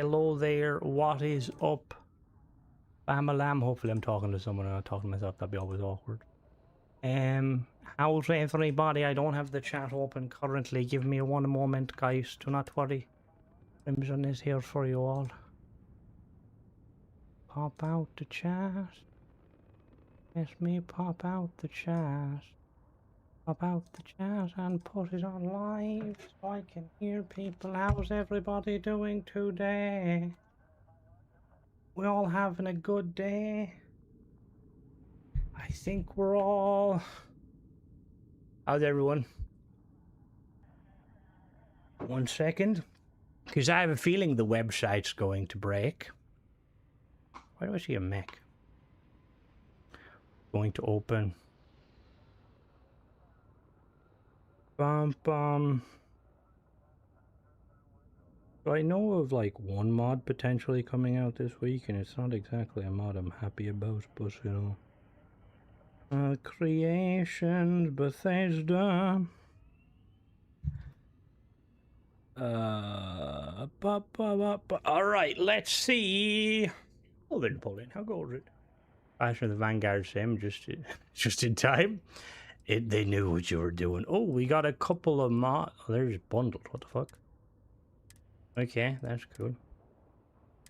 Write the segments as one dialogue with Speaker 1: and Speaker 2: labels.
Speaker 1: Hello there, what is up? Bam-a-lam, hopefully I'm talking to someone and not talking to myself, that'd be always awkward. How's everybody? I don't have the chat open currently. Give me one moment, guys. Do not worry. Crimson is here for you all. Pop out the chat. Let me pop out the chat. Pop out the chat and put it on live so I can hear people. How's everybody doing today? We all having a good day? I think we're all... How's everyone? 1 second. Because I have a feeling the website's going to break. Why do I see a mech? Going to open. Bum bum. So I know of like one mod potentially coming out this week, and it's not exactly a mod I'm happy about, but you know. Creations, Bethesda. Alright, let's see. Oh, they're Napoleon. How goes it? After the Vanguard sim, just in time. They knew what you were doing. Oh, we got a couple of mods. Oh, there's bundled. What the fuck? Okay, that's cool.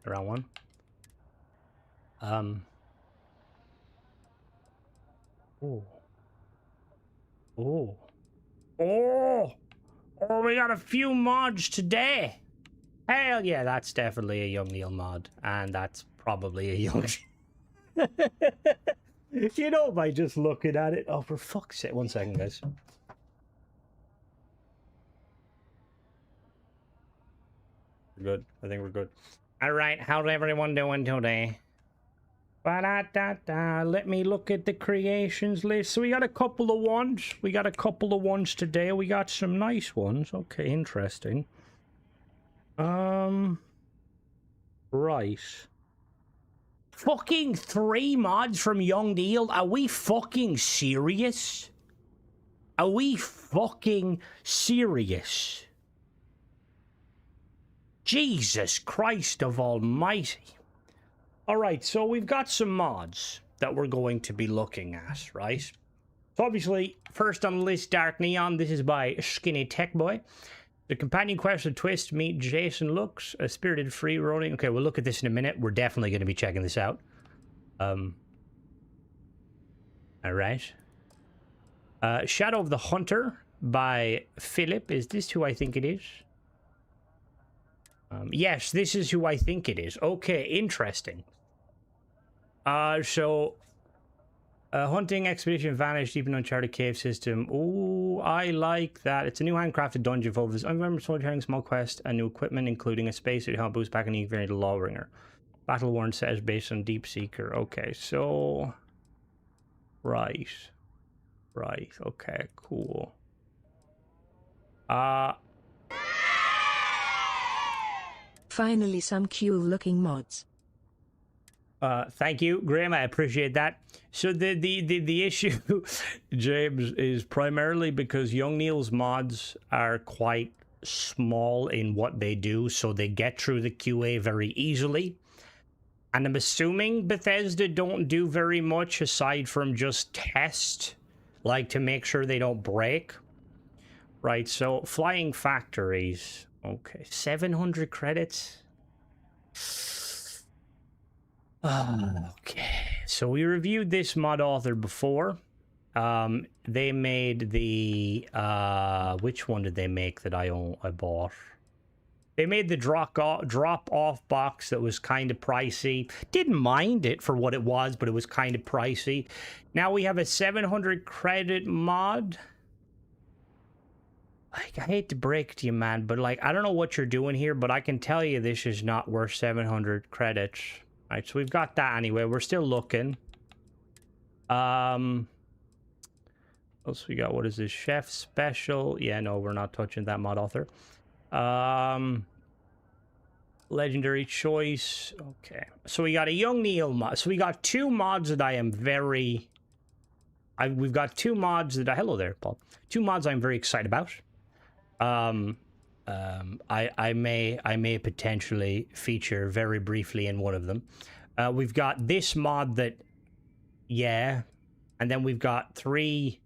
Speaker 1: Around one. Oh. Oh. Oh! Oh, we got a few mods today. Hell yeah, that's definitely a Young Neil mod. And that's probably a Young... You know, by just looking at it. Oh, for fuck's sake. 1 second, guys. We're good. I think we're good. Alright, how's everyone doing today? Let me look at the creations list. So we got a couple of ones. We got a couple of ones today. We got some nice ones. Okay, interesting. Right. Fucking 3 mods from Young Neil? Are we fucking serious? Are we fucking serious? Jesus Christ of Almighty. Alright, so we've got some mods that we're going to be looking at, right? So obviously, first on the list, Dark Neon. This is by Skinny Tech Boy. The companion quest of Twist, meet Jason Looks, a spirited free rolling. Okay, we'll look at this in a minute. We're definitely going to be checking this out. Alright. Shadow of the Hunter by Philip. Is this who I think it is? Yes, this is who I think it is. Okay, interesting. Hunting expedition vanished deep in uncharted cave system. Ooh, I like that. It's a new handcrafted dungeon focus. I remember sharing small quest and new equipment, including a spacesuit helmet boost back in the variant of Lawbringer. Battle worn set is based on Deep Seeker. Okay, so right, okay, cool.
Speaker 2: Finally, some cool looking mods.
Speaker 1: Thank you, Graham. I appreciate that. So the issue, James, is primarily because Young Neil's mods are quite small in what they do, so they get through the QA very easily. And I'm assuming Bethesda don't do very much aside from just test, like to make sure they don't break. Right, so Flying Factories. Okay, 700 credits. Okay, so we reviewed this mod author before. They made the which one did they make that I bought? They made the drop off box that was kind of pricey. Didn't mind it for what it was, but it was kind of pricey. Now we have a 700 credit mod. Like, I hate to break it to you, man, but like, I don't know what you're doing here, but I can tell you this is not worth 700 credits. All right, so we've got that anyway. We're still looking. What else we got? What is this? Chef Special. Yeah, no, we're not touching that mod author. Legendary Choice. Okay, so we got a Young Neil mod. So we got 2 mods that I am very... we've got 2 mods that I... Hello there, Paul. 2 mods I'm very excited about. I may potentially feature very briefly in one of them. We've got this mod that, yeah, and then we've got 3.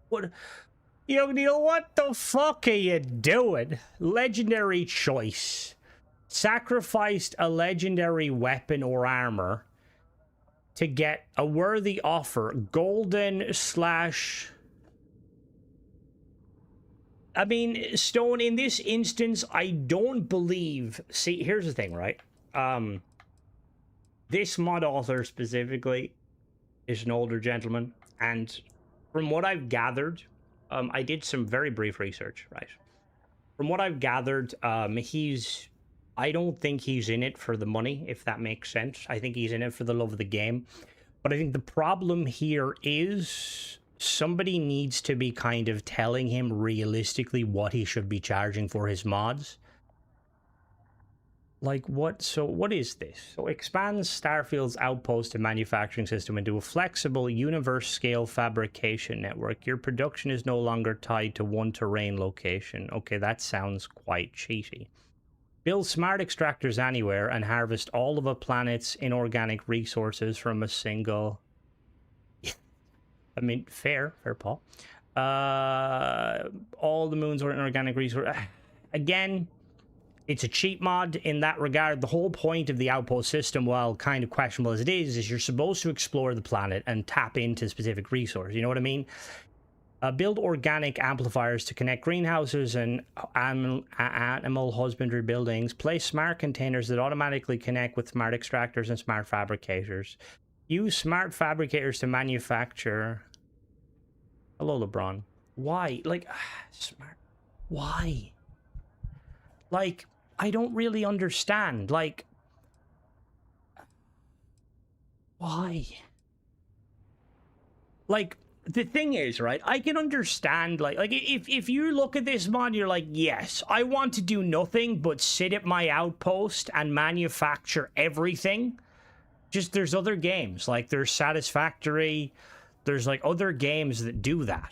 Speaker 1: What? Yo, Neil, what the fuck are you doing? Legendary choice. Sacrificed a legendary weapon or armor to get a worthy offer. Golden slash... I mean, Stone, in this instance, I don't believe... See, here's the thing, right? This mod author specifically is an older gentleman, and from what I've gathered, I did some very brief research, right? From what I've gathered, I don't think he's in it for the money, if that makes sense. I think he's in it for the love of the game. But I think the problem here is somebody needs to be kind of telling him realistically what he should be charging for his mods. Like what? So what is this? So expands Starfield's outpost and manufacturing system into a flexible universe-scale fabrication network. Your production is no longer tied to one terrain location. Okay, that sounds quite cheaty. Build smart extractors anywhere and harvest all of a planet's inorganic resources from a single... I mean, fair, Paul. All the moons are inorganic resource. Again, it's a cheap mod in that regard. The whole point of the outpost system, while kind of questionable as it is you're supposed to explore the planet and tap into specific resources. You know what I mean? Build organic amplifiers to connect greenhouses and animal husbandry buildings. Place smart containers that automatically connect with smart extractors and smart fabricators. Use smart fabricators to manufacture... Hello, LeBron. Why? Like, smart... Why? Like, I don't really understand. Like, why? Like... The thing is, right, I can understand, like if you look at this mod, you're like, yes, I want to do nothing but sit at my outpost and manufacture everything. Just, there's other games, like there's Satisfactory, there's like other games that do that.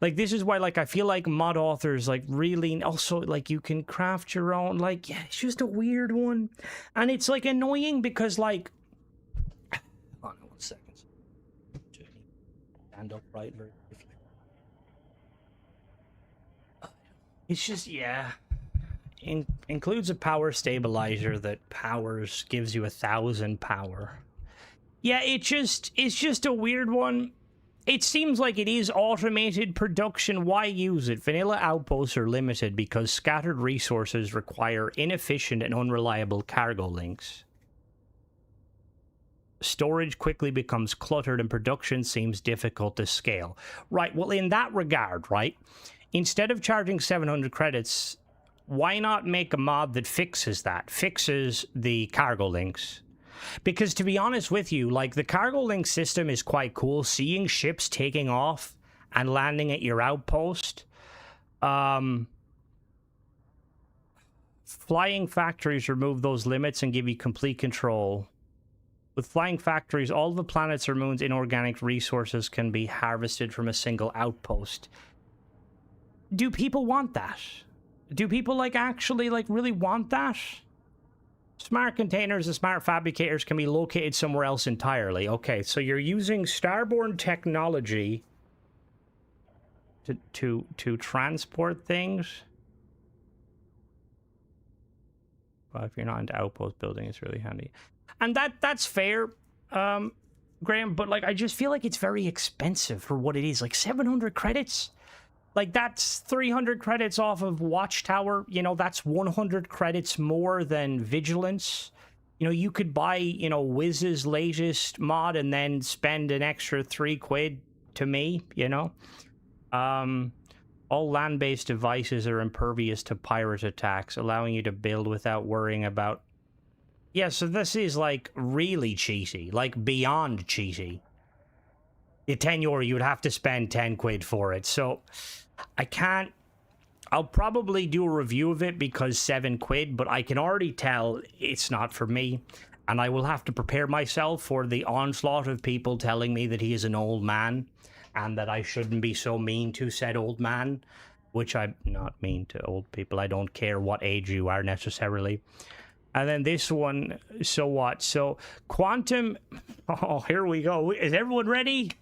Speaker 1: Like, this is why, like, I feel like mod authors, like, really, also, like, you can craft your own, like, yeah, it's just a weird one. And it's, like, annoying because, like, hold on 1 second. Stand upright very briefly. It's just, yeah. Includes a power stabilizer that gives you 1,000 power. Yeah, it's just a weird one. It seems like it is automated production. Why use it? Vanilla outposts are limited because scattered resources require inefficient and unreliable cargo links. Storage quickly becomes cluttered and production seems difficult to scale. Right, well, in that regard, right, instead of charging 700 credits, why not make a mod that fixes the cargo links? Because to be honest with you, like, the cargo link system is quite cool. Seeing ships taking off and landing at your outpost. Flying factories remove those limits and give you complete control. With flying factories, all the planets or moons' inorganic resources can be harvested from a single outpost. Do people want that? Do people, like, actually, like, really want that? Smart containers and smart fabricators can be located somewhere else entirely. Okay, so you're using starborn technology to transport things? Well, if you're not into outpost building, it's really handy. And that's fair, Graham, but, like, I just feel like it's very expensive for what it is. Like, 700 credits? Like, that's 300 credits off of Watchtower. You know, that's 100 credits more than Vigilance. You know, you could buy, you know, Wiz's latest mod and then spend an extra £3 to me, you know? All land-based devices are impervious to pirate attacks, allowing you to build without worrying about... Yeah, so this is, like, really cheaty. Like, beyond cheaty. The €10, you would have to spend £10 for it. So, I can't... I'll probably do a review of it because £7, but I can already tell it's not for me. And I will have to prepare myself for the onslaught of people telling me that he is an old man and that I shouldn't be so mean to said old man. which I'm not mean to old people. I don't care what age you are necessarily. And then this one, so what? So quantum, oh, here we go. Is everyone ready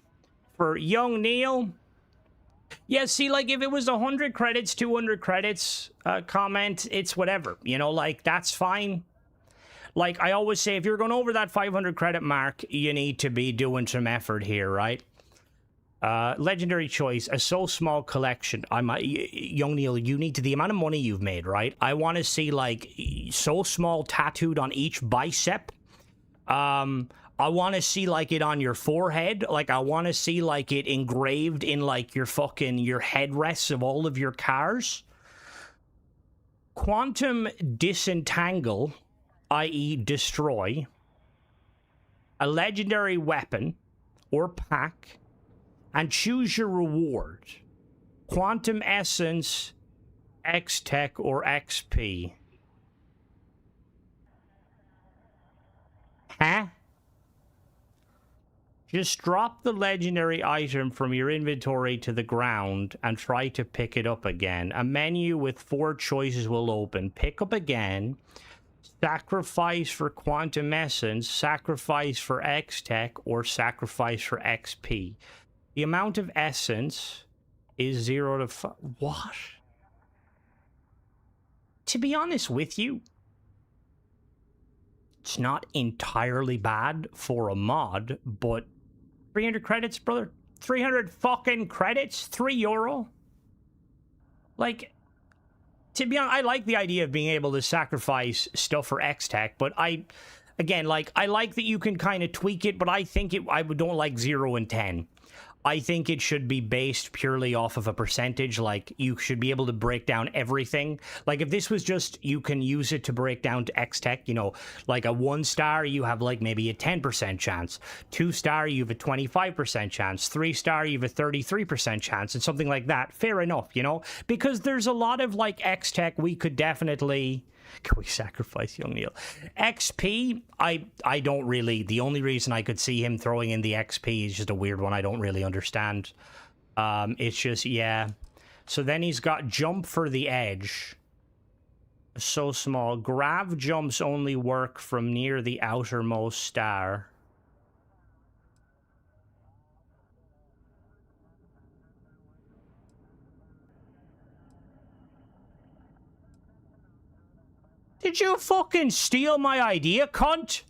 Speaker 1: for young Neil? Yeah, see, like, if it was 100 credits, 200 credits comment, it's whatever. You know, like, that's fine. Like, I always say, if you're going over that 500 credit mark, you need to be doing some effort here, right? Legendary choice, a so small collection. Young Neil, you need to, the amount of money you've made, right? I want to see, like, so small tattooed on each bicep. I want to see, like, it on your forehead. Like, I want to see, like, it engraved in, like, your headrests of all of your cars. Quantum disentangle, i.e. destroy. A legendary weapon or pack. And choose your reward. Quantum Essence, X-Tech, or XP. Huh? Just drop the legendary item from your inventory to the ground and try to pick it up again. A menu with 4 choices will open. Pick up again. Sacrifice for Quantum Essence, sacrifice for X-Tech, or sacrifice for XP. The amount of essence is 0 to 5. What? To be honest with you, it's not entirely bad for a mod, but 300 credits, brother? 300 fucking credits? €3? Like, to be honest, I like the idea of being able to sacrifice stuff for X-Tech, but again, like, I like that you can kind of tweak it, but I think I don't like 0 and 10. I think it should be based purely off of a percentage. Like, you should be able to break down everything. Like, if this was just, you can use it to break down to X-Tech, you know, like a 1 star, you have like maybe a 10% chance. 2 star, you have a 25% chance. 3 star, you have a 33% chance, and something like that. Fair enough, you know? Because there's a lot of, like, X-Tech we could definitely... Can we sacrifice young Neil? XP, I don't really... The only reason I could see him throwing in the XP is just a weird one I don't really understand. It's just, yeah. So then he's got jump for the edge. So small. Grav jumps only work from near the outermost star. Did you fucking steal my idea, cunt?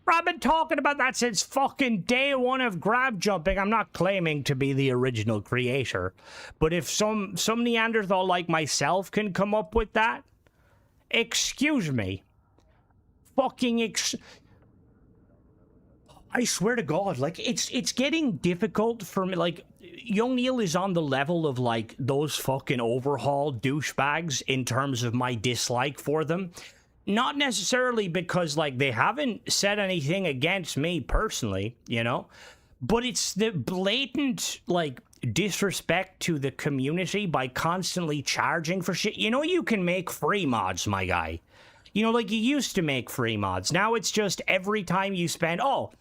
Speaker 1: I've been talking about that since fucking day 1 of grab jumping. I'm not claiming to be the original creator, but if some Neanderthal like myself can come up with that, excuse me. I swear to God, like, it's getting difficult for me. Like, young Neil is on the level of, like, those fucking overhaul douchebags in terms of my dislike for them. Not necessarily because, like, they haven't said anything against me personally, you know, but it's the blatant, like, disrespect to the community by constantly charging for shit. You know, you can make free mods, my guy. You know, like, you used to make free mods. Now it's just every time you spend, oh,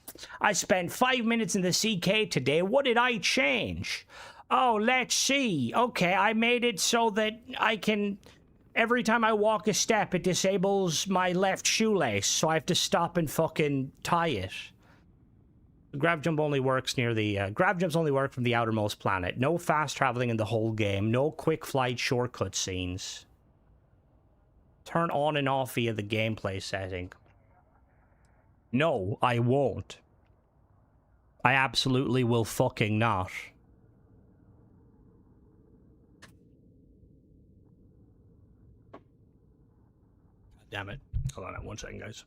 Speaker 1: I spent 5 minutes in the CK today. What did I change? Oh, let's see. Okay, I made it so that I can... Every time I walk a step, it disables my left shoelace, so I have to stop and fucking tie it. Grav jump only works near the... grav jumps only work from the outermost planet. No fast traveling in the whole game. No quick flight shortcut scenes. Turn on and off via the gameplay setting. No, I won't. I absolutely will fucking not. Damn it. Hold on 1 second, guys.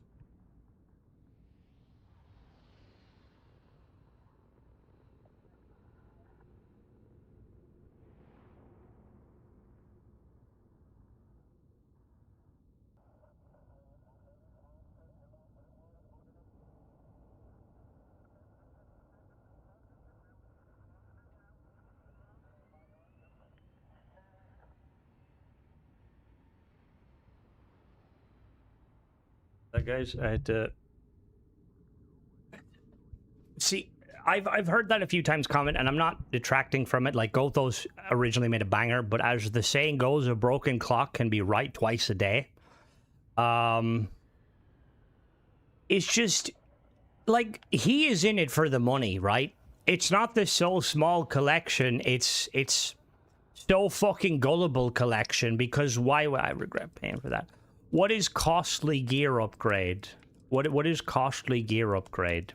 Speaker 1: Guys, I had to... See, I've heard that a few times comment, and I'm not detracting from it. Like, Gothos originally made a banger, but as the saying goes, a broken clock can be right twice a day. It's just, like, he is in it for the money, right? It's not the so small collection, it's so fucking gullible collection, because why would I regret paying for that? What is costly gear upgrade? What is costly gear upgrade?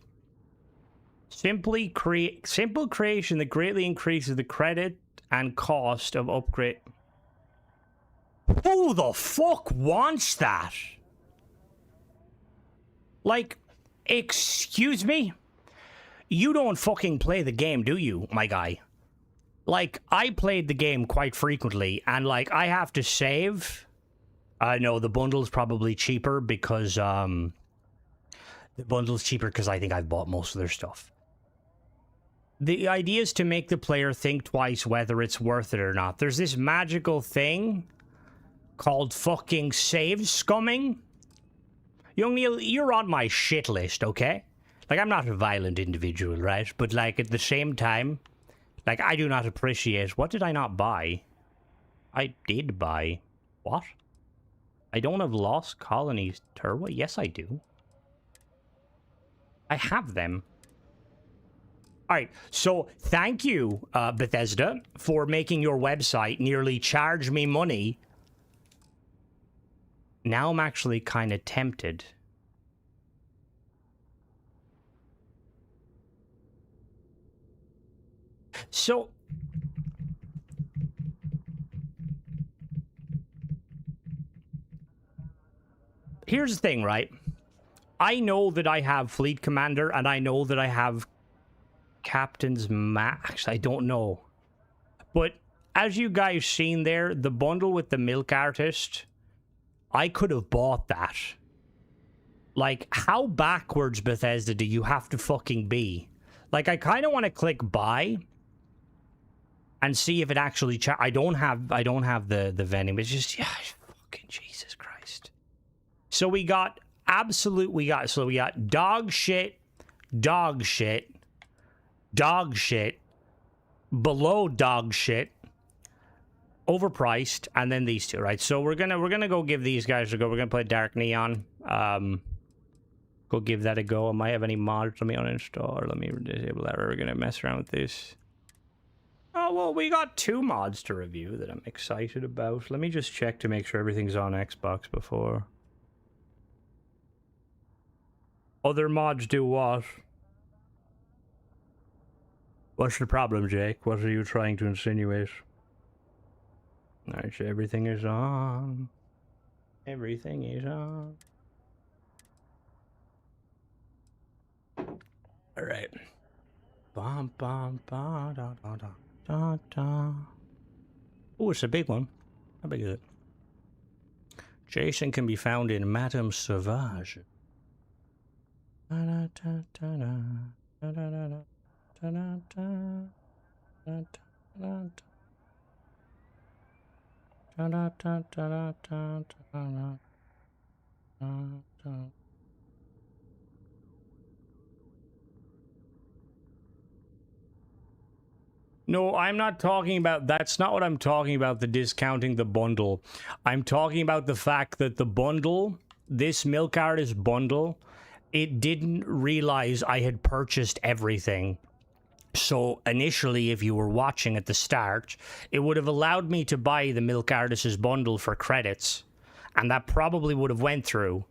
Speaker 1: Simple creation that greatly increases the credit and cost of upgrade. Who the fuck wants that? Like, excuse me? You don't fucking play the game, do you, my guy? Like, I played the game quite frequently, and, like, I have to save. I know the bundle's probably cheaper because, the bundle's cheaper because I think I've bought most of their stuff. The idea is to make the player think twice whether it's worth it or not. There's this magical thing called fucking save scumming. Young Neil, you're on my shit list, okay? Like, I'm not a violent individual, right? But, like, at the same time, like, I do not appreciate... What did I not buy? I did buy... What? I don't have Lost Colonies Turbo? Yes, I do. I have them. Alright, so thank you, Bethesda, for making your website nearly charge me money. Now I'm actually kind of tempted. So... here's the thing, right? I know that I have Fleet Commander, and I know that I have Captain's Max. I don't know. But as you guys seen there, the bundle with the Milk Artist, I could have bought that. Like, how backwards, Bethesda, do you have to fucking be? Like, I kind of want to click buy and see if it actually I don't have the vending, but it's just, yeah, fucking Jesus Christ. So we got dog shit, dog shit, dog shit, below dog shit, overpriced, and then these two, right? So we're gonna go give these guys a go. We're gonna play Dark Neon. Go give that a go. I might have any mods. Let me uninstall, or let me disable that. We're gonna mess around with this. Oh, well, we got 2 mods to review that I'm excited about. Let me just check to make sure everything's on Xbox before. Other mods do what? What's the problem, Jake? What are you trying to insinuate? Alright, so everything is on. Everything is on. Alright. Bum, bum, ba, da, da, da, da, da. Oh, it's a big one. How big is it? Jason can be found in Madame Sauvage. Da, da, da, da, da, da, da, da, da. Da, da, da, da, da, da, da, da, da, da, da, da. No, I'm not talking about... That's not what I'm talking about, the discounting the bundle. I'm talking about the fact that the bundle, this Milk Artist bundle, it didn't realize I had purchased everything. So initially, if you were watching at the start, it would have allowed me to buy the Milk Artist's bundle for credits, and that probably would have went through.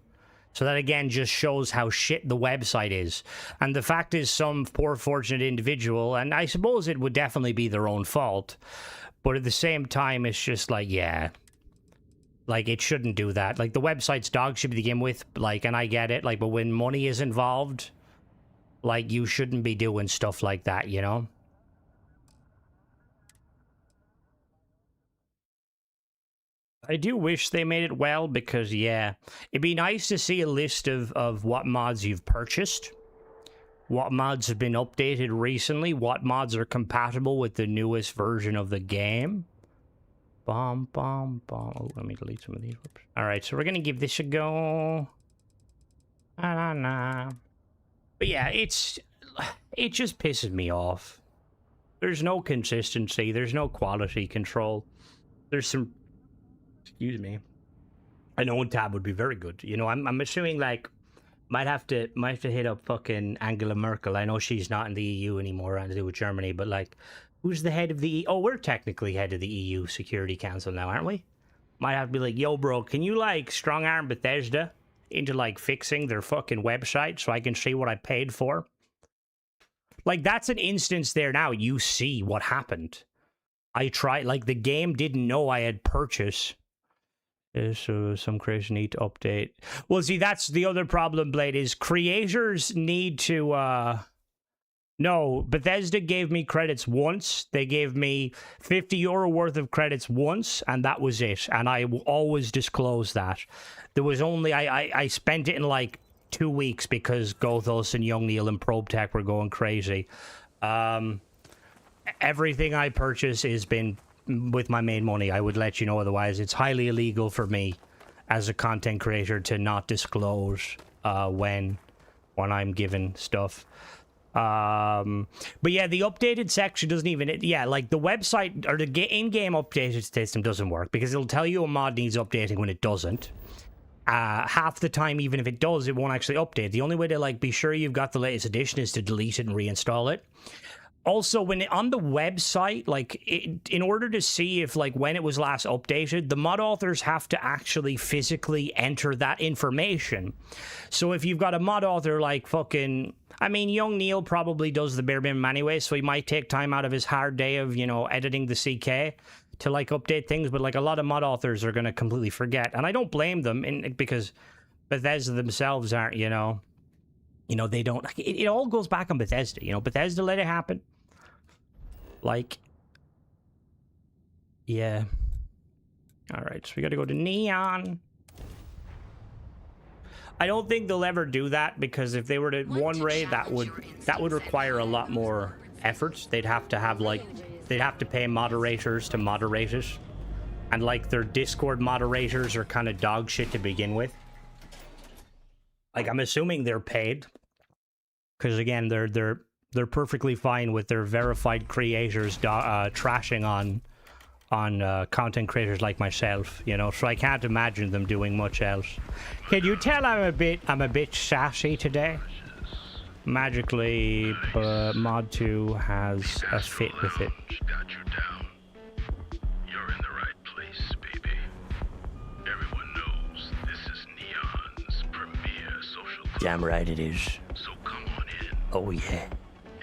Speaker 1: So that again just shows how shit the website is. And the fact is, some poor fortunate individual, and I suppose it would definitely be their own fault, but at the same time, it's just like, yeah, like, it shouldn't do that. Like, the website's dog shit to begin with, like, and I get it, like, but when money is involved, like, you shouldn't be doing stuff like that, you know? I do wish they made it well, because, yeah, it'd be nice to see a list of what mods you've purchased, what mods have been updated recently, what mods are compatible with the newest version of the game. Bomb, bomb, bomb. Oh, let me delete some of these. Alright, so we're gonna give this a go. But yeah, it's... it just pisses me off. There's no consistency. There's no quality control. There's some... Excuse me. I know Tab would be very good. You know, I'm assuming, like, might have to hit up fucking Angela Merkel. I know she's not in the EU anymore, and to do with Germany, but, like, who's the head of the... Oh, we're technically head of the EU Security Council now, aren't we? Might have to be like, yo, bro, can you, like, strong-arm Bethesda into, like, fixing their fucking website so I can see what I paid for? Like, that's an instance there now. You see what happened. I tried, like, the game didn't know I had purchased. So some creators need to update. Well, see, that's the other problem, Blade, is creators need to, no, Bethesda gave me credits once. They gave me €50 worth of credits once, and that was it. And I will always disclose that. There was only, I spent it in, like, 2 weeks because Gothos and Young Neil and Probe Tech were going crazy. Everything I purchase has been with my main money. I would let you know otherwise. It's highly illegal for me as a content creator to not disclose when I'm given stuff. But yeah, the updated section doesn't even... Yeah, like the website or the in-game updated system doesn't work because it'll tell you a mod needs updating when it doesn't. Half the time, even if it does, it won't actually update. The only way to, like, be sure you've got the latest edition is to delete it and reinstall it. Also, on the website, like, in order to see if, like, when it was last updated, the mod authors have to actually physically enter that information. So if you've got a mod author like fucking... I mean, Young Neil probably does the bare minimum anyway, so he might take time out of his hard day of, you know, editing the CK to, like, update things, but, like, a lot of mod authors are going to completely forget. And I don't blame them, because Bethesda themselves aren't, you know, they don't... It all goes back on Bethesda, you know? Bethesda let it happen. Like... Yeah. Alright, so we gotta go to Neon. I don't think they'll ever do that, because if they were to one raid, that would require a lot more efforts. They'd have to have, like... They'd have to pay moderators to moderate it. And, like, their Discord moderators are kind of dog shit to begin with. Like, I'm assuming they're paid. Because, again, they're perfectly fine with their verified creators trashing on content creators like myself, you know? So I can't imagine them doing much else. Can you tell I'm a bit sassy today? Magically, Mod 2 has a fit with it.
Speaker 3: Got you down. You're in the right place, baby. Everyone knows this is Neon's premier social club.
Speaker 1: Damn right it is.
Speaker 3: So come on in.
Speaker 1: Oh yeah.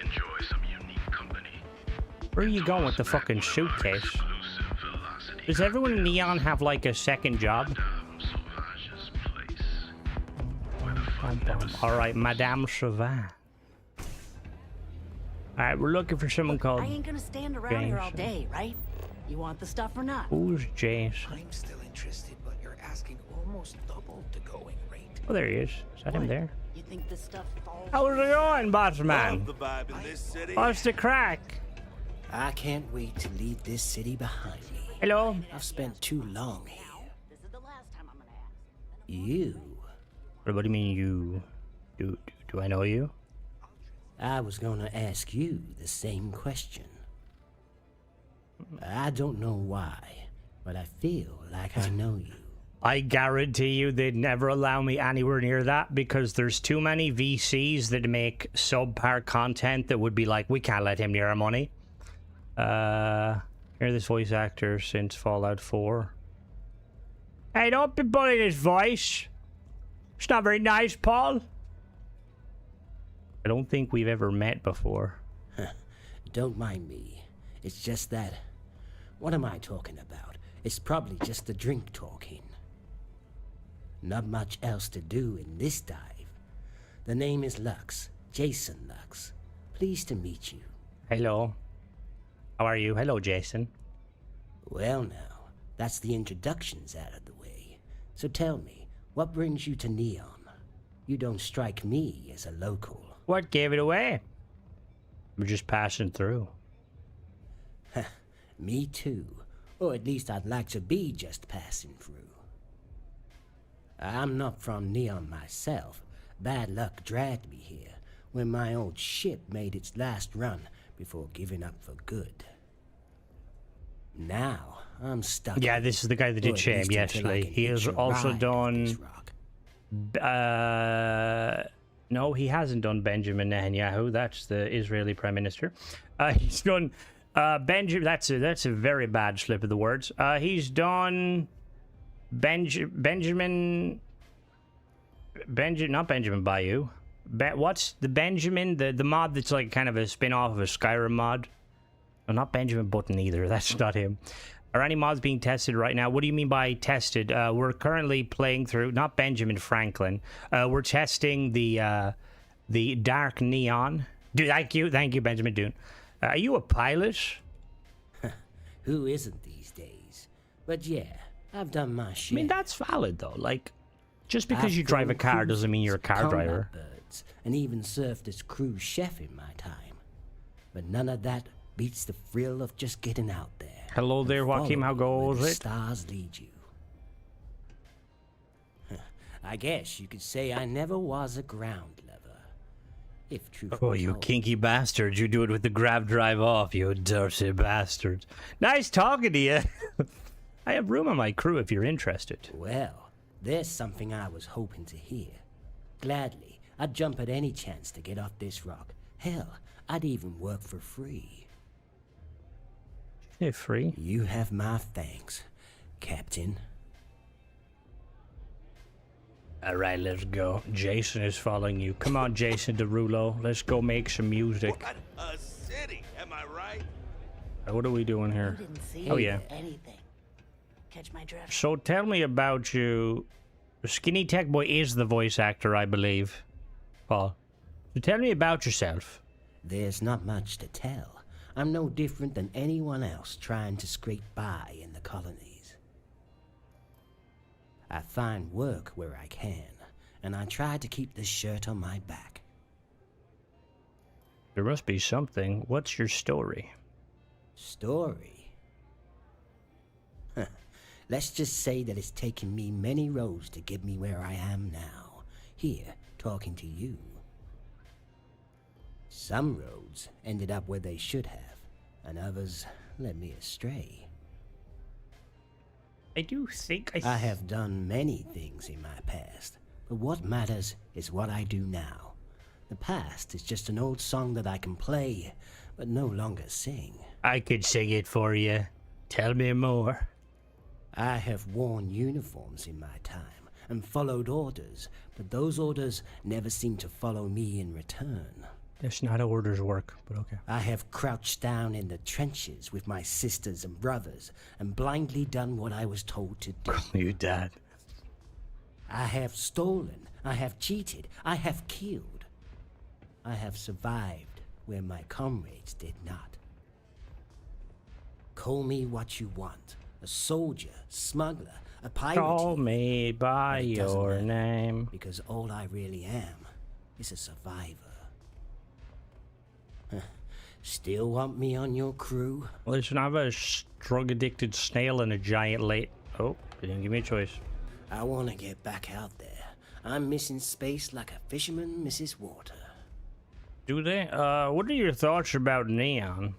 Speaker 3: Enjoy some unique company.
Speaker 1: Where are you going with the fucking suitcase? Does everyone in Neon have, like, a second job? Alright, Madame Sauvage. Alright, we're looking for someone called...
Speaker 4: I ain't gonna stand around here all day, right? You want the stuff or not?
Speaker 1: Who's James?
Speaker 5: I'm still interested, but you're asking almost double the going rate.
Speaker 1: Oh, there he is. Is that him there?
Speaker 4: You think this stuff falls?
Speaker 1: How's it going, boss man?
Speaker 6: The vibe in this city.
Speaker 1: What's the crack?
Speaker 5: I can't wait to leave this city behind me.
Speaker 1: Hello?
Speaker 5: I've spent too long here.
Speaker 4: This is the last time I'm gonna ask.
Speaker 5: You?
Speaker 1: What do you mean you... Do I know you?
Speaker 5: I was gonna ask you the same question. I don't know why, but I feel like I know you.
Speaker 1: I guarantee you they'd never allow me anywhere near that because there's too many VCs that make subpar content that would be like, we can't let him near our money. Hear this voice actor since Fallout 4. Hey, don't be bullying his voice. It's not very nice, Paul. I don't think we've ever met before.
Speaker 5: Don't mind me. It's just that... What am I talking about? It's probably just the drink talking. Not much else to do in this dive. The name is Lux. Jason Lux. Pleased to meet you.
Speaker 1: Hello. How are you? Hello, Jason.
Speaker 5: Well now, that's the introductions out of the way. So tell me, what brings you to Neon? You don't strike me as a local.
Speaker 1: What gave it away? We're just passing through.
Speaker 5: Me too. Or at least I'd like to be just passing through. I'm not from Neon myself. Bad luck dragged me here. when my old ship made its last run before giving up for good. Now, I'm stuck.
Speaker 1: Yeah, this is the guy that did Shame, yes, Lee. He has also done... no, he hasn't done Benjamin Netanyahu. That's the Israeli Prime Minister. He's done Benjamin... That's a very bad slip of the words. He's done Benjamin... Not Benjamin Bayou. What's the Benjamin? The mod that's like kind of a spin-off of a Skyrim mod? No, not Benjamin Button either. That's not him. Are any mods being tested right now? What do you mean by tested? We're currently playing through, not Benjamin Franklin. We're testing the Dark Neon. Dude, thank you, Benjamin Dune. Are you a pilot?
Speaker 5: Who isn't these days? But yeah, I've done my shit.
Speaker 1: I mean, that's valid though. Like, just because you drive a car doesn't mean you're a car driver.
Speaker 5: Birds, and even served as cruise chef in my time. But none of that beats the thrill of just getting out there.
Speaker 1: Hello there, Joachim. How goes
Speaker 5: the
Speaker 1: it?
Speaker 5: Stars lead you. I guess you could say I never was a ground lover. If true.
Speaker 1: Oh, you kinky bastard. You do it with the grab drive off, you dirty bastard. Nice talking to you. I have room on my crew if you're interested.
Speaker 5: Well, there's something I was hoping to hear. Gladly, I'd jump at any chance to get off this rock. Hell, I'd even work for free.
Speaker 1: Hey, free?
Speaker 5: You have my thanks, Captain.
Speaker 1: Alright, let's go. Jason is following you. Come on, Jason Derulo. Let's go make some music.
Speaker 6: What a city, am I right?
Speaker 1: What are we doing here?
Speaker 4: You didn't see
Speaker 1: Oh, yeah.
Speaker 4: anything. Catch my drift.
Speaker 1: So tell me about you. Skinny Tech Boy is the voice actor, I believe. Paul. So tell me about yourself.
Speaker 5: There's not much to tell. I'm no different than anyone else trying to scrape by in the colonies. I find work where I can, and I try to keep the shirt on my back.
Speaker 1: There must be something. What's your story?
Speaker 5: Story? Let's just say that it's taken me many roads to get me where I am now, here, talking to you. Some roads ended up where they should have, and others led me astray.
Speaker 1: I do think
Speaker 5: I have done many things in my past, but what matters is what I do now. The past is just an old song that I can play, but no longer sing.
Speaker 1: I could sing it for you. Tell me more.
Speaker 5: I have worn uniforms in my time and followed orders, but those orders never seem to follow me in return.
Speaker 1: That's not how orders work, but okay.
Speaker 5: I have crouched down in the trenches with my sisters and brothers and blindly done what I was told to do.
Speaker 1: You dad.
Speaker 5: I have stolen, I have cheated, I have killed. I have survived where my comrades did not. Call me what you want. A soldier, smuggler, a pirate.
Speaker 1: Call me by your name.
Speaker 5: Because all I really am is a survivor. Still want me on your crew?
Speaker 1: Listen, I have a drug-addicted snail and a giant late... Oh, you didn't give me a choice.
Speaker 5: I want to get back out there. I'm missing space like a fisherman misses water.
Speaker 1: Do they? What are your thoughts about Neon?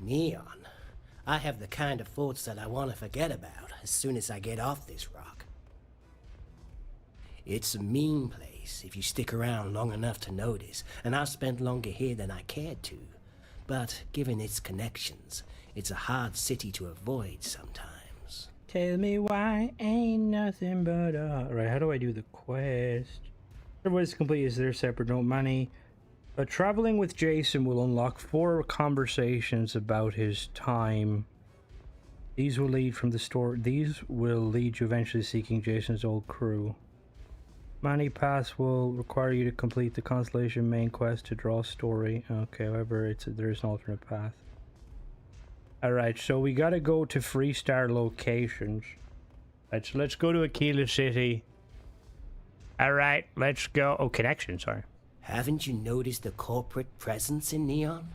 Speaker 5: Neon? I have the kind of thoughts that I want to forget about as soon as I get off this rock. It's a mean place if you stick around long enough to notice, and I've spent longer here than I cared to. But given its connections, it's a hard city to avoid sometimes.
Speaker 1: Tell me why ain't nothing but Right, how do I do the quest? Everybody's complete is their separate no money. Traveling with Jason will unlock 4 conversations about his time. These will lead from the store. These will lead you eventually seeking Jason's old crew. Money Pass will require you to complete the Constellation main quest to draw story. Okay, however, there is an alternate path. Alright, so we gotta go to Freestar locations. Right, so let's go to Aquila City. Alright, let's go. Oh, connection, sorry.
Speaker 5: Haven't you noticed the corporate presence in Neon?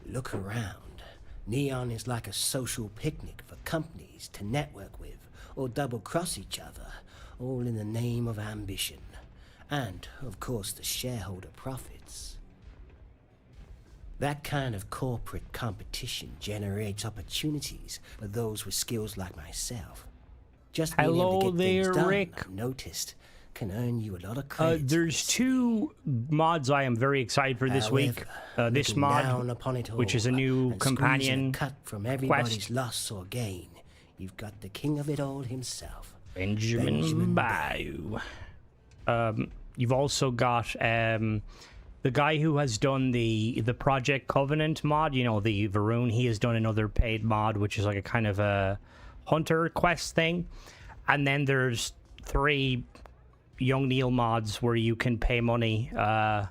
Speaker 5: Look around. Neon is like a social picnic for companies to network with or double-cross each other, all in the name of ambition. And, of course, the shareholder profits. That kind of corporate competition generates opportunities for those with skills like myself. Just being able to
Speaker 1: Hello
Speaker 5: get
Speaker 1: there,
Speaker 5: things done,
Speaker 1: Rick.
Speaker 5: I've noticed, can earn you a lot of credit.
Speaker 1: There's two mods I am very excited for this week. This mod, which is a new companion
Speaker 5: cut from everybody's loss or gain. You've got the king of it all himself,
Speaker 1: Benjamin Bayou. You've also got the guy who has done the Project Covenant mod, you know, the Varun. He has done another paid mod, which is like a kind of a hunter quest thing. And then there's 3 Young Neil mods where you can pay money to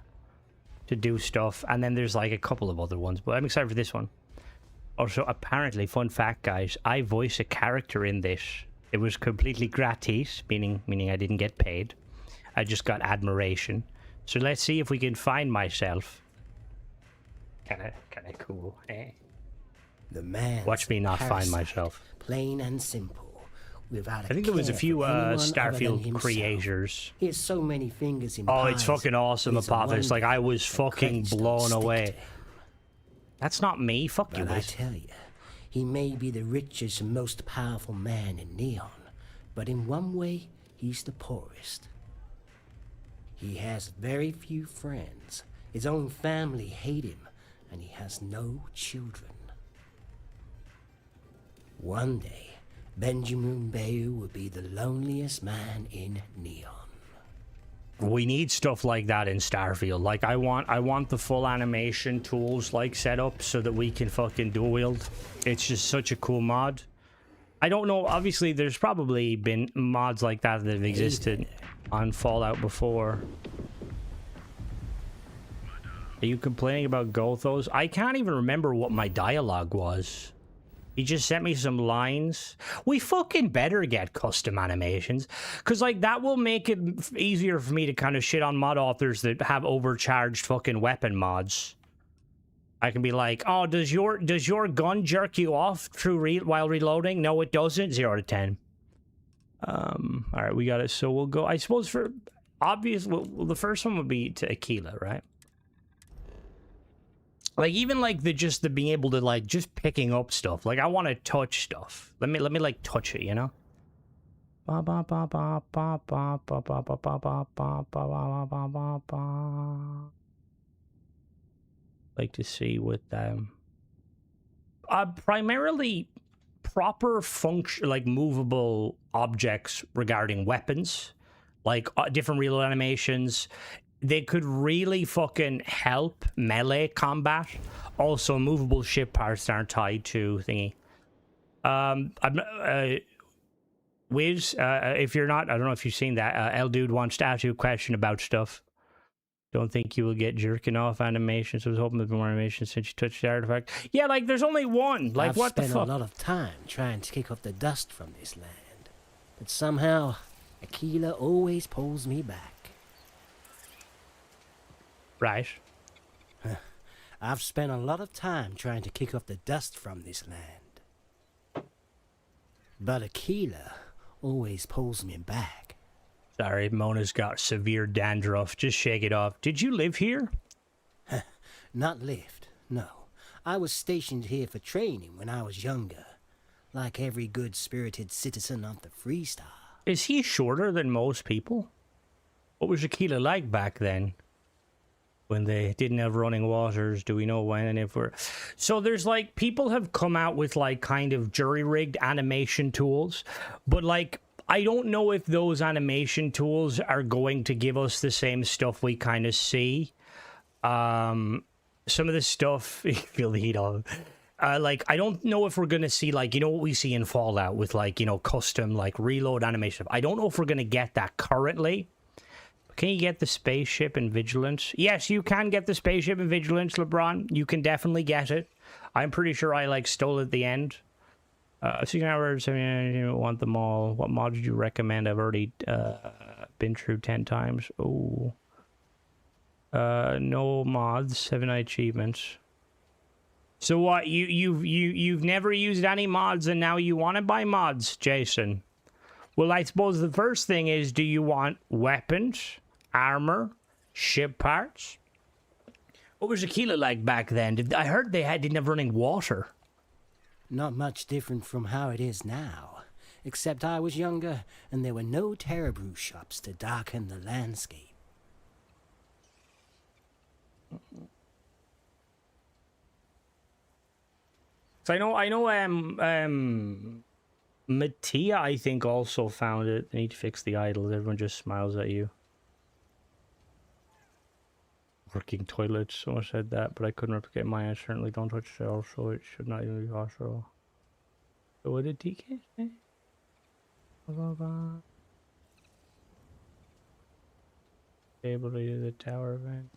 Speaker 1: do stuff. And then there's like a couple of other ones, but I'm excited for this one. Also, apparently, fun fact, guys, I voice a character in this. It was completely gratis, meaning I didn't get paid. I just got admiration. So let's see if we can find myself. Kinda cool, eh?
Speaker 5: The man.
Speaker 1: Watch me not find myself.
Speaker 5: Plain and simple. Without
Speaker 1: I think there was a few Starfield creators.
Speaker 5: He has so many fingers in
Speaker 1: Oh, it's fucking awesome, Apophis. Like, I was fucking blown away. That's not me. Fuck you,
Speaker 5: But I
Speaker 1: Liz.
Speaker 5: tell you, he may be the richest and most powerful man in Neon, but in one way, he's the poorest. He has very few friends. His own family hate him, and he has no children. One day, Benjamin Bayou will be the loneliest man in Neon.
Speaker 1: We need stuff like that in Starfield. Like, I want the full animation tools like set up so that we can fucking dual wield. It's just such a cool mod. I don't know, obviously there's probably been mods like that that have existed on Fallout before. Are you complaining about Gothos? I can't even remember what my dialogue was. He just sent me some lines. We fucking better get custom animations. Because, like, that will make it easier for me to kind of shit on mod authors that have overcharged fucking weapon mods. I can be like, oh, does your gun jerk you off through while reloading? No, it doesn't. 0 to 10. All right, we got it. So we'll go, I suppose, for obvious, well, the first one would be to Aquila, right? Like, even like the being able to like just picking up stuff. Like, I want to touch stuff. Let me like touch it, you know? Like to see with them. Primarily proper function, like movable objects regarding weapons, like different reload animations. They could really fucking help melee combat. Also, movable ship parts aren't tied to thingy. Wiz, if you're not, I don't know if you've seen that. L Dude wants to ask you a question about stuff. Don't think you will get jerking off animations. I was hoping there'd be more animations since you touched the artifact. Yeah, like there's only one. Like, what the fuck?
Speaker 5: I've spent a lot of time trying to kick off the dust from this land, but somehow Aquila always pulls me back.
Speaker 1: Right.
Speaker 5: I've spent a lot of time trying to kick off the dust from this land, but Aquila always pulls me back.
Speaker 1: Sorry, Mona's got severe dandruff. Just shake it off. Did you live here?
Speaker 5: Not lived, no. I was stationed here for training when I was younger, like every good-spirited citizen of the Freestar.
Speaker 1: Is he shorter than most people? What was Aquila like back then? When they didn't have running waters? Do we know when and if we're... So there's like, people have come out with like kind of jury-rigged animation tools, but like, I don't know if those animation tools are going to give us the same stuff we kind of see. Some of the stuff, you feel the heat of, like, I don't know if we're going to see, like, you know what we see in Fallout with, like, you know, custom, like, reload animation. I don't know if we're going to get that currently. Can you get the spaceship in Vigilance? Yes, you can get the spaceship in Vigilance, LeBron. You can definitely get it. I'm pretty sure I, like, stole it at the end. 16 hours, I want them all. What mod did you recommend? I've already been through 10 times. Oh. No mods, 7 achievements. So what, you've never used any mods and now you want to buy mods, Jason? Well, I suppose the first thing is, do you want weapons, armor, ship parts. What was Aquila like back then? I heard they didn't have running water.
Speaker 5: Not much different from how it is now, except I was younger and there were no Terrabrew shops to darken the landscape.
Speaker 1: So I know, Mattia, I think, also found it. They need to fix the idols. Everyone just smiles at you. Working toilets, someone said that, but I couldn't replicate mine. I certainly don't touch cells, so it should not even be possible. So what did TK say? Blah, blah, blah. Able to do the tower event.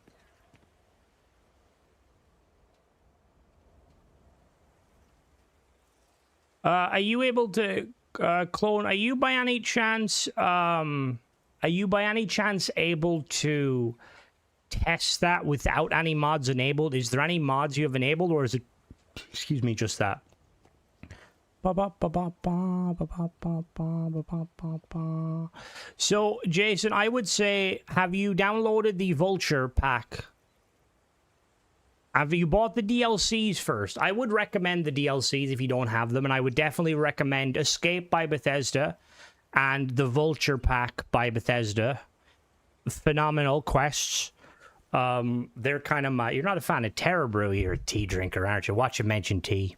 Speaker 1: Are you able to clone? Are you by any chance able to test that without any mods enabled? Is there any mods you have enabled, or is it, excuse me, just that? So, Jason, I would say, have you downloaded the Vulture pack? Have you bought the DLCs first? I would recommend the DLCs if you don't have them, and I would definitely recommend Escape by Bethesda and the Vulture pack by Bethesda. Phenomenal quests. They're kind of my... You're not a fan of Terrabrew, you're a tea drinker, aren't you? Watch you mention tea.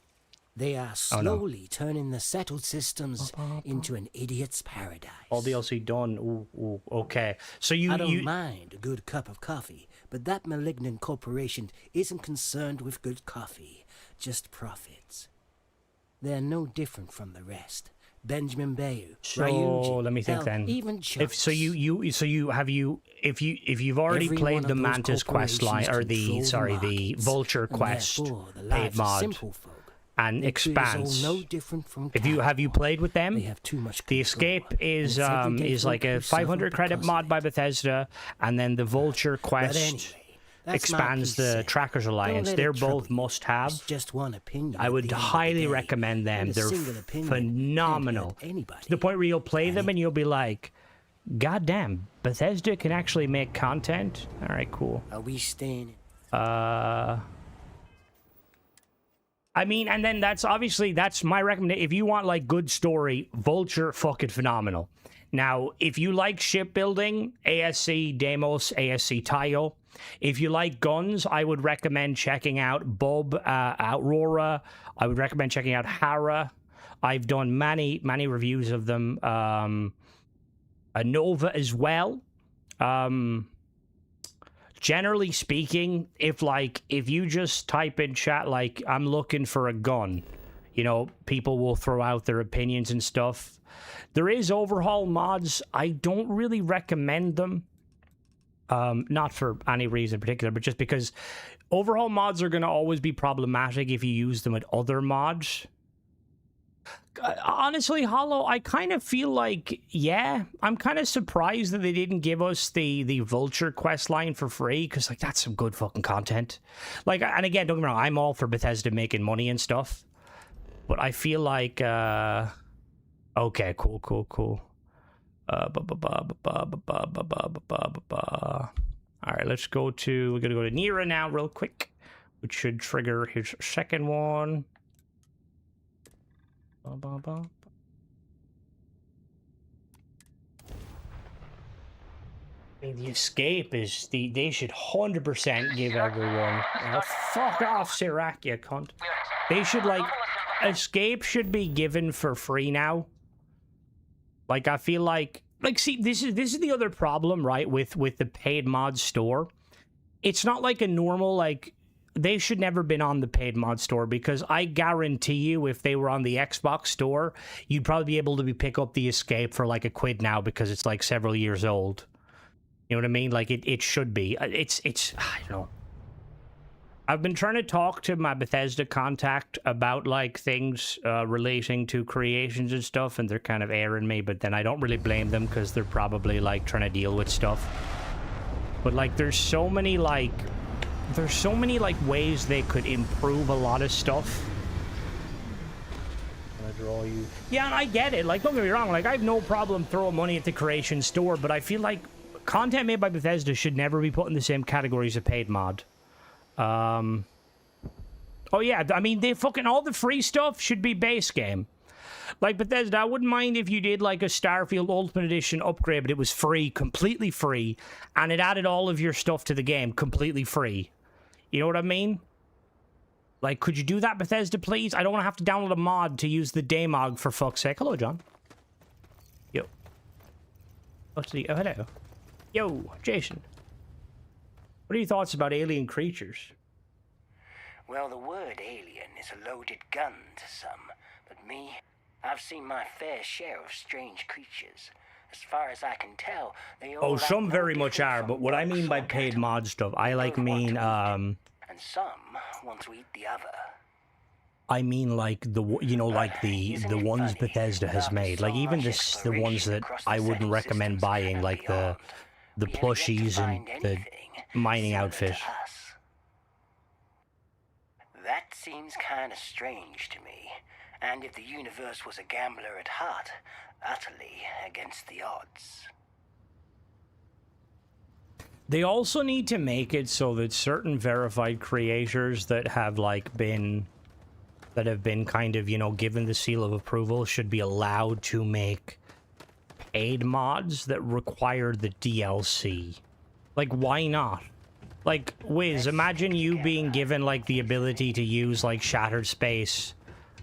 Speaker 5: They are slowly turning the settled systems into an idiot's paradise.
Speaker 1: All DLC done. Ooh, okay. So I
Speaker 5: don't mind a good cup of coffee, but that malignant corporation isn't concerned with good coffee, just profits. They're no different from the rest. Benjamin Bayou,
Speaker 1: So
Speaker 5: Ryuji,
Speaker 1: let me think then.
Speaker 5: even Chucks.
Speaker 1: If you've already
Speaker 5: Every
Speaker 1: played
Speaker 5: one
Speaker 1: the
Speaker 5: of those
Speaker 1: Mantis quest line, or the Vulture
Speaker 5: and
Speaker 1: quest
Speaker 5: therefore the
Speaker 1: paid
Speaker 5: lives of
Speaker 1: mod
Speaker 5: simple folk,
Speaker 1: and
Speaker 5: they treat us all
Speaker 1: expands.
Speaker 5: no different from
Speaker 1: Have you played with them?
Speaker 5: They have too much
Speaker 1: The
Speaker 5: control,
Speaker 1: Escape
Speaker 5: and
Speaker 1: is
Speaker 5: it's every day
Speaker 1: like a
Speaker 5: folk who suffer
Speaker 1: 500 credit
Speaker 5: because
Speaker 1: mod
Speaker 5: of
Speaker 1: by
Speaker 5: it.
Speaker 1: Bethesda, and then the Vulture
Speaker 5: But
Speaker 1: quest
Speaker 5: anyway, that's my
Speaker 1: expands
Speaker 5: piece
Speaker 1: the
Speaker 5: said.
Speaker 1: Trackers
Speaker 5: Don't
Speaker 1: Alliance.
Speaker 5: let it
Speaker 1: They're
Speaker 5: trouble
Speaker 1: both
Speaker 5: you.
Speaker 1: must-have.
Speaker 5: It's just one opinion.
Speaker 1: I
Speaker 5: at
Speaker 1: would
Speaker 5: the end of the
Speaker 1: highly
Speaker 5: day,
Speaker 1: recommend them.
Speaker 5: and a
Speaker 1: They're
Speaker 5: single opinion
Speaker 1: phenomenal.
Speaker 5: can't hurt anybody.
Speaker 1: To the point where you'll play
Speaker 5: Can
Speaker 1: them
Speaker 5: it?
Speaker 1: and you'll be like, God damn, Bethesda can actually make content? Alright, cool.
Speaker 5: Are we staying?
Speaker 1: I mean, and then that's my recommendation. If you want like good story, Vulture, fucking phenomenal. Now, if you like shipbuilding, ASC Deimos, ASC Tayo. If you like guns, I would recommend checking out Aurora. I would recommend checking out Hara. I've done many reviews of them. Nova as well. Generally speaking, if you just type in chat like I'm looking for a gun, you know, people will throw out their opinions and stuff. There is overhaul mods. I don't really recommend them. Not for any reason in particular, but just because overhaul mods are going to always be problematic if you use them with other mods. Honestly, Hollow, I kind of feel like, yeah, I'm kind of surprised that they didn't give us the Vulture quest line for free, because, like, that's some good fucking content. Like, and again, don't get me wrong, I'm all for Bethesda making money and stuff, but I feel like, okay, cool. Alright, we're gonna go to Nira now real quick, which should trigger his second one. The Escape is they should 100% give everyone. Oh, fuck off, Sirac, you cunt. They should, like, Escape should be given for free now. Like, I feel like see, this is the other problem, right, with the paid mod store. It's not like a normal, like, they should never been on the paid mod store, because I guarantee you if they were on the Xbox store, you'd probably be able to pick up the Escape for like £1 now, because it's like several years old. You know what I mean? Like, it should be. It's I don't know. I've been trying to talk to my Bethesda contact about, like, things relating to creations and stuff, and they're kind of airing me, but then I don't really blame them, because they're probably, like, trying to deal with stuff. But, like, there's so many, like, ways they could improve a lot of stuff. I'm gonna draw you. Yeah, and I get it. Like, don't get me wrong. Like, I have no problem throwing money at the creation store, but I feel like content made by Bethesda should never be put in the same category as a paid mod. Oh yeah, I mean, they fucking, all the free stuff should be base game. Like Bethesda, I wouldn't mind if you did like a Starfield Ultimate Edition upgrade, but it was free, completely free, and it added all of your stuff to the game completely free. You know what I mean? Like, could you do that, Bethesda, please? I don't want to have to download a mod to use the Daemog, for fuck's sake. Hello, John. Yo. Oh, hello. Yo, Jason. What are your thoughts about alien creatures?
Speaker 5: Well, the word alien is a loaded gun to some, but me, I've seen my fair share of strange creatures. As far as I can tell, they all...
Speaker 1: Oh, some very much are, but what I mean by paid mod stuff, I like mean,
Speaker 5: and some want to eat the other.
Speaker 1: I mean, like, the, you know, like the ones Bethesda has made. Like, even the ones that I wouldn't recommend buying, like the plushies and the mining outfit.
Speaker 5: That seems kind of strange to me. And if the universe was a gambler at heart, utterly against the odds.
Speaker 1: They also need to make it so that certain verified creators that have, like, been... that have been kind of, you know, given the seal of approval should be allowed to make paid mods that require the DLC. Like, why not? Like, Wiz, imagine you being given, like, the ability to use, like, Shattered Space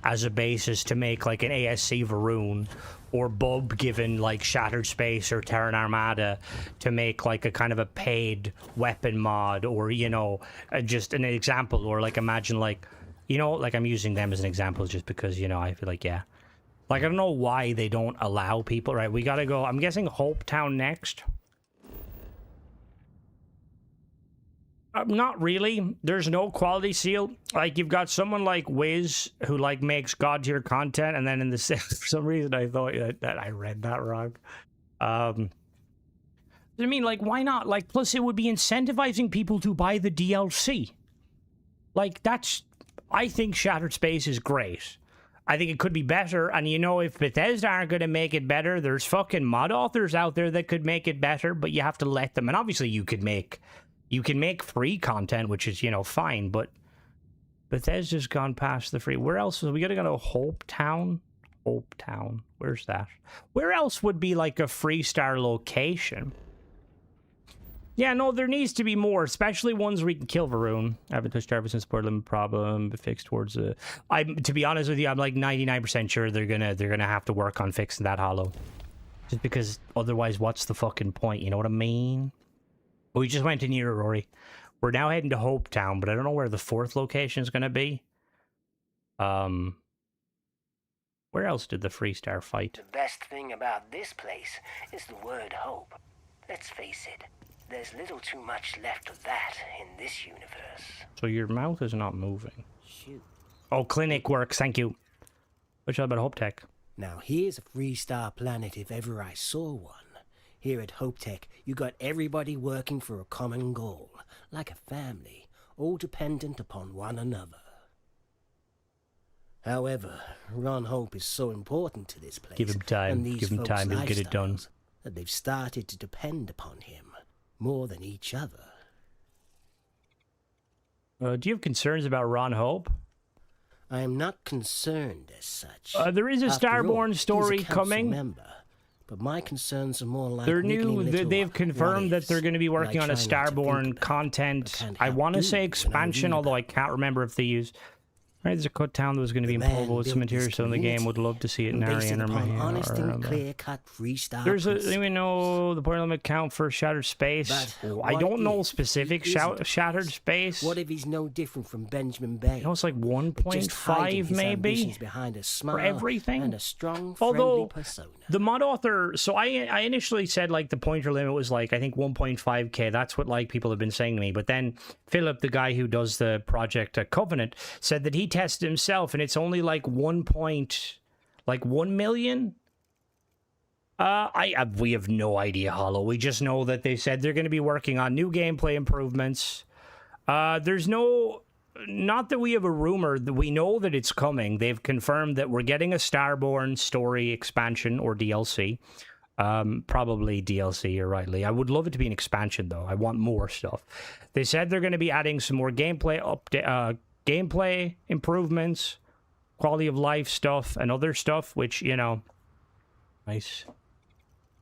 Speaker 1: as a basis to make, like, an ASC Varun, or Bub given, like, Shattered Space or Terran Armada to make, like, a kind of a paid weapon mod, or, you know, just an example, or, like, imagine, like, you know, like, I'm using them as an example just because, you know, I feel like, yeah. Like, I don't know why they don't allow people, right? We gotta go, I'm guessing Hope Town next. Not really. There's no quality seal. Like, you've got someone like Wiz who, like, makes god-tier content, and then in the for some reason I thought that I read that wrong. I mean, like, why not? Like, plus it would be incentivizing people to buy the DLC. Like, that's... I think Shattered Space is great. I think it could be better, and you know, if Bethesda aren't going to make it better, there's fucking mod authors out there that could make it better, but you have to let them. And obviously you can make free content, which is, you know, fine, but Bethesda's gone past the free. Where else? We gotta go to Hope Town? Hope Town. Where's that? Where else would be like a Freestar location? Yeah, no, there needs to be more, especially ones where you can kill Varun. I haven't touched Jarvis since support limit problem fixed towards to be honest with you, I'm like 99% sure they're gonna have to work on fixing that hollow. Just because otherwise what's the fucking point, you know what I mean? We just went to near Rory. We're now heading to Hope Town, but I don't know where the fourth location is going to be. Where else did the Freestar fight?
Speaker 5: The best thing about this place is the word hope. Let's face it, there's little too much left of that in this universe.
Speaker 1: So your mouth is not moving.
Speaker 5: Shoot.
Speaker 1: Oh, clinic works, thank you. What's all about Hope Tech?
Speaker 5: Now here's a Freestar planet if ever I saw one. Here at Hope Tech, you got everybody working for a common goal, like a family, all dependent upon one another. However, Ron Hope is so important to this place.
Speaker 1: Give him time, give him time, he'll get it done.
Speaker 5: That they've started to depend upon him more than each other.
Speaker 1: Do you have concerns about Ron Hope?
Speaker 5: I am not concerned as such.
Speaker 1: There is a Starborn story coming.
Speaker 5: Member. But my concerns are more like
Speaker 1: they're new. They've confirmed that they're going to be working on a Starborn content. I want to say expansion, although I can't remember if they use. Right, there's a cut town that was going to be in Polvo with some material still in the game. Would love to see it in Arian or Mahia. There's a, we know the point limit count for Shattered Space. I don't know specific Shattered Space.
Speaker 5: What if he's no different from Benjamin Bay?
Speaker 1: You know, it's like 1.5 maybe
Speaker 5: behind a smile
Speaker 1: for everything.
Speaker 5: And a strong,
Speaker 1: although
Speaker 5: persona.
Speaker 1: The mod author, so I initially said like the pointer limit was like I think 1.5k. That's what like people have been saying to me. But then Philip, the guy who does the project Covenant, said that he tested himself and it's only like 1 million. We have no idea, Hollow. We just know that they said they're going to be working on new gameplay improvements. There's no, not that we have a rumor, that we know that it's coming. They've confirmed that we're getting a Starborn story expansion or DLC. Probably DLC, you're right, Lee. I would love it to be an expansion, though. I want more stuff. They said they're going to be adding some more gameplay improvements, quality of life stuff, and other stuff, which, you know, nice.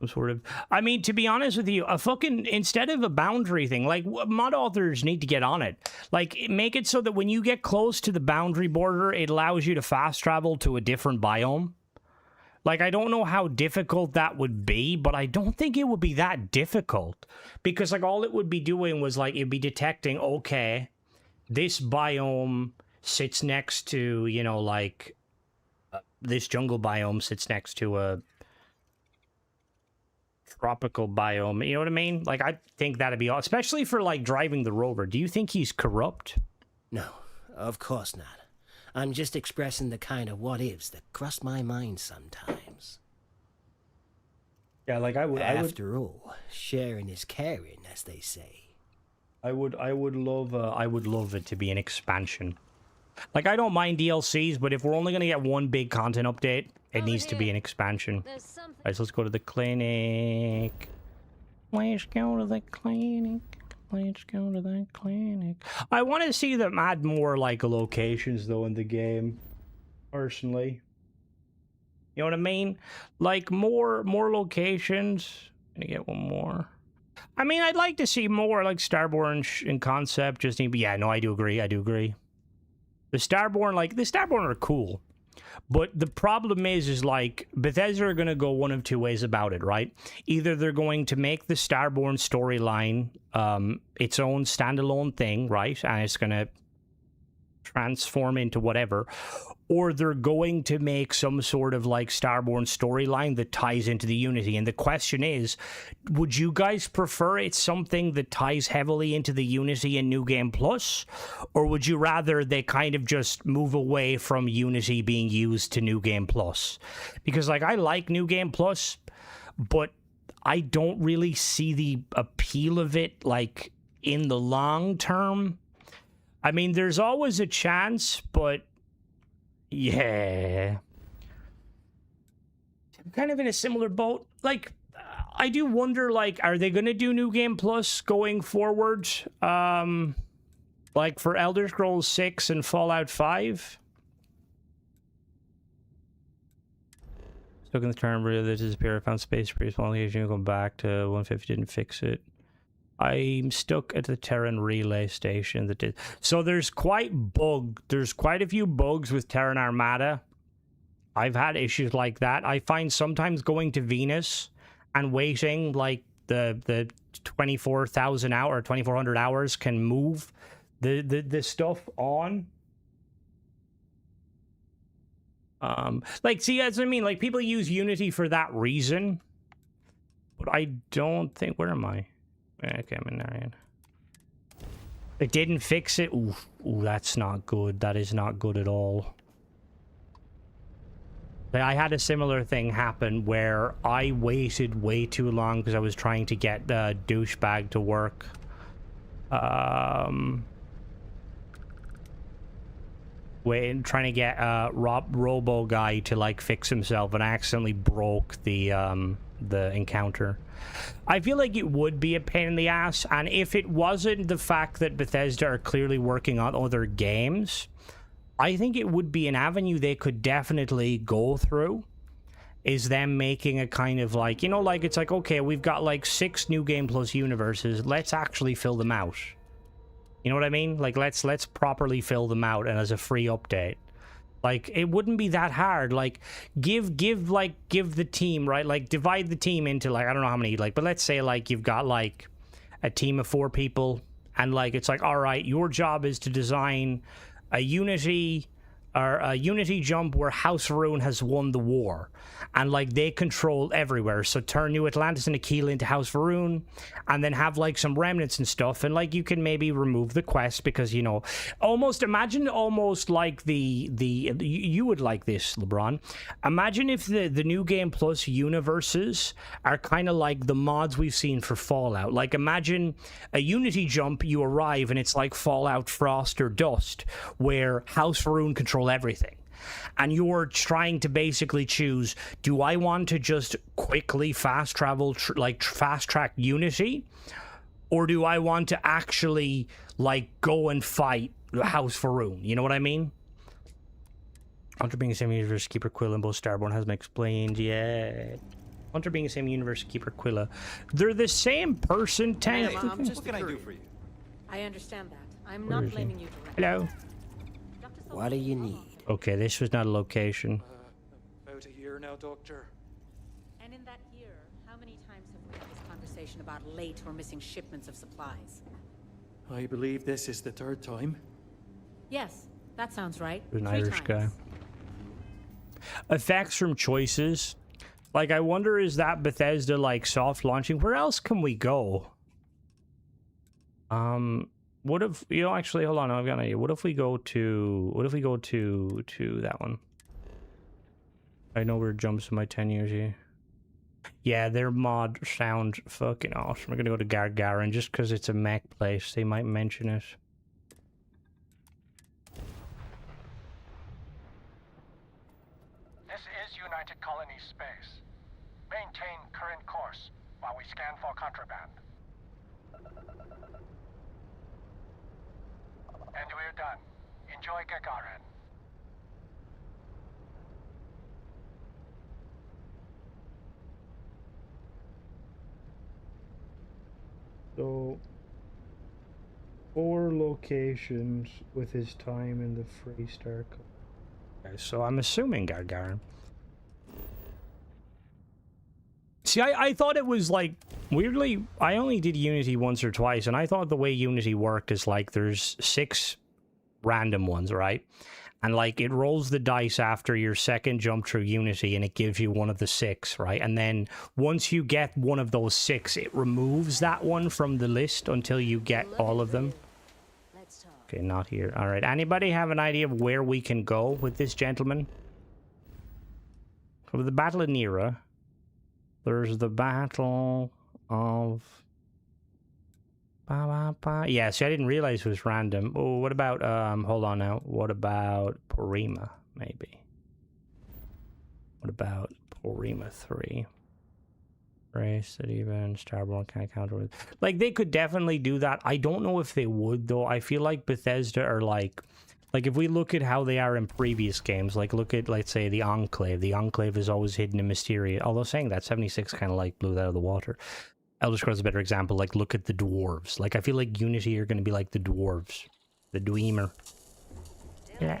Speaker 1: Sort of. I mean, to be honest with you, instead of a boundary thing, like, mod authors need to get on it. Like, make it so that when you get close to the boundary border, it allows you to fast travel to a different biome. Like, I don't know how difficult that would be, but I don't think it would be that difficult. Because, like, all it would be doing was, like, it'd be detecting, okay, this biome sits next to, you know, like, this jungle biome sits next to a tropical biome. You know what I mean? Like, I think that'd be, especially for, like, driving the rover. Do you think he's corrupt?
Speaker 5: No, of course not. I'm just expressing the kind of what-ifs that cross my mind sometimes.
Speaker 1: Yeah, like,
Speaker 5: After all, sharing is caring, as they say.
Speaker 1: I would love it to be an expansion. Like, I don't mind DLCs, but if we're only going to get one big content update, it needs to be an expansion. Alright, so let's go to the clinic. Let's go to the clinic. Let's go to the clinic. I want to see them add more, like, locations, though, in the game. Personally. You know what I mean? Like, more locations. I'm gonna get one more. I mean, I'd like to see more, like, Starborn in concept. Just need, but yeah, no, I do agree. The Starborn are cool. But the problem is like, Bethesda are going to go one of two ways about it, right? Either they're going to make the Starborn storyline its own standalone thing, right? And it's going to transform into whatever. Or they're going to make some sort of, like, Starborn storyline that ties into the Unity. And the question is, would you guys prefer it's something that ties heavily into the Unity and New Game Plus? Or would you rather they kind of just move away from Unity being used to New Game Plus? Because, like, I like New Game Plus, but I don't really see the appeal of it, like, in the long term. I mean, there's always a chance, but yeah. I'm kind of in a similar boat. Like, I do wonder, like, are they going to do New Game Plus going forward? Like, for Elder Scrolls 6 and Fallout 5? Stuck in the term, really, this disappear. I found space for small location, go back to 150, didn't fix it. I'm stuck at the Terran relay station that did. So there's quite a few bugs with Terran Armada. I've had issues like that. I find sometimes going to Venus and waiting like the 24,000 hour, 2,400 hours can move the stuff on. Like, see, that's what I mean. Like, people use Unity for that reason, but I don't think. Where am I? Okay, I'm in there. It didn't fix it. Ooh, that's not good. That is not good at all. I had a similar thing happen where I waited way too long because I was trying to get the douchebag to work. Trying to get Robo guy to, like, fix himself, and I accidentally broke the encounter. I feel like it would be a pain in the ass, and if it wasn't the fact that Bethesda are clearly working on other games, I think it would be an avenue they could definitely go through, is them making a kind of, like, you know, like, it's like, okay, we've got, like, 6 New Game Plus universes, let's actually fill them out. You know what I mean? Like, let's properly fill them out, and as a free update. Like, it wouldn't be that hard. Like, give the team, right? Like, divide the team into, like, I don't know how many, like, but let's say, like, you've got, like, a team of 4 people, and, like, it's like, all right, your job is to design a Unity jump where House Rune has won the war, and, like, they control everywhere. So turn New Atlantis and Aquila into House Rune, and then have, like, some remnants and stuff, and, like, you can maybe remove the quest because, you know, imagine like you would like this, LeBron. Imagine if the New Game Plus universes are kind of like the mods we've seen for Fallout. Like, imagine a Unity jump, you arrive and it's like Fallout Frost or Dust, where House Rune control everything. and you're trying to basically choose, do I want to just quickly fast travel, fast track Unity, or do I want to actually like go and fight House Faroon? You know what I mean? Hunter being the same universe keeper Quilla and both Starborn hasn't explained yet. Hunter being the same universe keeper Quilla, they're the same person. Tank.
Speaker 6: Hey, I'm just what can I do for you?
Speaker 4: I understand that. I'm not blaming you directly.
Speaker 1: Hello.
Speaker 5: What do you need?
Speaker 1: Okay, this was not a location.
Speaker 7: About a year now, Doctor.
Speaker 4: And in that year, how many times have we had this conversation about late or missing shipments of supplies?
Speaker 7: I believe this is the third time.
Speaker 4: Yes, that sounds right.
Speaker 1: An
Speaker 4: 3
Speaker 1: Irish guy.
Speaker 4: times.
Speaker 1: Effects from choices. Like, I wonder, is that Bethesda like soft launching? Where else can we go? What if, you know, actually, hold on, I've got an idea. What if we go to that one? I know we're jumps in my 10 years here. Yeah, their mod sounds fucking awesome. We're gonna go to Gargarin just because it's a mech place. They might mention it.
Speaker 8: This is United Colony space. Maintain current course while we scan for contraband. And we're done. Enjoy Gagarin.
Speaker 1: So, 4 locations with his time in the Freestar. Okay, so I'm assuming Gargarin. See, I thought it was like, weirdly, I only did Unity once or twice, and I thought the way Unity worked is like there's 6 random ones, right? And like it rolls the dice after your second jump through Unity and it gives you one of the 6, right? And then once you get one of those 6, it removes that one from the list until you get all of them. Okay, not here. All right, anybody have an idea of where we can go with this gentleman? For the Battle of Nera. There's the Battle of... Yeah, see, I didn't realize it was random. Oh, what about, hold on now. What about Porima, maybe? What about Porima 3? Race, that even Starborn can't counter with. Like, they could definitely do that. I don't know if they would, though. I feel like Bethesda are like if we look at how they are in previous games, like look at, let's say, the Enclave. The Enclave is always hidden in Mysteria. Although saying that, 76 kind of like blew that out of the water. Elder Scrolls is a better example. Like, look at the dwarves. Like, I feel like Unity are going to be like the dwarves. The Dweemer. Yeah.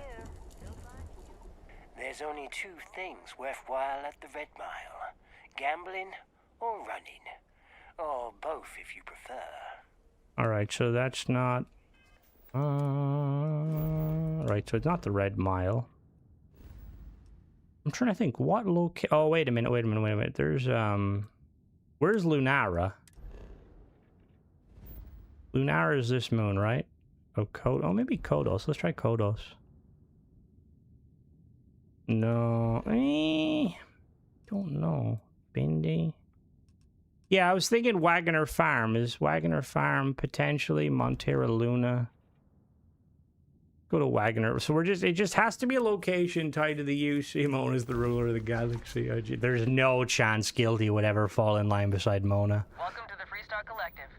Speaker 5: There's only 2 things worthwhile at the Red Mile. Gambling or running. Or both, if you prefer.
Speaker 1: Alright, so that's not... Right, so it's not the Red Mile. I'm trying to think, what location... Oh, wait a minute. There's, where's Lunara? Lunara is this moon, right? Oh, maybe Kodos. Let's try Kodos. No. Don't know. Bindi? Yeah, I was thinking Wagoner Farm. Is Wagoner Farm potentially Montera Luna? Go to Wagoner. So it just has to be a location tied to the UC. Mona is the ruler of the galaxy. There's no chance Guilty would ever fall in line beside Mona.
Speaker 9: Welcome to the Freestar Collective.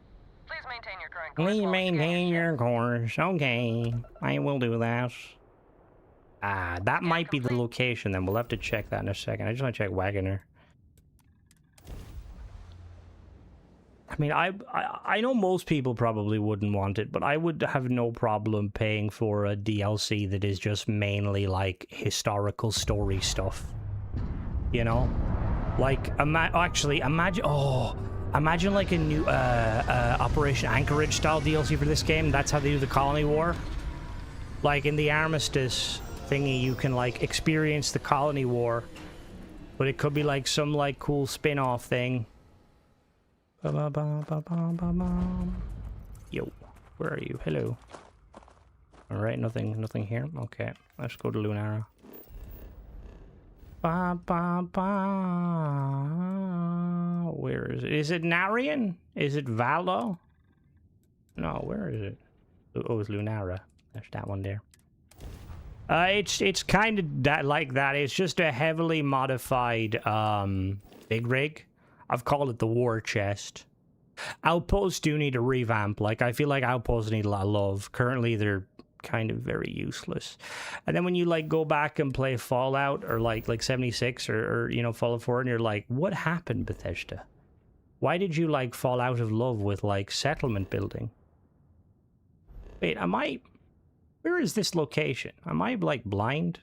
Speaker 9: Please maintain your current course.
Speaker 1: Please
Speaker 9: while we scan
Speaker 1: maintain
Speaker 9: your
Speaker 1: your course. Okay, I will do that. That might be the location then. We'll have to check that in a second. I just want to check Wagoner. I mean, I know most people probably wouldn't want it, but I would have no problem paying for a DLC that is just mainly like historical story stuff. You know, like imagine like a new Operation Anchorage style DLC for this game. That's how they do the Colony War. Like in the Armistice thingy, you can like experience the Colony War, but it could be like some like cool spin-off thing. Yo, where are you? Hello. Alright, nothing here. Okay, let's go to Lunara. Where is it? Is it Narian? Is it Valo? No, where is it? Oh, it's Lunara. There's that one there. It's kind of that like that. It's just a heavily modified big rig. I've called it the war chest. Outposts do need a revamp. Like, I feel like outposts need a lot of love. Currently, they're kind of very useless. And then when you like go back and play Fallout or like 76 or you know, Fallout 4, and you're like, what happened, Bethesda? Why did you like fall out of love with like settlement building? Wait, am I? Where is this location? Am I, like, blind?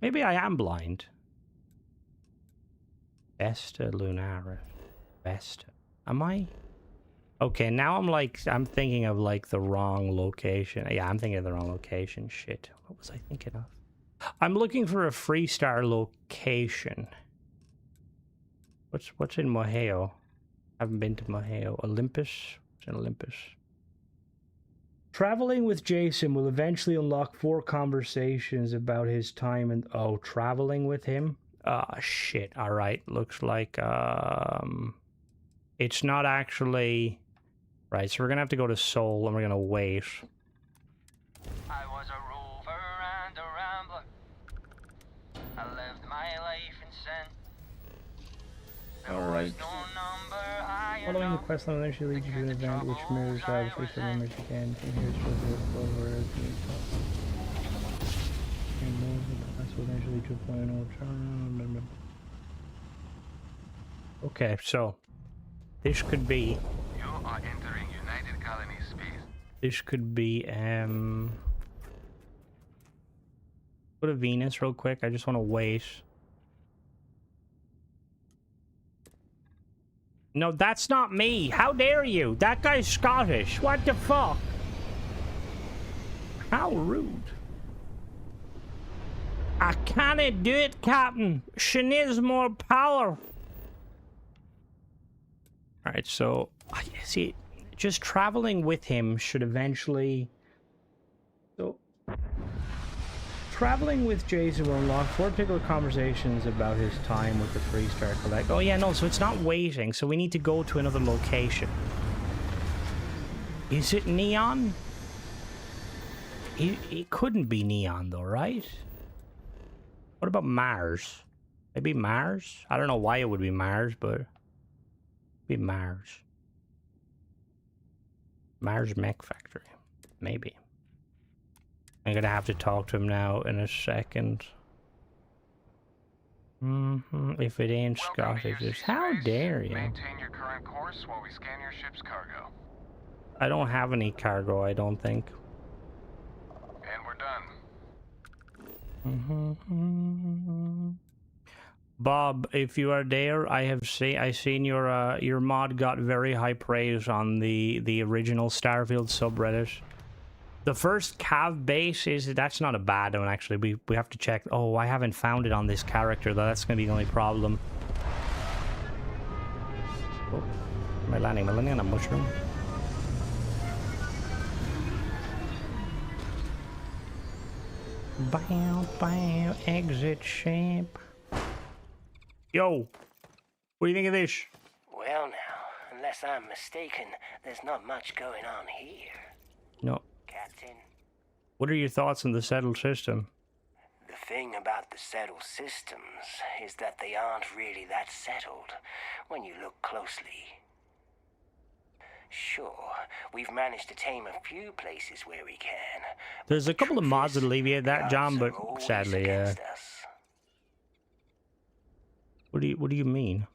Speaker 1: Maybe I am blind. Vesta Lunaris. Vesta. Am I? Okay, now I'm thinking of, like, the wrong location. Yeah, I'm thinking of the wrong location. Shit. What was I thinking of? I'm looking for a Freestar location. What's in Moheo? I haven't been to Moheo. Olympus? What's in Olympus? Traveling with Jason will eventually unlock 4 conversations about his time and... Oh, traveling with him? Ah, shit. Alright, looks like, it's not actually... Right, so we're gonna have to go to Seoul and we're gonna wait.
Speaker 8: I was a rover and a rambler. I lived my life in sin.
Speaker 1: Alright. Following the quest line eventually leads you to an event which mirrors how the frequent memories again. Here's where that's what eventually leads to a point in Okay, so this could be.
Speaker 3: You are entering United Colony space.
Speaker 1: This could be go to Venus real quick. I just want to wait. No, that's not me. How dare you? That guy's Scottish. What the fuck? How rude. I can't do it, Captain. She needs more power. Alright, so... See, just traveling with him should eventually... So... Traveling with Jason will unlock 4 particular conversations about his time with the Freestar Collect. Oh yeah, no, so it's not waiting, so we need to go to another location. Is it Neon? It couldn't be Neon though, right? What about Mars? Maybe Mars? I don't know why it would be Mars, but... Be Mars. Mars Mech Factory. Maybe. I'm gonna have to talk to him now in a second. If it ain't Scottish, just how dare you?
Speaker 8: Maintain your current course while we scan your ship's cargo.
Speaker 1: I don't have any cargo, I don't think.
Speaker 8: And we're done.
Speaker 1: Bob, if you are there, I seen your mod got very high praise on the original Starfield subreddit. The first cav base that's not a bad one actually. We have to check. Oh, I haven't found it on this character though. That's gonna be the only problem. Oh, am I landing on a mushroom? Bow, bow, exit ship. Yo, what do you think of this?
Speaker 5: Well now, unless I'm mistaken, there's not much going on here.
Speaker 1: No.
Speaker 5: Captain?
Speaker 1: What are your thoughts on the settled system?
Speaker 5: The thing about the settled systems is that they aren't really that settled when you look closely. Sure, we've managed to tame a few places where we can.
Speaker 1: There's a couple of mods that alleviate that, John, but sadly, What do you mean?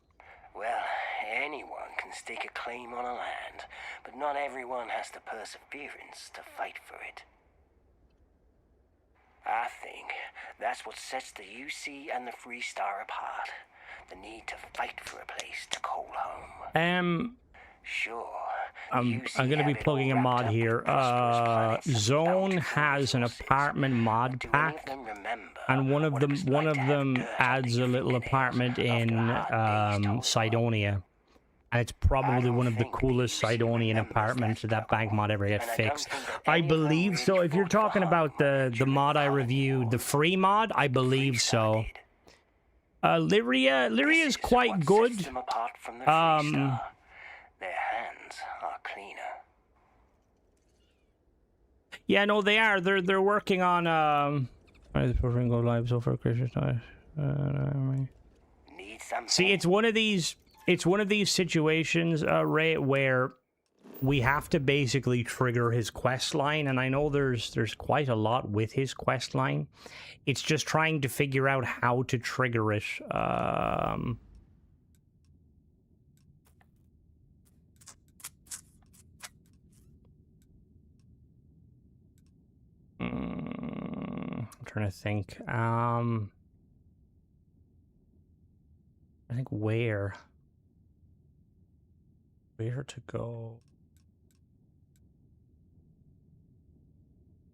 Speaker 5: Well, anyone can stake a claim on a land, but not everyone has the perseverance to fight for it. I think that's what sets the UC and the Freestar apart. The need to fight for a place to call home. Sure.
Speaker 1: I'm going to be plugging a mod here. Zone has an apartment mod pack, and one of them adds a little apartment in Cydonia, and it's probably one of the coolest Cydonian apartments that bank mod ever get fixed. I believe so. If you're talking about the mod I reviewed, the free mod, I believe so. Lyria is quite good.
Speaker 5: Their hands are cleaner.
Speaker 1: Yeah, no, they are. They're working on go live so far Christmas time.
Speaker 5: Need some.
Speaker 1: See, it's one of these situations, Ray, where we have to basically trigger his quest line, and I know there's quite a lot with his quest line. It's just trying to figure out how to trigger it. I'm trying to think. I think where to go.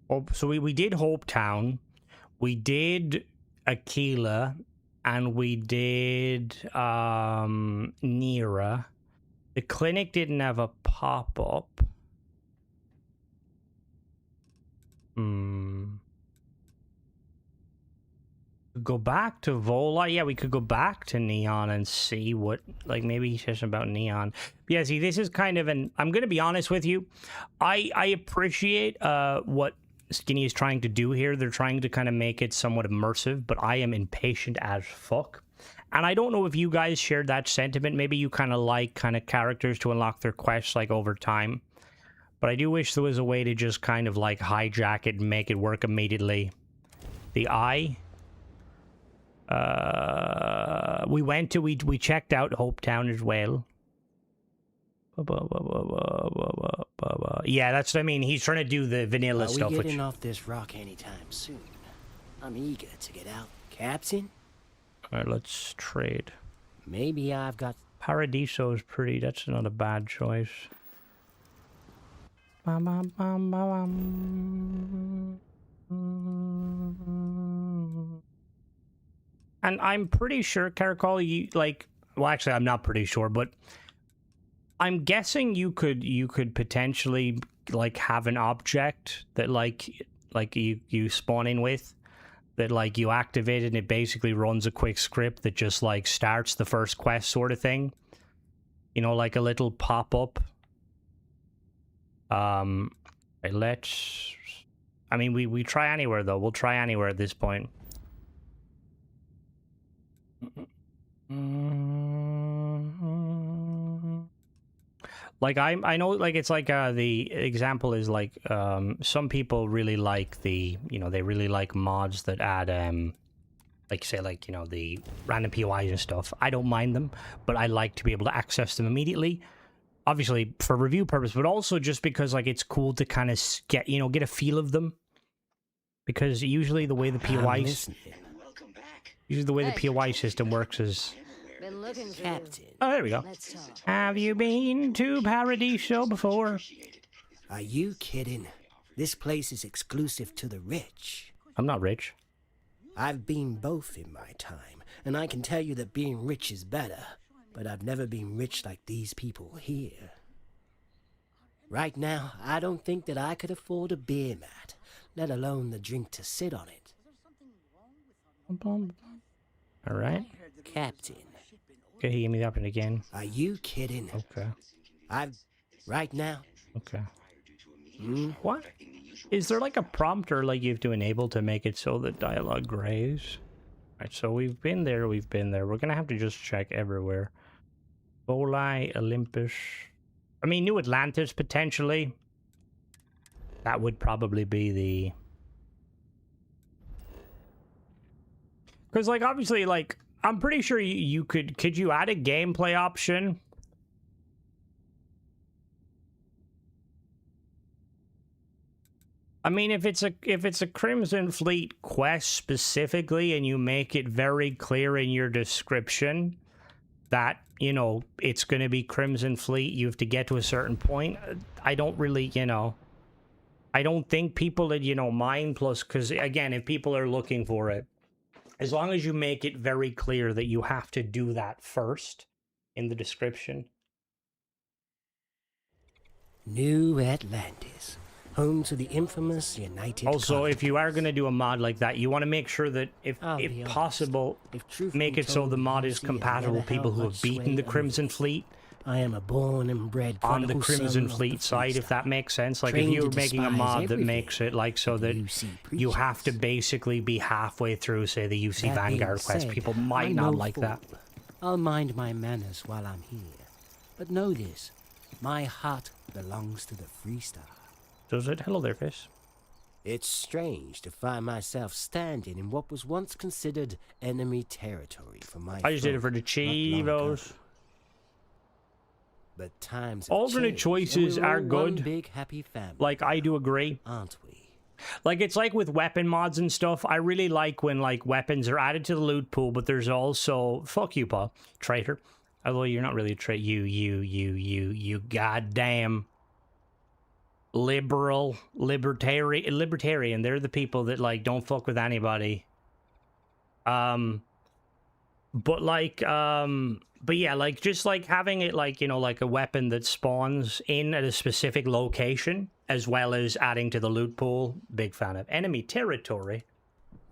Speaker 1: Oh, so we did Hope Town, we did Aquila, and we did Nira. The clinic didn't have a pop-up. Go back to Vola. Yeah, we could go back to Neon and see what, like, maybe he says about Neon. But yeah, see, this is kind of an, I'm going to be honest with you. I appreciate what Skinny is trying to do here. They're trying to kind of make it somewhat immersive, but I am impatient as fuck. And I don't know if you guys shared that sentiment. Maybe you kind of like kind of characters to unlock their quests like over time. But I do wish there was a way to just kind of like hijack it and make it work immediately. The Eye. We checked out Hope Town as well. Yeah, that's what I mean. He's trying to do the vanilla stuff.
Speaker 5: Are we getting off this rock anytime soon? I'm eager to get out, Captain.
Speaker 1: All right, let's trade.
Speaker 5: Maybe I've got...
Speaker 1: Paradiso is pretty. That's not a bad choice. And I'm pretty sure, Caracol, you like. Well, actually, I'm not pretty sure, but I'm guessing you could potentially like have an object that like you spawn in with, that like you activate it and it basically runs a quick script that just like starts the first quest sort of thing. You know, like a little pop up. Let's. I mean, we try anywhere though. We'll try anywhere at this point. Like I know, like it's like the example is like some people really like the, you know, they really like mods that add like say like, you know, the random POIs and stuff. I don't mind them, but I like to be able to access them immediately. Obviously for review purpose, but also just because like it's cool to kind of get, you know, get a feel of them. Because usually the way the POI system works is...
Speaker 9: Been looking for
Speaker 5: Captain.
Speaker 1: Oh, there we go.
Speaker 9: Let's talk.
Speaker 1: Have you been to Paradiso before?
Speaker 5: Are you kidding? This place is exclusive to the rich.
Speaker 1: I'm not rich.
Speaker 5: I've been both in my time, and I can tell you that being rich is better, but I've never been rich like these people here. Right now, I don't think that I could afford a beer mat, let alone the drink to sit on it.
Speaker 1: All right.
Speaker 5: Captain.
Speaker 1: Okay, give me the option again.
Speaker 5: Are you kidding?
Speaker 1: Okay.
Speaker 5: Right now?
Speaker 1: Okay. What? Is there like a prompt or like you have to enable to make it so that dialogue grays? Alright, so we've been there. We're gonna have to just check everywhere. Bolai, Olympus. I mean, New Atlantis, potentially. That would probably be the... Because, like, obviously, like, I'm pretty sure you could you add a gameplay option? I mean, if it's a Crimson Fleet quest specifically, and you make it very clear in your description that, you know, it's going to be Crimson Fleet, you have to get to a certain point. I don't really, you know, I don't think people would, you know, mind. Plus, because again, if people are looking for it, as long as you make it very clear that you have to do that first in the description.
Speaker 5: New Atlantis, home to the infamous United
Speaker 1: Also, if you
Speaker 5: Continents.
Speaker 1: are going to do a mod like that, you want to make sure that, if
Speaker 5: be honest,
Speaker 1: possible,
Speaker 5: if truth
Speaker 1: make
Speaker 5: be
Speaker 1: it so
Speaker 5: told,
Speaker 1: the mod
Speaker 5: you
Speaker 1: is
Speaker 5: see, I've
Speaker 1: compatible
Speaker 5: never
Speaker 1: with people
Speaker 5: held
Speaker 1: who
Speaker 5: much
Speaker 1: have beaten
Speaker 5: sway
Speaker 1: the
Speaker 5: over
Speaker 1: Crimson
Speaker 5: it.
Speaker 1: Fleet.
Speaker 5: I am a born and bred
Speaker 1: on the
Speaker 5: prodigal
Speaker 1: Crimson
Speaker 5: son of
Speaker 1: Fleet
Speaker 5: the
Speaker 1: side, if that
Speaker 5: Freestar.
Speaker 1: makes sense. Like, if
Speaker 5: Trained
Speaker 1: you were
Speaker 5: to
Speaker 1: making a
Speaker 5: despise
Speaker 1: mod that
Speaker 5: everything
Speaker 1: makes it like so
Speaker 5: the
Speaker 1: that
Speaker 5: UC
Speaker 1: you have to
Speaker 5: preaches.
Speaker 1: basically be halfway through, say, the UC
Speaker 5: That being
Speaker 1: Vanguard quest,
Speaker 5: said,
Speaker 1: people might
Speaker 5: I'm
Speaker 1: not
Speaker 5: no
Speaker 1: like that.
Speaker 5: fool. I'll mind my manners while I'm here. But know this, my heart belongs to the Freestar.
Speaker 1: Does it? Hello there, Fish.
Speaker 5: It's strange to find myself standing in what was once considered enemy territory for my
Speaker 1: I just did it for
Speaker 5: folk
Speaker 1: the
Speaker 5: not long ago.
Speaker 1: Chivos.
Speaker 5: But times have
Speaker 1: Alternate
Speaker 5: changed,
Speaker 1: choices
Speaker 5: and we're
Speaker 1: are
Speaker 5: all one
Speaker 1: good.
Speaker 5: big happy family,
Speaker 1: Like, I do agree.
Speaker 5: aren't we?
Speaker 1: Like, it's like with weapon mods and stuff. I really like when, like, weapons are added to the loot pool, but there's also... Fuck you, Paul. Traitor. Although you're not really a traitor. You goddamn libertarian. They're the people that, like, don't fuck with anybody. But yeah, like, just like having it, like, you know, like a weapon that spawns in at a specific location, as well as adding to the loot pool. Big fan of. Enemy territory.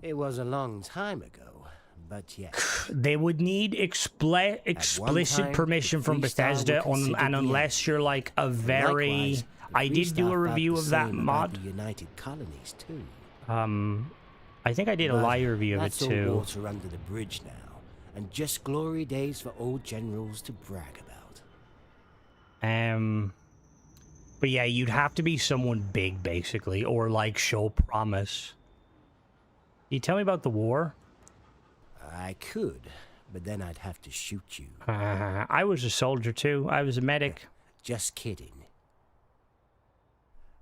Speaker 5: It was a long time ago, but yes.
Speaker 1: They would need explicit
Speaker 5: time,
Speaker 1: permission
Speaker 5: the
Speaker 1: from
Speaker 5: Freestar
Speaker 1: Bethesda,
Speaker 5: were considered
Speaker 1: and
Speaker 5: the
Speaker 1: unless you're like a very...
Speaker 5: Likewise, the
Speaker 1: I did do
Speaker 5: Freestar
Speaker 1: a
Speaker 5: felt
Speaker 1: review
Speaker 5: the
Speaker 1: of that
Speaker 5: same about
Speaker 1: mod.
Speaker 5: the United Colonies too.
Speaker 1: I think I did a
Speaker 5: But
Speaker 1: live review of it
Speaker 5: that's all
Speaker 1: too.
Speaker 5: water under the bridge now, and just glory days for old generals to brag about.
Speaker 1: But yeah, you'd have to be someone big, basically, or like show promise. You tell me about the war?
Speaker 5: I could, but then I'd have to shoot you.
Speaker 1: I was a soldier too. I was a medic.
Speaker 5: Just kidding.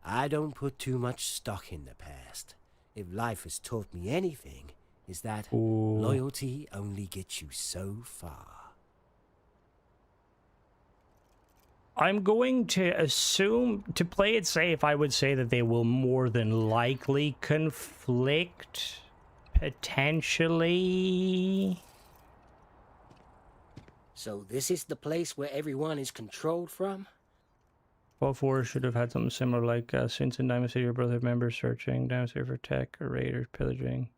Speaker 5: I don't put too much stock in the past. If life has taught me anything, is that loyalty only gets you so far.
Speaker 1: I'm going to assume, to play it safe, I would say that they will more than likely conflict, potentially.
Speaker 5: So this is the place where everyone is controlled from?
Speaker 1: Fall 4 should have had something similar, like since in Diamond City, your Brotherhood members searching Diamond City for tech or raiders pillaging.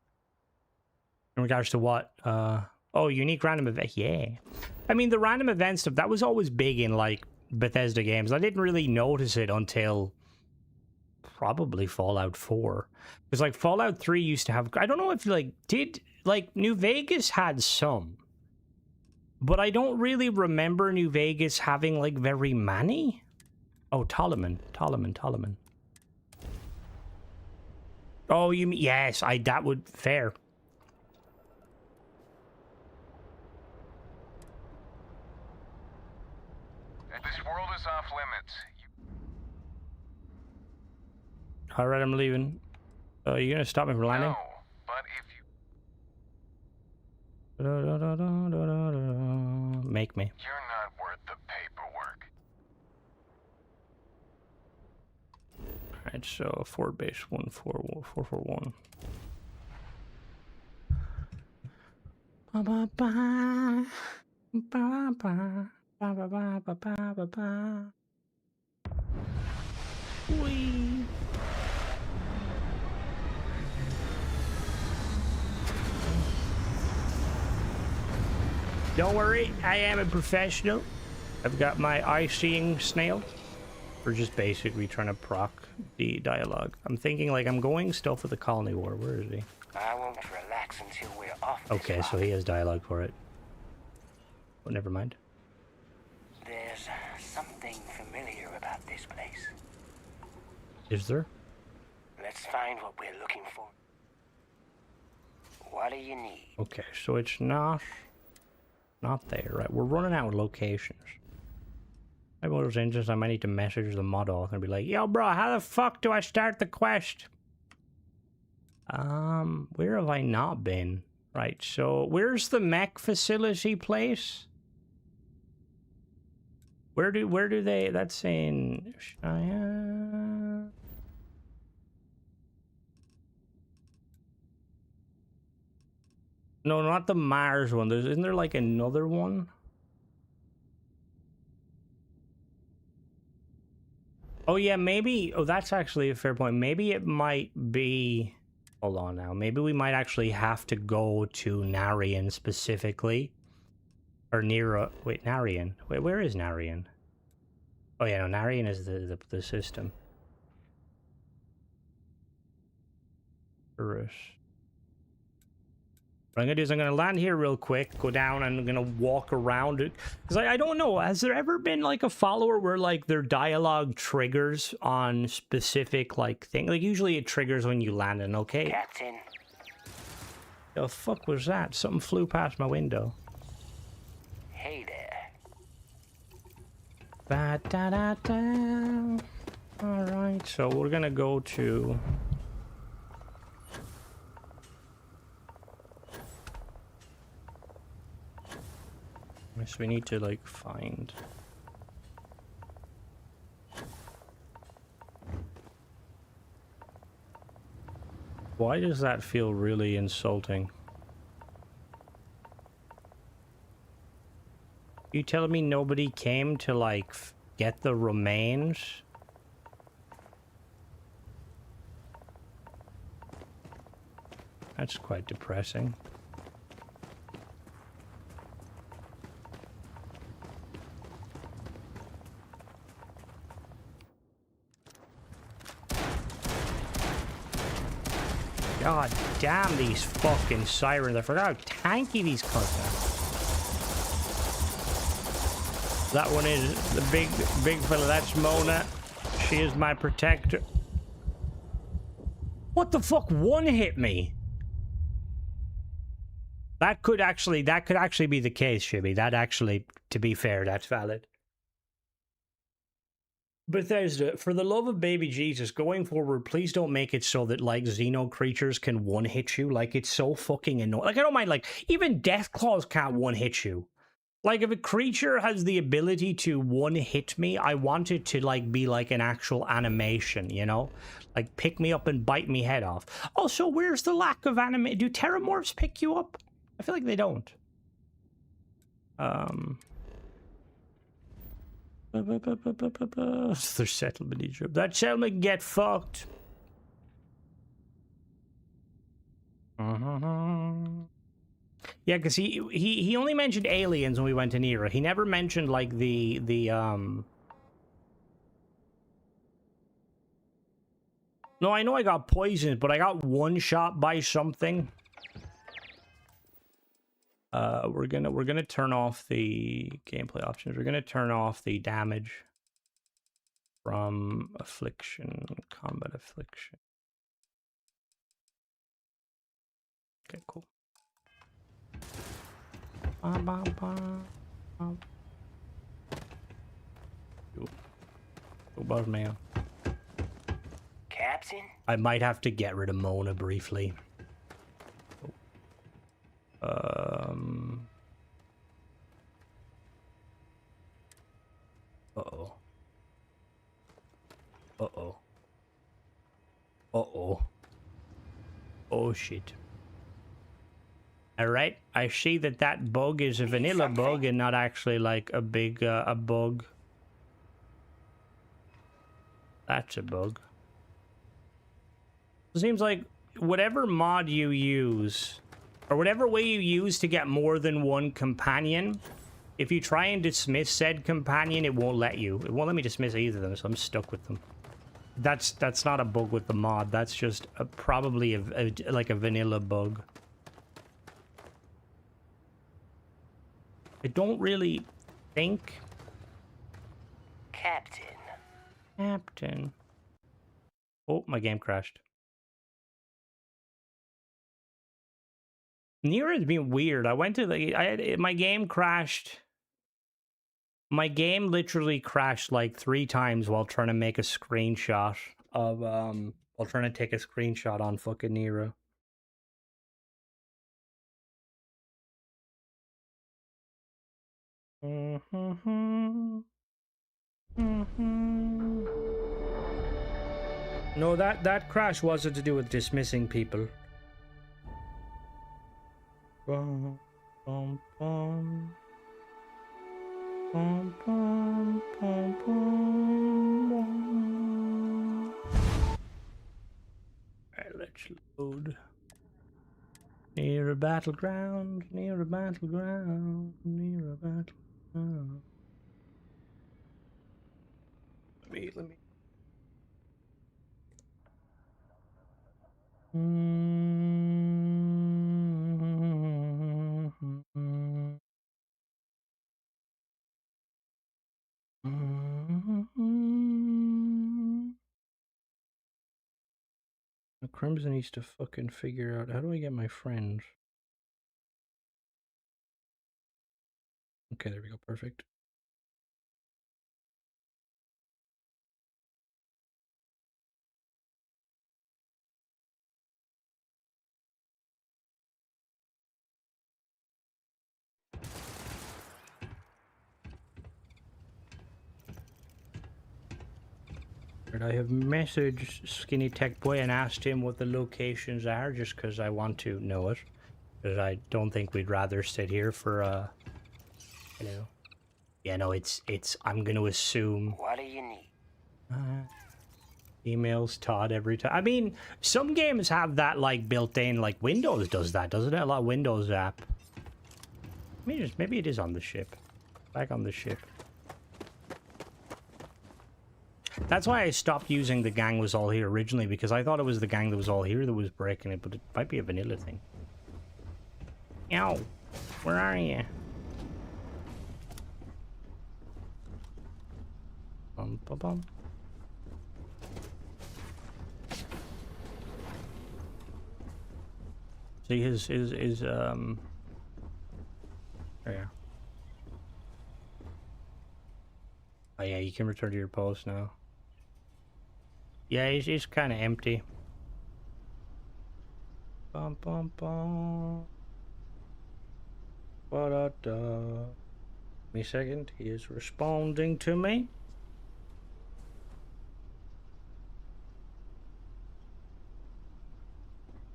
Speaker 1: In regards to what? Oh, unique random event. Yeah. I mean, the random event stuff, that was always big in, like, Bethesda games. I didn't really notice it until probably Fallout 4. Because, like, Fallout 3 used to have... I don't know if, like, New Vegas had some. But I don't really remember New Vegas having, like, very many. Oh, Tolleman. Oh, you mean... Yes, that would... Fair.
Speaker 8: This world is off limits.
Speaker 1: Alright, I'm leaving. You gonna stop me from landing?
Speaker 8: No, but if you...
Speaker 1: Make me.
Speaker 8: You're not worth the paperwork.
Speaker 1: Alright, so forward base 441. Ba ba ba ba ba ba ba ba ba ba ba. Whee. Don't worry, I am a professional. I've got my eye-seeing snail. We're just basically trying to proc the dialogue. I'm thinking, like, I'm going stuff with the Colony War. Where is he?
Speaker 5: I won't relax until we're off.
Speaker 1: Okay, so he has dialogue for it. Oh, never mind.
Speaker 5: There's something familiar about this place.
Speaker 1: Is there?
Speaker 5: Let's find what we're looking for. What do you need?
Speaker 1: Okay, so it's not there, right? We're running out of locations. Maybe one of those instances I might need to message the mod author and be like, yo, bro, how the fuck do I start the quest? Where have I not been? Right, so where's the mech facility place? Where do they, that's in Cheyenne. No, not the Mars one. Isn't there like another one? Oh yeah, maybe. Oh, that's actually a fair point. Maybe it might be. Hold on now. Maybe we might actually have to go to Narian specifically Or Nero. Wait, Narian. Wait, where is Narian? Oh yeah, no, Narian is the system. What I'm gonna do is I'm gonna land here real quick, go down, and I'm gonna walk around it. Because I don't know, has there ever been like a follower where like their dialogue triggers on specific like thing? Like usually it triggers when you land in, okay?
Speaker 5: Captain.
Speaker 1: The fuck was that? Something flew past my window.
Speaker 5: Hey there.
Speaker 1: Ba-da-da-da. Alright, so we're gonna go to... Yes, we need to like find... Why does that feel really insulting? You telling me nobody came to like get the remains? That's quite depressing. God damn these fucking sirens. I forgot how tanky these cunts are. That one is the big fella. That's Mona. She is my protector. What the fuck? One hit me. That could actually be the case, Shibby. That actually, to be fair, that's valid. Bethesda, for the love of baby Jesus, going forward, please don't make it so that, like, Xeno creatures can one-hit you. Like, it's so fucking annoying. Like, I don't mind, like, even Deathclaws can't one-hit you. Like, if a creature has the ability to one-hit me, I want it to, like, be like an actual animation, you know? Like, pick me up and bite me head off. Also, where's the lack of anime? Do Terramorphs pick you up? I feel like they don't. Their settlement Egypt. That settlement can get fucked. Yeah, because he only mentioned aliens when we went to Nera. He never mentioned like the No, I know I got poisoned, but I got one shot by something. We're gonna turn off the gameplay options. We're gonna turn off the damage from affliction, combat affliction. Okay, cool. Man.
Speaker 5: Captain?
Speaker 1: I might have to get rid of Mona briefly. Uh-oh. Uh-oh. Uh-oh. Oh, shit. Alright, I see that bug is a vanilla bug and not actually like a big, a bug. That's a bug. It seems like whatever mod you use, or whatever way you use to get more than one companion, if you try and dismiss said companion, it won't let you. It won't let me dismiss either of them, so I'm stuck with them. That's not a bug with the mod. That's just probably like a vanilla bug. I don't really think. Captain. Oh, my game crashed. Nero has been weird. I went to the... my game crashed. My game literally crashed like 3 times while trying to make a screenshot of... while trying to take a screenshot on fucking Nero. No, that crash wasn't to do with dismissing people. Bum, bum, bum. Bum, bum, bum, bum, bum. Alright, let's load. Nero. Near a battleground, near a battleground, near a battleground. Let me. The Crimson needs to fucking figure out, how do I get my friends? Okay, there we go, perfect. But I have messaged Skinny Tech Boy and asked him what the locations are, just because I want to know it. Because I don't think we'd rather sit here for, you know. Yeah, no, it's, I'm gonna assume.
Speaker 5: What do you need?
Speaker 1: Emails Todd every time. I mean, some games have that, like, built in, like, Windows does that, doesn't it? A lot of Windows app. Maybe it is on the ship. Back on the ship. That's why I stopped using the gang was all here originally, because I thought it was the gang that was all here that was breaking it, but it might be a vanilla thing. Ow! Where are you? Bum, bum, bum. See his oh yeah. Oh yeah, you can return to your post now. Yeah, it's kind of empty. Bum bum bum. Ba-da-da. Give me a second. He is responding to me.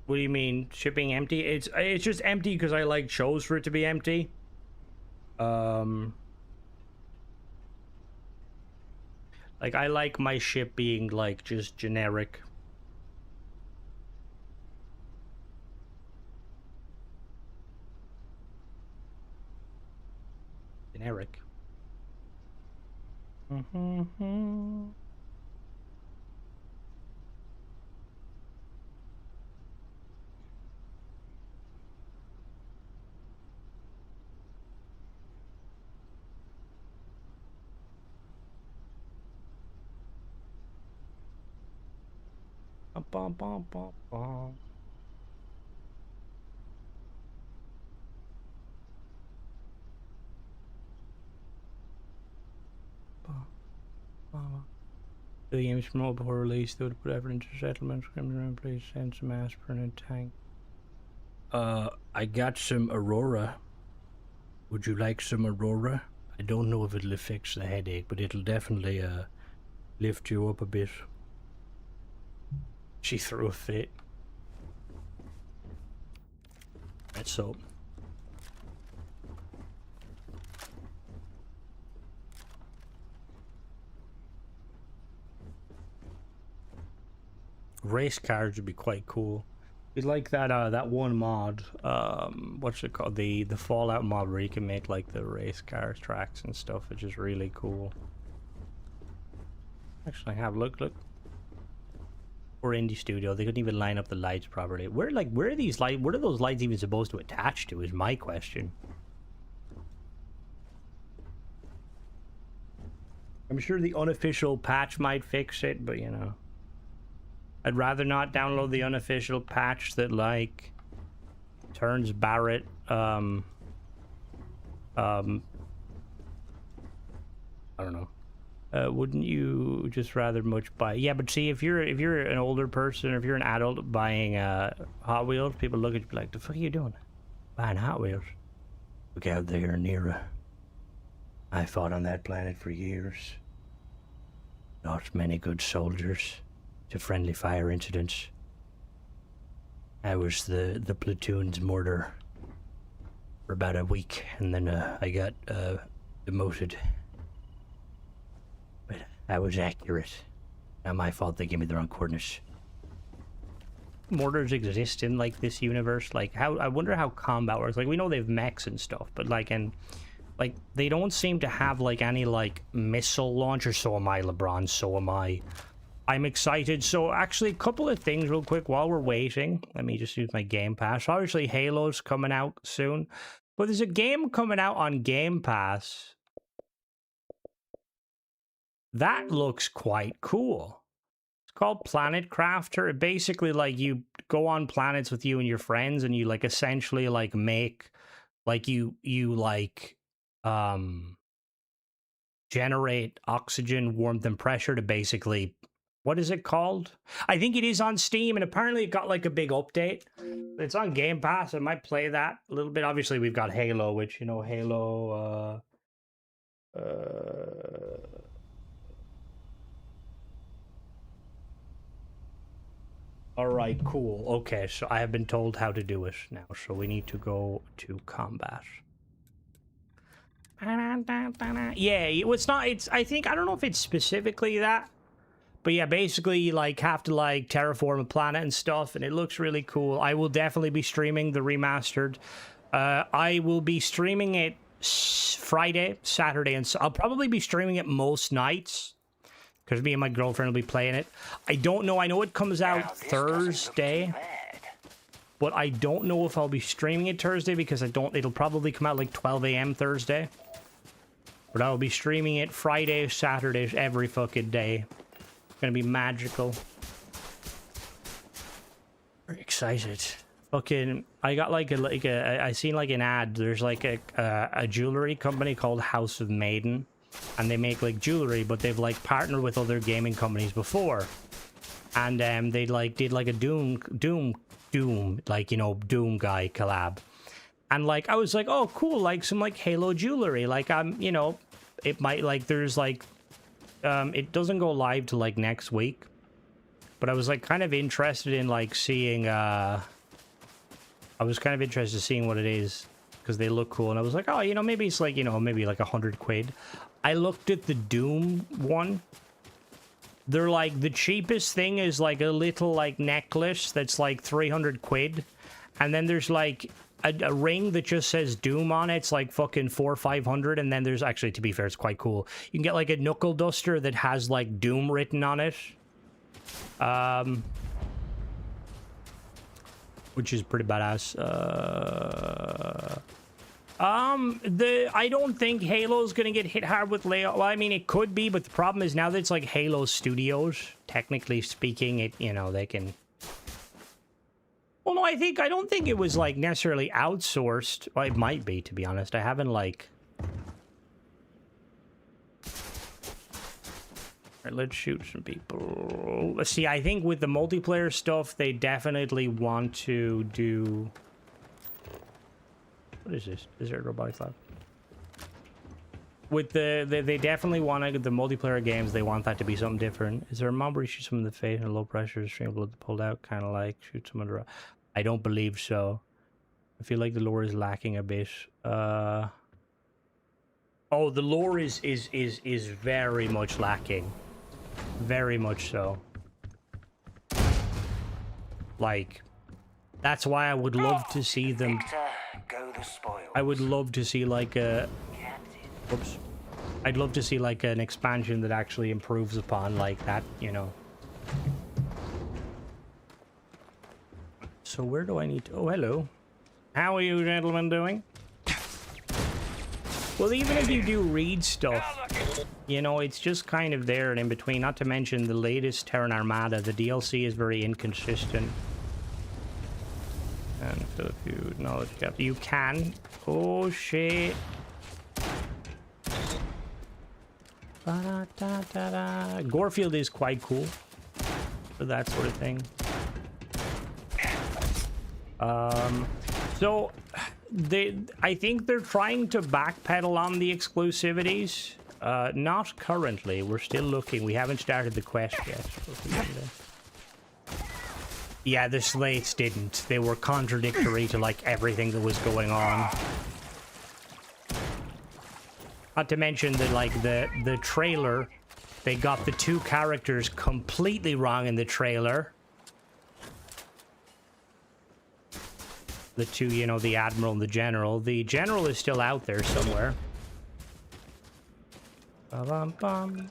Speaker 1: What do you mean shipping empty? It's just empty because I chose for it to be empty. Like I like my ship being like just generic. Generic. Mm-hmm. Bum, bum, bum, bum. The game's promoted before release, they would put effort into settlement. Please send some aspirin and tank. I got some Aurora. Would you like some Aurora? I don't know if it'll fix the headache, but it'll definitely lift you up a bit. She threw a fit. Let's hope. Race cars would be quite cool. It's like that that one mod, what's it called? The Fallout mod where you can make like the race car tracks and stuff, which is really cool. Actually, have look. Or indie studio, they couldn't even line up the lights properly. Where are these lights? What are those lights even supposed to attach to? Is my question. I'm sure the unofficial patch might fix it, but you know, I'd rather not download the unofficial patch that like turns Barrett I don't know. Wouldn't you just rather much buy? Yeah, but see, if you're an older person, or if you're an adult buying Hot Wheels, people look at you like, "The fuck are you doing? Buying Hot Wheels? Look out there, Nira. I fought on that planet for years. Lost many good soldiers to friendly fire incidents. I was the platoon's mortar for about a week, and then I got demoted. But I was accurate. Not my fault they gave me the wrong coordinates. mortars exist in like this universe? Like how, I wonder how combat works. Like we know they have mechs and stuff, but like they don't seem to have like any like missile launchers. So am I, LeBron, so am I. I'm excited. So actually a couple of things real quick while we're waiting. Let me just use my Game Pass. Obviously Halo's coming out soon, but there's a game coming out on Game Pass that looks quite cool. It's called Planet Crafter. Basically, like, you go on planets with you and your friends, and you, like, essentially, like, make, like, you generate oxygen, warmth, and pressure to basically, what is it called? I think it is on Steam, and apparently it got, like, a big update. It's on Game Pass. I might play that a little bit. Obviously, we've got Halo, which, you know, Halo, all right, cool. Okay, so I have been told how to do it now. So we need to go to combat. Yeah, it's not, it's, I think, I don't know if it's specifically that, but yeah, basically you like have to like terraform a planet and stuff, and it looks really cool. I will definitely be streaming the remastered. I will be streaming it Friday, Saturday, and so I'll probably be streaming it most nights, because me and my girlfriend will be playing it. I don't know. I know it comes out Thursday, but I don't know if I'll be streaming it Thursday, because it'll probably come out like 12 a.m. Thursday. But I'll be streaming it Friday, Saturdays, every fucking day. It's gonna be magical. Very excited. Fucking, I got I seen like an ad. There's like a jewelry company called House of Maiden. And they make like jewelry, but they've like partnered with other gaming companies before, and they like did like a Doom like, you know, Doom guy collab, and like I was like, oh cool, like some like Halo jewelry, like you know, it might like there's like it doesn't go live till like next week, but I was like kind of interested in like seeing I was kind of interested in seeing what it is, because they look cool, and I was like, oh, you know, maybe it's like, you know, maybe like £100. I looked at the Doom one. They're like, the cheapest thing is like a little like necklace that's like £300, and then there's like a ring that just says Doom on it. It's like fucking 400 or 500, and then there's, actually, to be fair, it's quite cool. You can get like a knuckle duster that has like Doom written on it, which is pretty badass. I don't think Halo's gonna get hit hard with layoff. Well, I mean, it could be, but the problem is now that it's like Halo Studios, technically speaking, it, you know, they can. Well, no, I don't think it was like necessarily outsourced. Well, it might be, to be honest. I haven't like. All right, let's shoot some people. Let's see. I think with the multiplayer stuff, they definitely want to do. What is this? Is there a robotic lab? With they definitely want the multiplayer games. They want that to be something different. Is there a mob where you shoot someone in the face and low pressure, stream blood pulled out, kind of like shoot someone? I don't believe so. I feel like the lore is lacking a bit. Oh, the lore is very much lacking. Very much so. Like, that's why I would love to see them. I would love to see like a. Oops. I'd love to see like an expansion that actually improves upon like that, you know. So where do I need to? Oh, hello. How are you gentlemen doing? Well, even if you do read stuff, you know, it's just kind of there and in between. Not to mention the latest Terran Armada. The DLC is very inconsistent. And fill a few knowledge gaps. You can. Oh shit. Ba-da-da-da-da. Gorefield is quite cool for that sort of thing. So I think they're trying to backpedal on the exclusivities. Not currently. We're still looking. We haven't started the quest yet. Yeah, the slates didn't. They were contradictory to like everything that was going on. Not to mention that, like, the trailer, they got the two characters completely wrong in the trailer. The two, you know, the admiral and the general. The general is still out there somewhere. Ba-bum-bum.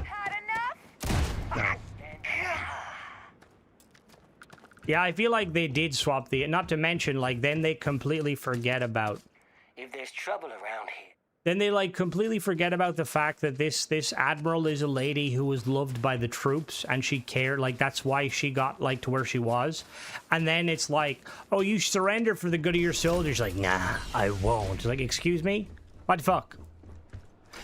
Speaker 9: Had enough?
Speaker 1: No. Yeah, I feel like they did swap the... Not to mention, like, then they completely forget about...
Speaker 5: If there's trouble around here,
Speaker 1: Then they, like, completely forget about the fact that this admiral is a lady who was loved by the troops, and she cared, like, that's why she got, like, to where she was. And then it's like, oh, you surrender for the good of your soldiers. Like, nah, I won't. It's like, excuse me? What the fuck?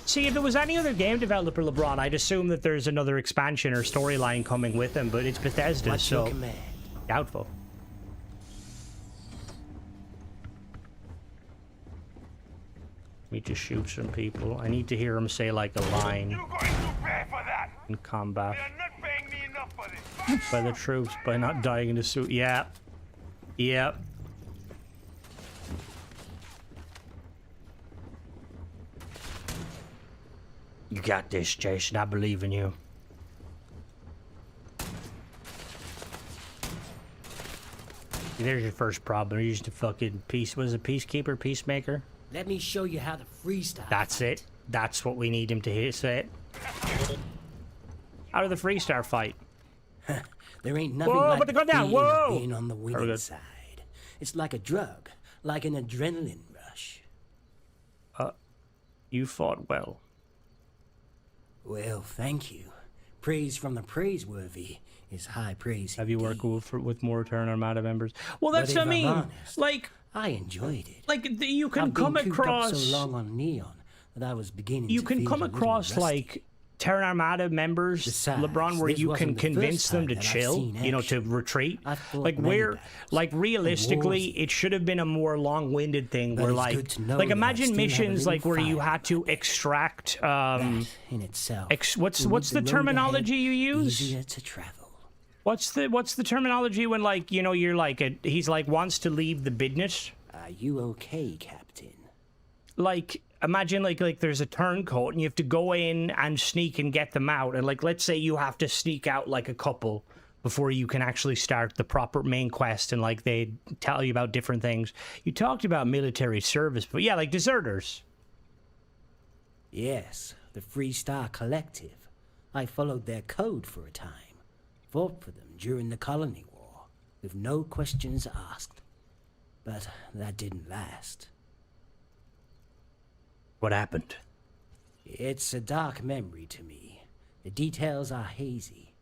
Speaker 1: See, if it was any other game developer, LeBron, I'd assume that there's another expansion or storyline coming with them, but it's Bethesda,
Speaker 5: what's
Speaker 1: so...
Speaker 5: your command?
Speaker 1: Doubtful. Need to shoot some people. I need to hear him say like a line
Speaker 6: You're going to pay for that.
Speaker 1: in combat.
Speaker 6: They're not paying me enough for this.
Speaker 1: By the troops, by not dying in the suit. Yeah. Yep. You got this, Jason. I believe in you. There's your first problem. You're just a fucking was a peacekeeper, peacemaker?
Speaker 5: Let me show you how to freestyle.
Speaker 1: That's it. That's what we need him to hit. Say it. Out of the freestyle fight.
Speaker 5: There ain't nothing
Speaker 1: Whoa,
Speaker 5: like
Speaker 1: put the gun down.
Speaker 5: feeling of
Speaker 1: Whoa!
Speaker 5: being on the
Speaker 1: Very
Speaker 5: winning
Speaker 1: good.
Speaker 5: side. It's like a drug, like an adrenaline rush.
Speaker 1: You fought well.
Speaker 5: Well, thank you. Praise from the praiseworthy is high praise.
Speaker 1: Have you worked
Speaker 5: indeed.
Speaker 1: with more Return Armada members? Well,
Speaker 5: But
Speaker 1: that's
Speaker 5: if
Speaker 1: what I
Speaker 5: I'm
Speaker 1: mean.
Speaker 5: honest,
Speaker 1: Like,
Speaker 5: I enjoyed it.
Speaker 1: you can
Speaker 5: I've
Speaker 1: come
Speaker 5: been cooped up
Speaker 1: across.
Speaker 5: so long on Neon that I was beginning
Speaker 1: You
Speaker 5: to
Speaker 1: can
Speaker 5: feel
Speaker 1: come
Speaker 5: a little
Speaker 1: across
Speaker 5: rusty.
Speaker 1: like Terran Armada members,
Speaker 5: Besides,
Speaker 1: LeBron, where
Speaker 5: this
Speaker 1: you
Speaker 5: wasn't
Speaker 1: can
Speaker 5: the
Speaker 1: convince
Speaker 5: first
Speaker 1: them
Speaker 5: time
Speaker 1: to
Speaker 5: that I've
Speaker 1: chill,
Speaker 5: seen
Speaker 1: you know, to
Speaker 5: action.
Speaker 1: retreat.
Speaker 5: I've fought
Speaker 1: Like
Speaker 5: many
Speaker 1: where,
Speaker 5: battles,
Speaker 1: like realistically,
Speaker 5: wars.
Speaker 1: it should have been a more long-winded thing.
Speaker 5: But
Speaker 1: Where
Speaker 5: it's
Speaker 1: like,
Speaker 5: good to know
Speaker 1: like
Speaker 5: that I
Speaker 1: imagine
Speaker 5: still have a
Speaker 1: missions
Speaker 5: little
Speaker 1: like where you
Speaker 5: fire
Speaker 1: had to extract.
Speaker 5: That in itself.
Speaker 1: What's
Speaker 5: will make
Speaker 1: the
Speaker 5: road
Speaker 1: terminology
Speaker 5: ahead
Speaker 1: you use?
Speaker 5: Easier to travel.
Speaker 1: What's the terminology when like you know you're like he's like wants to leave the business?
Speaker 5: Are you okay, Captain?
Speaker 1: Like imagine like there's a turncoat and you have to go in and sneak and get them out, and like let's say you have to sneak out like a couple before you can actually start the proper main quest, and like they tell you about different things. You talked about military service, but yeah, like deserters.
Speaker 5: Yes, the Free Star Collective. I followed their code for a time. Fought for them during the Colony War, with no questions asked. But that didn't last.
Speaker 1: What happened?
Speaker 5: It's a dark memory to me. The details are hazy.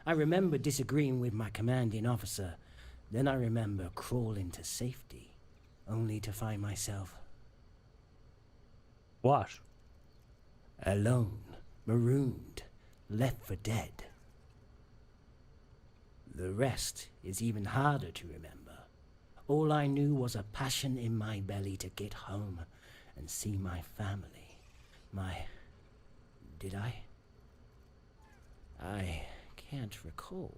Speaker 5: I remember disagreeing with my commanding officer. Then I remember crawling to safety, only to find myself
Speaker 1: What?
Speaker 5: alone, marooned, left for dead. The rest is even harder to remember. All I knew was a passion in my belly to get home and see my family. Did I? I can't recall.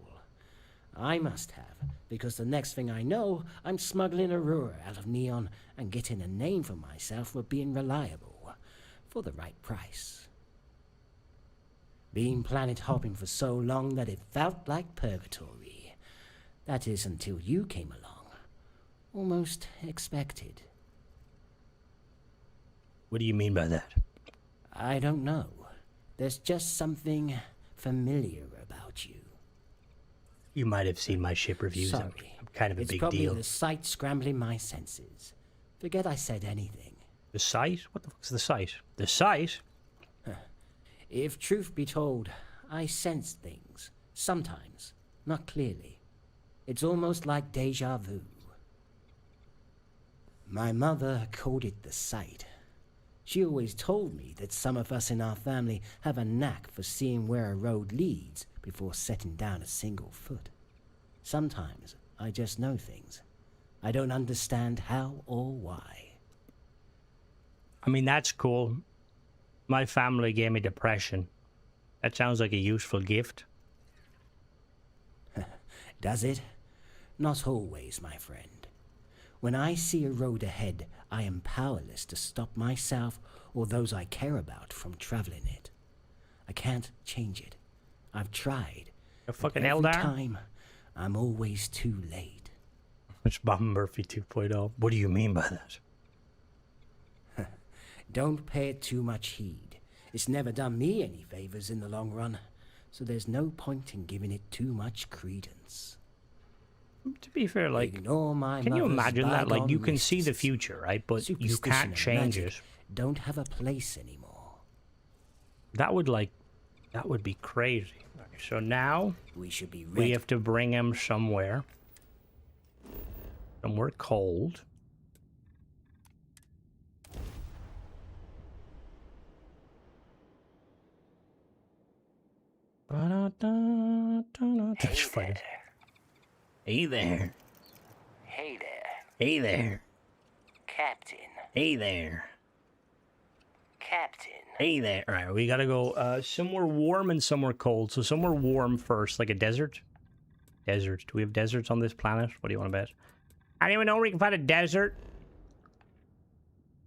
Speaker 5: I must have, because the next thing I know, I'm smuggling Aurora out of Neon and getting a name for myself for being reliable, for the right price. Been planet hopping for so long that it felt like purgatory. That is until you came along. Almost expected.
Speaker 1: What do you mean by that?
Speaker 5: I don't know. There's just something familiar about you.
Speaker 1: You might have seen my ship reviews. I'm
Speaker 5: Sorry.
Speaker 1: kind of a
Speaker 5: It's
Speaker 1: big
Speaker 5: probably
Speaker 1: deal.
Speaker 5: the sight scrambling my senses. Forget I said anything.
Speaker 1: The site? What the fuck's the site? The site?
Speaker 5: If truth be told, I sense things. Sometimes. Not clearly. It's almost like deja vu. My mother called it the sight. She always told me that some of us in our family have a knack for seeing where a road leads before setting down a single foot. Sometimes I just know things. I don't understand how or why.
Speaker 1: I mean, that's cool. My family gave me depression. That sounds like a useful gift.
Speaker 5: Does it? Not always, my friend. When I see a road ahead, I am powerless to stop myself or those I care about from traveling it. I can't change it. I've tried.
Speaker 1: A fucking
Speaker 5: but every
Speaker 1: Eldar?
Speaker 5: time, I'm always too late.
Speaker 1: It's Bob Murphy 2.0. What do you mean by that?
Speaker 5: Don't pay it too much heed. It's never done me any favors in the long run, so there's no point in giving it too much credence.
Speaker 1: To be fair, like,
Speaker 5: Ignore my
Speaker 1: can you
Speaker 5: mother's
Speaker 1: imagine that? Like, you can see the
Speaker 5: mysticism.
Speaker 1: future, right? But you
Speaker 5: Superstition
Speaker 1: can't
Speaker 5: and
Speaker 1: change
Speaker 5: magic
Speaker 1: it.
Speaker 5: don't have a place anymore.
Speaker 1: That would be crazy. Okay, so now
Speaker 5: We should be ready.
Speaker 1: we have to bring him somewhere cold. That's funny. Hey there.
Speaker 5: Hey there,
Speaker 1: Hey there.
Speaker 5: Captain.
Speaker 1: Hey there.
Speaker 5: Captain.
Speaker 1: Hey there. All right, we gotta go somewhere warm and somewhere cold. So somewhere warm first, like a desert. Desert. Do we have deserts on this planet? What do you want to bet? Anyone know where we can find a desert?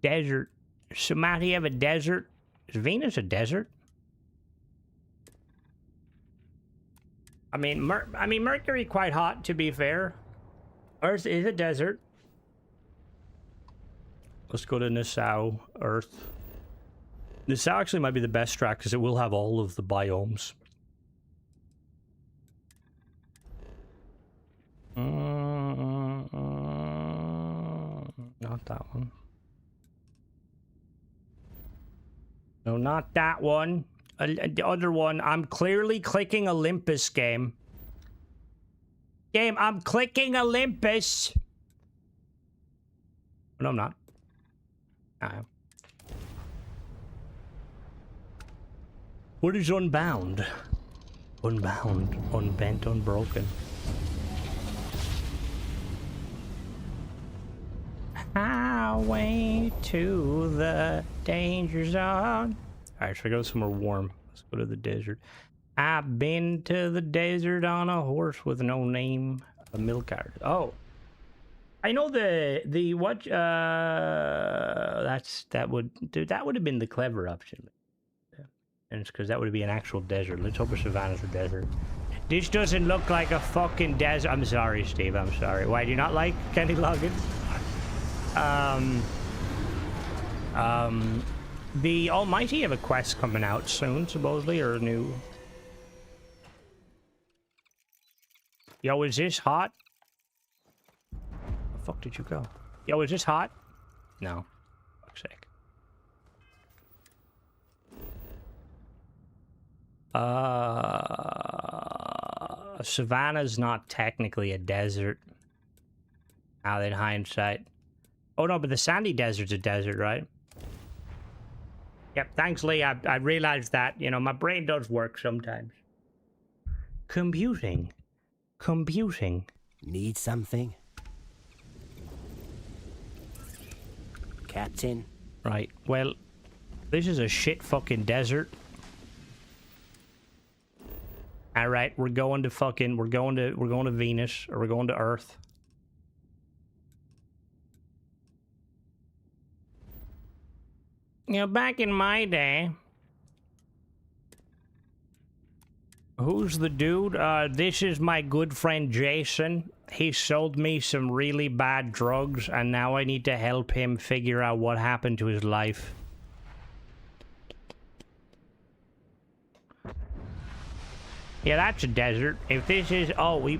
Speaker 1: Desert. Somebody have a desert? Is Venus a desert? I mean, Mercury quite hot, to be fair. Earth is a desert. Let's go to Nassau, Earth. Nassau actually might be the best track because it will have all of the biomes. Not that one. No, not that one. The other one. I'm clearly clicking Olympus, game. Game, I'm clicking Olympus. No, I'm not. I am. What is Unbound? Unbound, unbent, unbroken. Highway to the danger zone. Alright, should I go somewhere warm? Let's go to the desert. I've been to the desert on a horse with no name. A milk cart. Oh. I know the what that would have been the clever option. Yeah. And it's because that would be an actual desert. Let's hope a savannah's a desert. This doesn't look like a fucking desert. I'm sorry, Steve. I'm sorry. Why do you not like Kenny Loggins? The Almighty have a quest coming out soon, supposedly, or a new. Yo, is this hot? Where the fuck did you go? Yo, is this hot? No. Fuck's sake. Savannah's not technically a desert. Now in hindsight. Oh no, but the sandy desert's a desert, right? Yep, thanks, Lee. I realized that. You know, my brain does work sometimes. Computing.
Speaker 5: Need something? Captain?
Speaker 1: Right, well, this is a shit fucking desert. Alright, we're going to Venus, or we're going to Earth. You know, back in my day... Who's the dude? This is my good friend Jason. He sold me some really bad drugs, and now I need to help him figure out what happened to his life. Yeah, that's a desert. If this is... Oh, we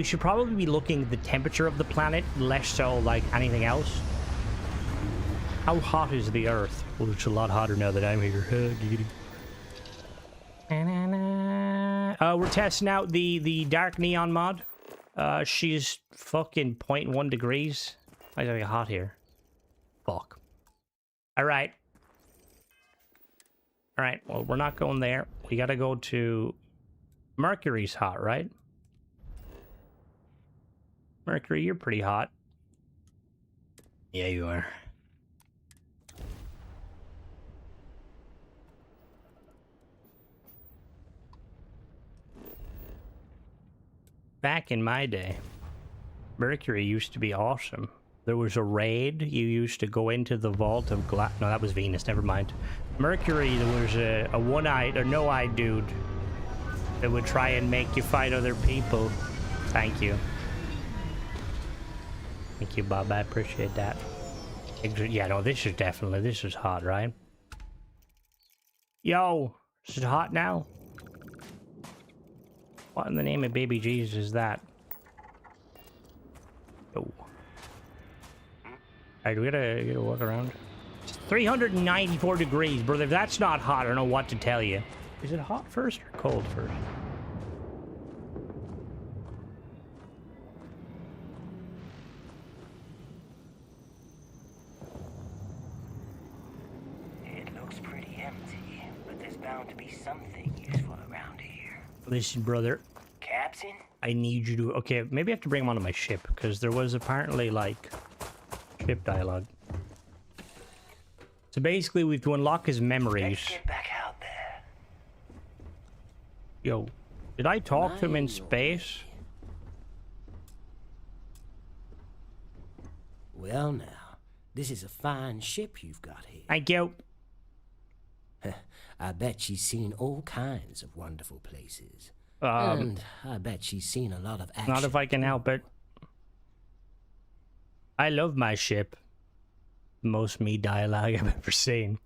Speaker 1: should probably be looking at the temperature of the planet, less so like anything else. How hot is the Earth? Well, it's a lot hotter now that I'm here. We're testing out the Dark Neon mod. She's fucking 0.1 degrees. Why is it hot here? Fuck. Alright. Alright, well, we're not going there. We gotta go to... Mercury's hot, right? Mercury, you're pretty hot. Yeah, you are. Back in my day, Mercury used to be awesome. There was a raid. You used to go into the vault of glass. No, that was Venus. Never mind. Mercury, there was a one-eyed or no-eyed dude that would try and make you fight other people. Thank you. Thank you, Bob. I appreciate that. Yeah, no, this is hot, right? Yo, is it hot now? What in the name of baby Jesus is that? Yo. Alright, we gotta walk around. It's 394 degrees, brother. If that's not hot, I don't know what to tell you. Is it hot first or cold first?
Speaker 5: It looks pretty empty, but there's bound to be something useful around here.
Speaker 1: Listen, brother.
Speaker 5: Captain?
Speaker 1: I need you to... Okay, maybe I have to bring him onto my ship, because there was apparently, like, ship dialogue. So basically, we have to unlock his memories.
Speaker 5: Let's get back out there.
Speaker 1: Yo, did I talk to him in space?
Speaker 5: Well now, this is a fine ship you've got here.
Speaker 1: Thank you.
Speaker 5: I bet she's seen all kinds of wonderful places.
Speaker 1: Um,
Speaker 5: And I bet she's seen a lot of action.
Speaker 1: Not if I can help it. I love my ship. Most me dialogue I've ever seen.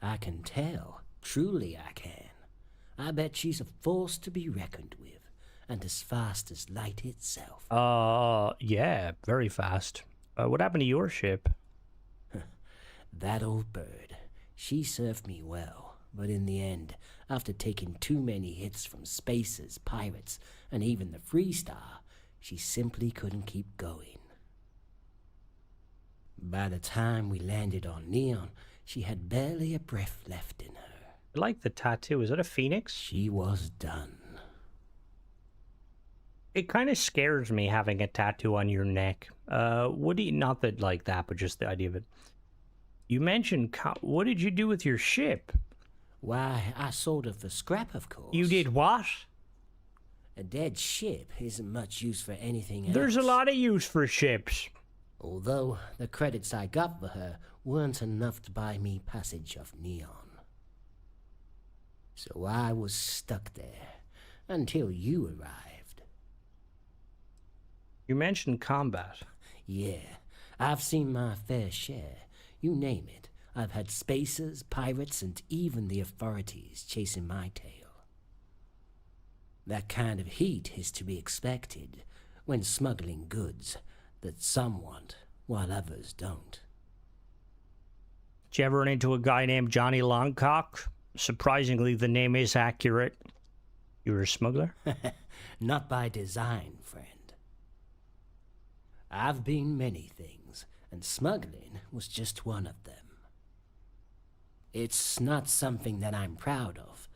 Speaker 5: I can tell. Truly I can. I bet she's a force to be reckoned with, and as fast as light itself.
Speaker 1: Yeah, very fast. What happened to your ship?
Speaker 5: That old bird. She served me well, but in the end, after taking too many hits from spacers, pirates, and even the Free Star, she simply couldn't keep going. By the time we landed on Neon, she had barely a breath left in her.
Speaker 1: I like the tattoo. Is that a phoenix?
Speaker 5: She was done.
Speaker 1: It kind of scares me having a tattoo on your neck. What do you... Not that like that, but just the idea of it. You mentioned... What did you do with your ship?
Speaker 5: Why, I sold her for scrap, of course.
Speaker 1: You did what?
Speaker 5: A dead ship isn't much use for anything else.
Speaker 1: There's a lot of use for ships.
Speaker 5: Although the credits I got for her weren't enough to buy me passage of Neon. So I was stuck there until you arrived.
Speaker 1: You mentioned combat.
Speaker 5: Yeah, I've seen my fair share. You name it. I've had spacers, pirates, and even the authorities chasing my tail. That kind of heat is to be expected when smuggling goods that some want while others don't.
Speaker 1: Did you ever run into a guy named Johnny Longcock? Surprisingly, the name is accurate. You were a smuggler?
Speaker 5: Not by design, friend. I've been many things, and smuggling was just one of them. It's not something that I'm proud of,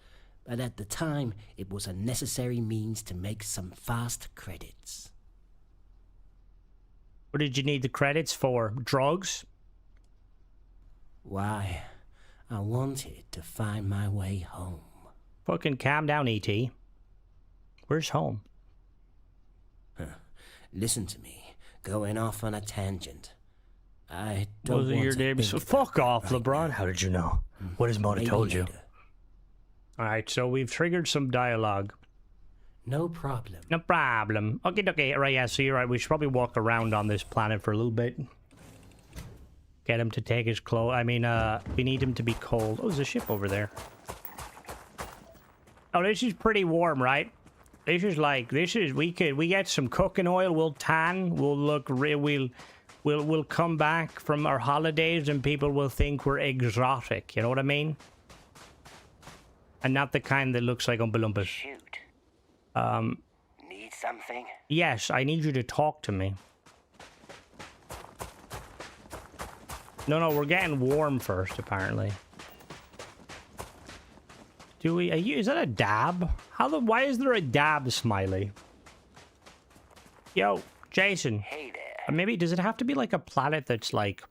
Speaker 5: but at the time, it was a necessary means to make some fast credits.
Speaker 1: What did you need the credits for? Drugs?
Speaker 5: Why, I wanted to find my way home.
Speaker 1: Fucking calm down, E.T. Where's home?
Speaker 5: Listen to me, going off on a tangent. I don't
Speaker 1: Those are
Speaker 5: want
Speaker 1: your
Speaker 5: to
Speaker 1: names.
Speaker 5: think
Speaker 1: Fuck
Speaker 5: about
Speaker 1: off,
Speaker 5: it right
Speaker 1: LeBron.
Speaker 5: now.
Speaker 1: How did you know? What has Mona
Speaker 5: Maybe
Speaker 1: told you?
Speaker 5: later.
Speaker 1: Alright, so we've triggered some dialogue.
Speaker 5: No problem.
Speaker 1: No problem. Okay, right, yeah, so you're right. We should probably walk around on this planet for a little bit. Get him to take his clothes. I mean, we need him to be cold. Oh, there's a ship over there. Oh, this is pretty warm, right? This is like, we get some cooking oil, we'll tan, we'll look real, we'll come back from our holidays and people will think we're exotic, you know what I mean? And not the kind that looks like Oompa Loompas.
Speaker 5: Shoot. Need something?
Speaker 1: Yes, I need you to talk to me. No, we're getting warm first, apparently. Do we... is that a dab? Why is there a dab smiley? Yo, Jason.
Speaker 5: Hey there.
Speaker 1: Maybe, does it have to be like a planet that's like...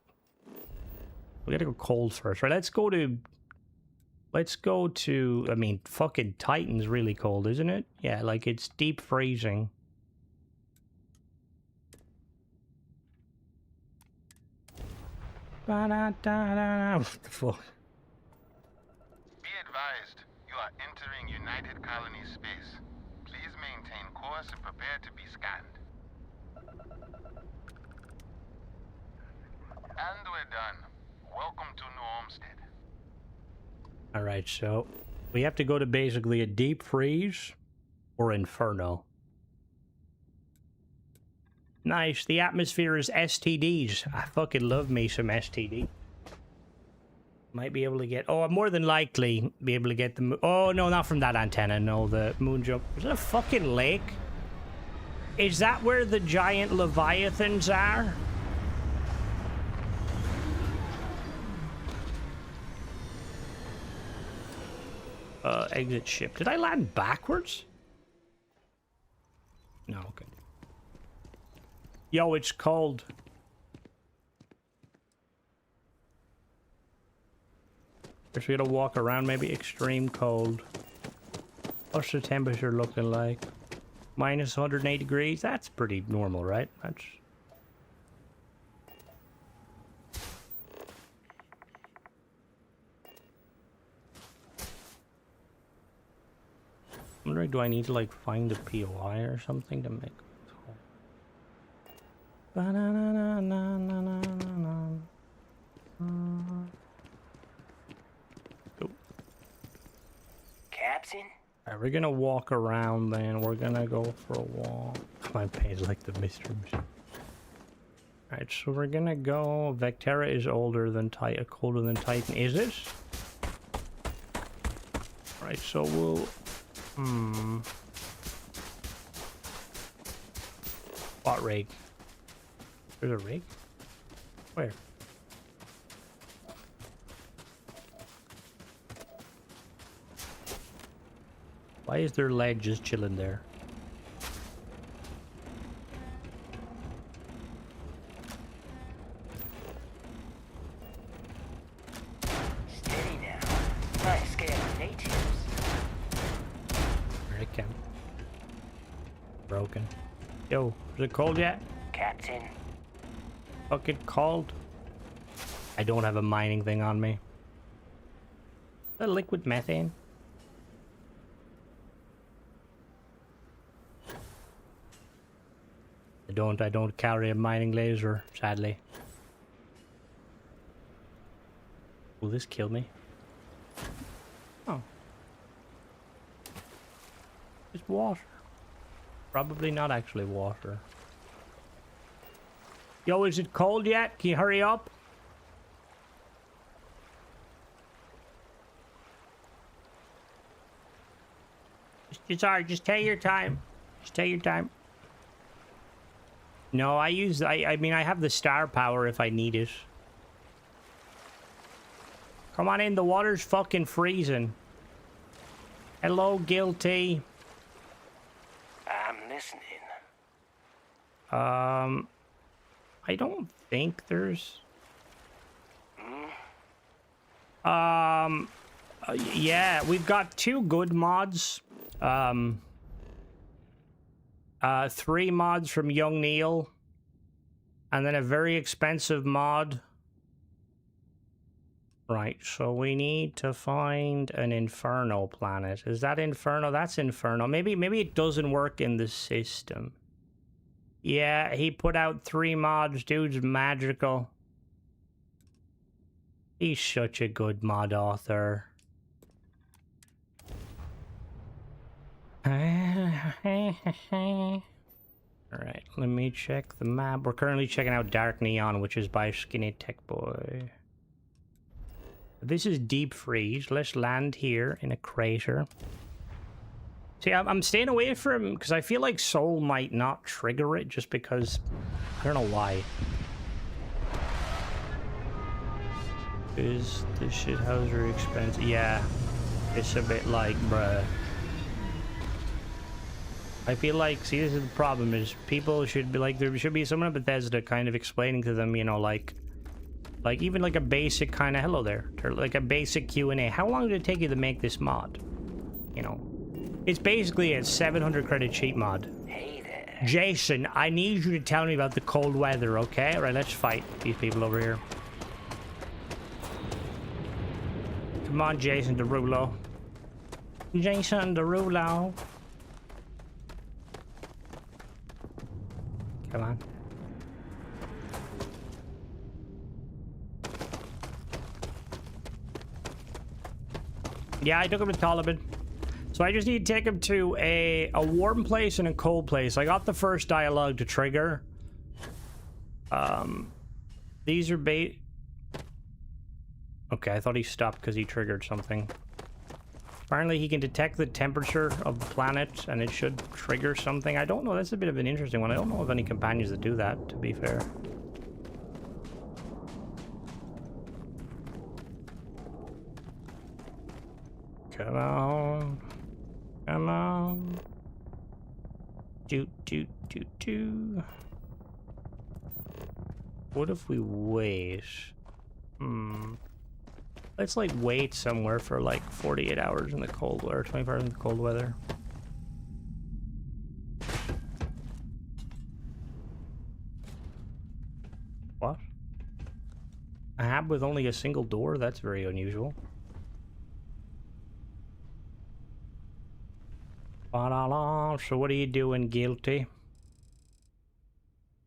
Speaker 1: We gotta go cold first, right? Let's go to... I mean, fucking Titan's really cold, isn't it? Yeah, like it's deep freezing. Ba-da-da-da-da. What the fuck?
Speaker 3: Be advised, you are entering United Colony space. Please maintain course and prepare to be scanned. And we're done. Welcome to New Homestead.
Speaker 1: All right, so we have to go to basically a deep freeze or inferno. Nice. The atmosphere is STDs. I fucking love me some STD. Might be able to get... Oh, more than likely be able to get the... Oh, no, not from that antenna. No, the moon jump. Is that a fucking lake? Is that where the giant leviathans are? Exit ship. Did I land backwards? No, okay. Yo, it's cold. Guess we gotta walk around, maybe extreme cold. What's the temperature looking like? Minus 108 degrees? That's pretty normal, right? That's... I'm wondering, do I need to like find a POI or something to make it whole? Oh.
Speaker 5: Captain?
Speaker 1: Alright, we're gonna walk around then. We're gonna go for a walk. My page like the mystery machine. Alright, so we're gonna go. Vectera is older than Titan, colder than Titan. Is it? Alright, so we'll. What rig? There's a rig? Where? Why is their leg just chilling there?
Speaker 5: Steady now. Might scare the natives.
Speaker 1: Here it can. Broken. Yo, is it cold yet?
Speaker 5: Captain.
Speaker 1: Fucking cold. I don't have a mining thing on me. Is that liquid methane? I don't carry a mining laser, sadly. Will this kill me? Oh. It's water. Probably not actually water. Yo, is it cold yet? Can you hurry up? Sorry, just take your time. Just take your time. No, I mean, I have the star power if I need it. Come on in, the water's fucking freezing. Hello, guilty.
Speaker 5: I'm listening.
Speaker 1: I don't think there's... yeah, we've got 2 good mods. 3 mods from Young Neil, and then a very expensive mod. Right, so we need to find an Inferno planet. Is that Inferno? That's Inferno. Maybe it doesn't work in the system. Yeah, he put out 3 mods. Dude's magical. He's such a good mod author. Alright, let me check the map. We're currently checking out Dark Neon, which is by Skinny Tech Boy. This is Deep Freeze. Let's land here in a crater. See, I'm staying away from... because I feel like Soul might not trigger it just because... I don't know why. Is this shithouser expensive? Yeah. It's a bit like, bruh. I feel like, see, this is the problem, is people should be like, there should be someone at Bethesda kind of explaining to them, you know, like even like a basic kind of, hello there, like a basic Q&A. How long did it take you to make this mod? You know, it's basically a 700 credit cheat mod.
Speaker 5: Hey there.
Speaker 1: Jason, I need you to tell me about the cold weather, okay? All right, let's fight these people over here. Come on, Jason Derulo. Jason Derulo. Come on. Yeah, I took him to Taliban. So I just need to take him to a warm place and a cold place. I got the first dialogue to trigger. These are bait. Okay, I thought he stopped because he triggered something. Apparently he can detect the temperature of the planet and it should trigger something. I don't know, that's a bit of an interesting one. I don't know of any companions that do that, to be fair. Come on. Come on. Doot, doot, doot, doot. What if we wait? Let's like wait somewhere for like 48 hours in the cold weather, 24 hours in the cold weather. What? A hab with only a single door? That's very unusual. So what are you doing, guilty?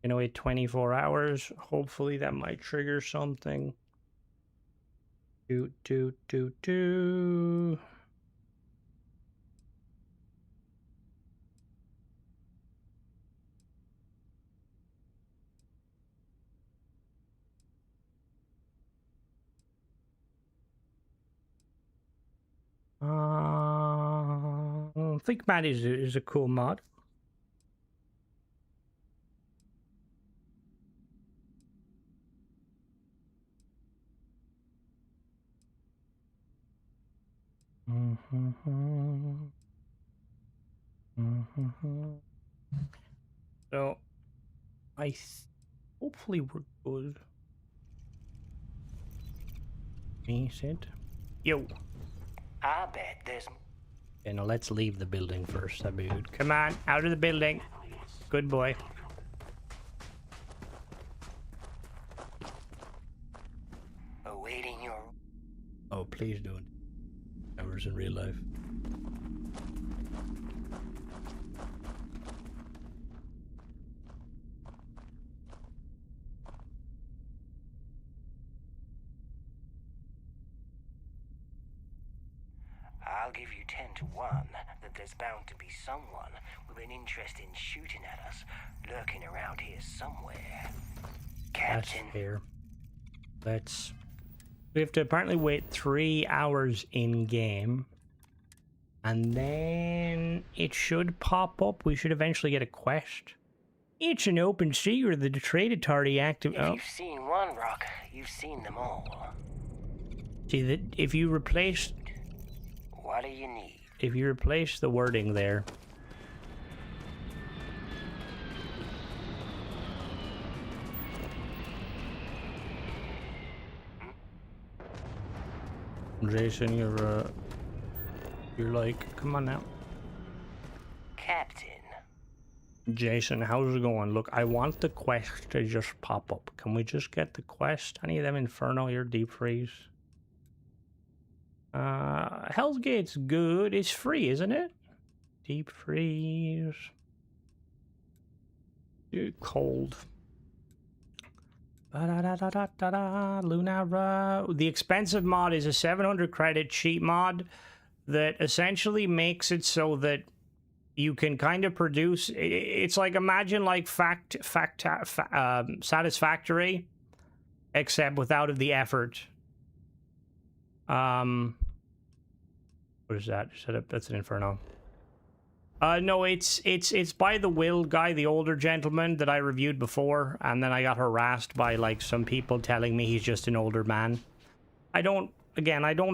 Speaker 1: You know, wait 24 hours. Hopefully that might trigger something. Doot, doot, doot, doot. I think Matt is a cool mod. So, hopefully we're good. Decent. Yo.
Speaker 5: I bet there's...
Speaker 1: Okay, now let's leave the building first, Abud. Come on, out of the building. Good boy.
Speaker 5: Awaiting your...
Speaker 1: Oh, please don't. Hours in real life.
Speaker 5: I'll give you 10 to 1 that there's bound to be someone with an interest in shooting at us, lurking around here somewhere. Captain.
Speaker 1: That's fair. We have to apparently wait 3 hours in game. And then it should pop up. We should eventually get a quest. It's an open secret that the trade authority active.
Speaker 5: If you've seen one rock, you've seen them all.
Speaker 1: See that if you replace.
Speaker 5: What do you need?
Speaker 1: If you replace the wording there. Jason, you're like, come on now.
Speaker 5: Captain.
Speaker 1: Jason, how's it going? Look, I want the quest to just pop up. Can we just get the quest? Any of them Inferno here, deep freeze? Hell's Gate's good. It's free, isn't it? Deep freeze. Dude, cold. Lunara. The expensive mod is a 700 credit cheat mod that essentially makes it so that you can kind of produce. It's like, imagine like Satisfactory, except without the effort. What is that? That's an Inferno. No, it's by the Will guy, the older gentleman that I reviewed before, and then I got harassed by like some people telling me he's just an older man. I don't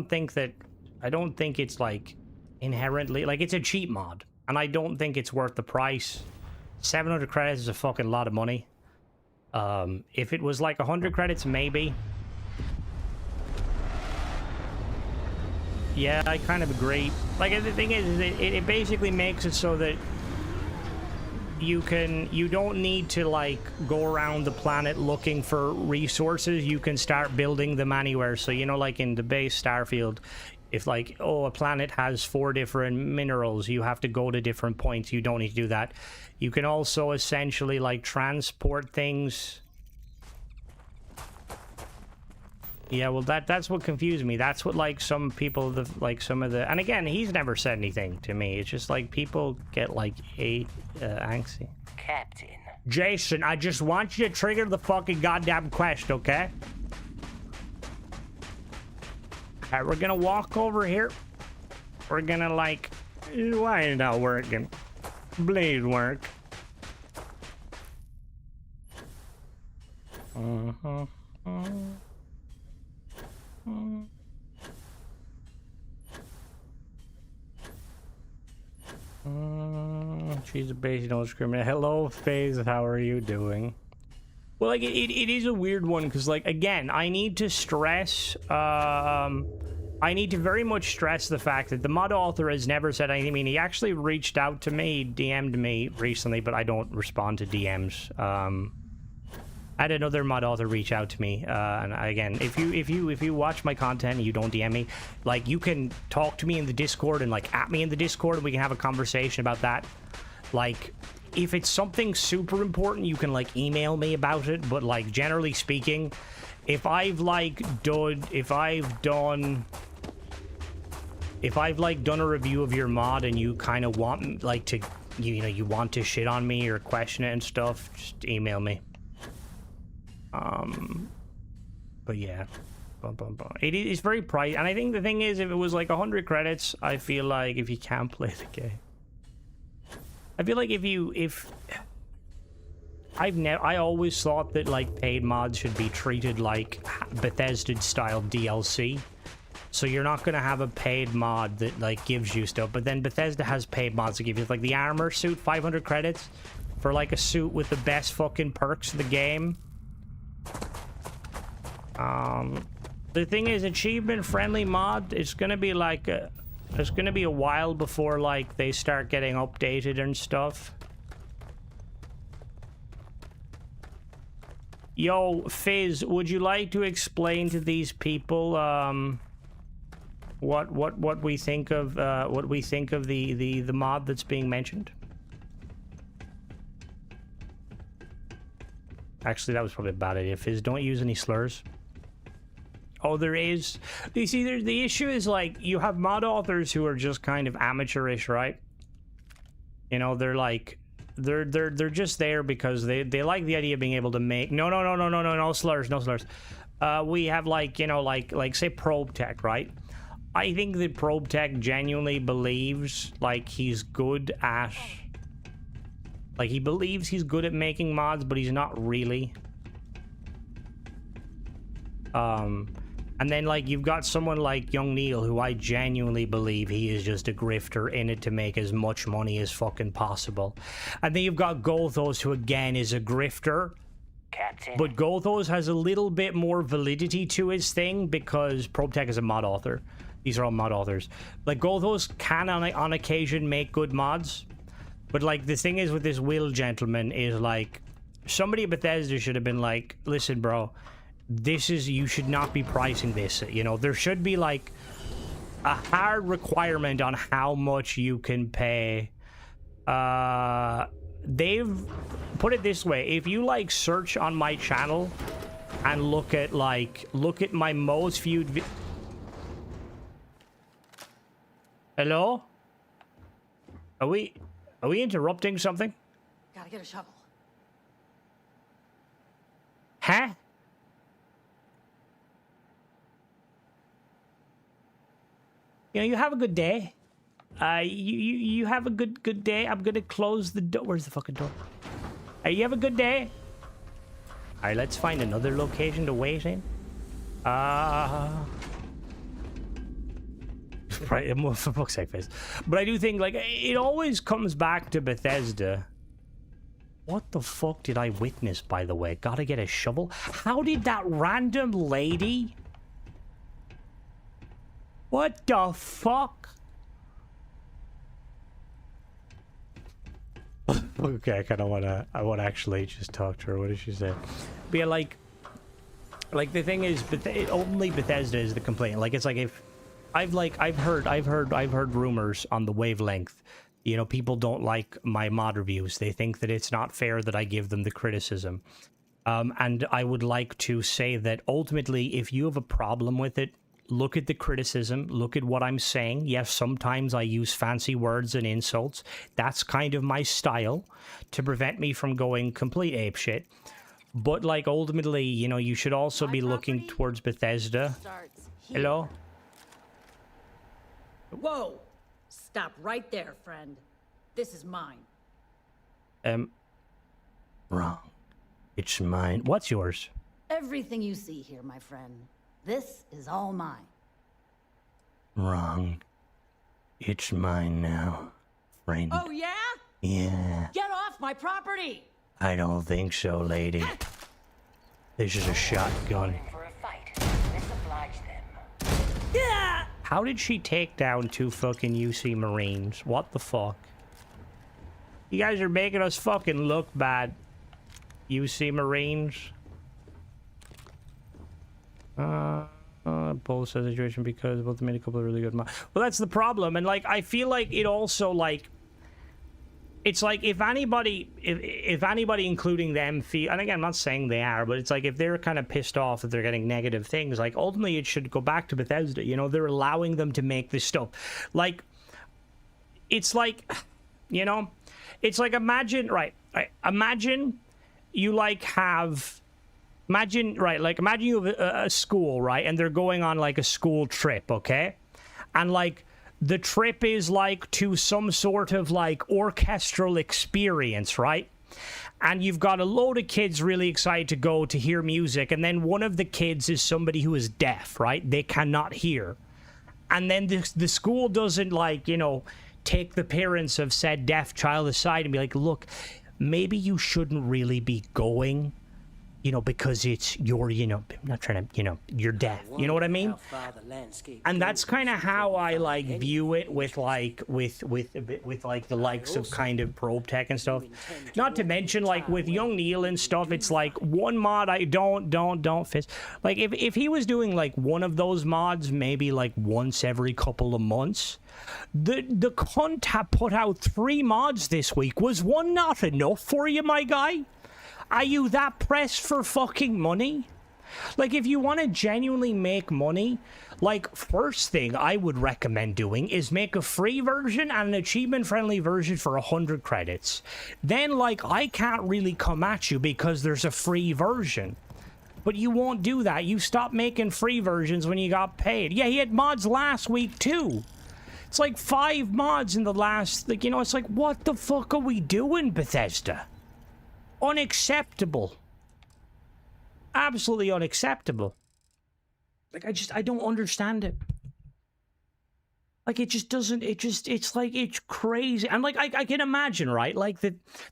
Speaker 1: think it's like inherently, like, it's a cheap mod, and I don't think it's worth the price. 700 credits is a fucking lot of money. If it was like 100 credits, maybe. Yeah, I kind of agree. Like, the thing is it basically makes it so that you don't need to like go around the planet looking for resources. You can start building them anywhere. So, you know, like in the base Starfield, if like, oh, a planet has 4 different minerals, you have to go to different points. You don't need to do that. You can also essentially like transport things. Yeah, well, that's what confused me. That's what, like, some people, some of the... And again, he's never said anything to me. It's just, like, people get, like, antsy.
Speaker 5: Captain.
Speaker 1: Jason, I just want you to trigger the fucking goddamn quest, okay? Alright, we're gonna walk over here. We're gonna, like... Why is it not working? Please work. She's a basic no discriminate. Hello, FaZe. How are you doing? Well, like, it is a weird one because, like, again, I need to stress, I need to very much stress the fact that the mod author has never said anything. I mean, he actually reached out to me, DM'd me recently, but I don't respond to DMs. I had another mod author reach out to me, and again, if you watch my content and you don't DM me, like, you can talk to me in the Discord and, like, at me in the Discord, and we can have a conversation about that. Like, if it's something super important, you can, like, email me about it, but, like, generally speaking, if I've done a review of your mod and you kind of want, like, to, you want to shit on me or question it and stuff, just email me. But yeah, it's very pricey, and I think the thing is, if it was like 100 credits, I feel like if you can't play the game, I feel like I always thought that, like, paid mods should be treated like Bethesda style DLC. So you're not gonna have a paid mod that, like, gives you stuff, but then Bethesda has paid mods to give you, like, the armor suit, 500 credits for, like, a suit with the best fucking perks of the game. The thing is, achievement friendly mod, it's gonna be like it's gonna be a while before, like, they start getting updated and stuff. Yo, Fizz, would you like to explain to these people what we think of the mod that's being mentioned? Actually, that was probably a bad idea. Fizz, don't use any slurs. Oh, there is. You see, the issue is, like, you have mod authors who are just kind of amateurish, right? You know, they're like, they're just there because they like the idea of being able to make... No slurs, no slurs. We have, like, you know, like say Probe Tech, right? I think that Probe Tech genuinely believes, like, he's good at... Like, he believes he's good at making mods, but he's not really. And then, like, you've got someone like Young Neil, who I genuinely believe he is just a grifter in it to make as much money as fucking possible. And then you've got Gothos, who again is a grifter.
Speaker 5: Captain.
Speaker 1: But Gothos has a little bit more validity to his thing because ProbeTech is a mod author. These are all mod authors. Like, Gothos can on occasion make good mods. But, like, the thing is with this Will gentleman is, like, somebody at Bethesda should have been like, listen, bro, this is, you should not be pricing this. You know, there should be, like, a hard requirement on how much you can pay. They've put it this way. If you, like, search on my channel and look at my most viewed Hello? Are we interrupting something?
Speaker 4: Gotta get a shovel.
Speaker 1: Huh? You know, you have a good day. You have a good day. I'm gonna close the door. Where's the fucking door? You have a good day. All right, let's find another location to wait in. Right, for fuck's sake, face. But I do think, like, it always comes back to Bethesda. What the fuck did I witness, by the way? Gotta get a shovel? How did that random lady... What the fuck? Okay, I kind of I want to actually just talk to her. What did she say? But yeah, like the thing is, only Bethesda is the complaint. Like, it's like, if I've heard rumors on the wavelength. You know, people don't like my mod reviews. They think that it's not fair that I give them the criticism. And I would like to say that ultimately, if you have a problem with it, look at the criticism, look at what I'm saying. Yes, sometimes I use fancy words and insults. That's kind of my style to prevent me from going complete apeshit. But, like, ultimately, you know, you should also be looking towards Bethesda. Hello?
Speaker 4: Whoa! Stop right there, friend. This is mine.
Speaker 1: Wrong. It's mine. What's yours?
Speaker 4: Everything you see here, my friend. This is all mine.
Speaker 1: Wrong. It's mine now, friend.
Speaker 4: Oh, yeah?
Speaker 1: Yeah.
Speaker 4: Get off my property!
Speaker 1: I don't think so, lady. This is a shotgun.
Speaker 9: For a fight. Disoblige them.
Speaker 4: Yeah!
Speaker 1: How did she take down 2 fucking UC Marines? What the fuck? You guys are making us fucking look bad. UC Marines. Both said situation because both made a couple of really good mods. Well, that's the problem. And, like, I feel like it also, like... It's like, if anybody, including them, feel... And again, I'm not saying they are, but it's like, if they're kind of pissed off that they're getting negative things, like, ultimately it should go back to Bethesda. You know, they're allowing them to make this stuff. Like, it's like, you know... It's like, imagine, right, imagine you, like, have... Imagine you have a school, right? And they're going on, like, a school trip, okay? And, like, the trip is, like, to some sort of, like, orchestral experience, right? And you've got a load of kids really excited to go to hear music, and then one of the kids is somebody who is deaf, right? They cannot hear. And then the school doesn't, like, you know, take the parents of said deaf child aside and be like, look, maybe you shouldn't really be going, you know, because it's your, you know, I'm not trying to, you know, you're deaf. You know what I mean? And that's kind of how I, like, view it with, like, with like, the likes of kind of Probe Tech and stuff. Not to mention, like, with Young Neil and stuff, it's like, one mod I don't fit. Like, if he was doing, like, one of those mods, maybe, like, once every couple of months, the cunt have put out 3 mods this week. Was one not enough for you, my guy? Are you that pressed for fucking money? Like, if you want to genuinely make money, like, first thing I would recommend doing is make a free version and an achievement-friendly version for 100 credits. Then, like, I can't really come at you because there's a free version. But you won't do that. You stopped making free versions when you got paid. Yeah, he had mods last week, too. It's like 5 mods in the last... Like, you know, it's like, what the fuck are we doing, Bethesda? Unacceptable. Absolutely unacceptable. Like, I don't understand it. Like, it just doesn't, it's like, it's crazy. And, like, I can imagine, right? Like,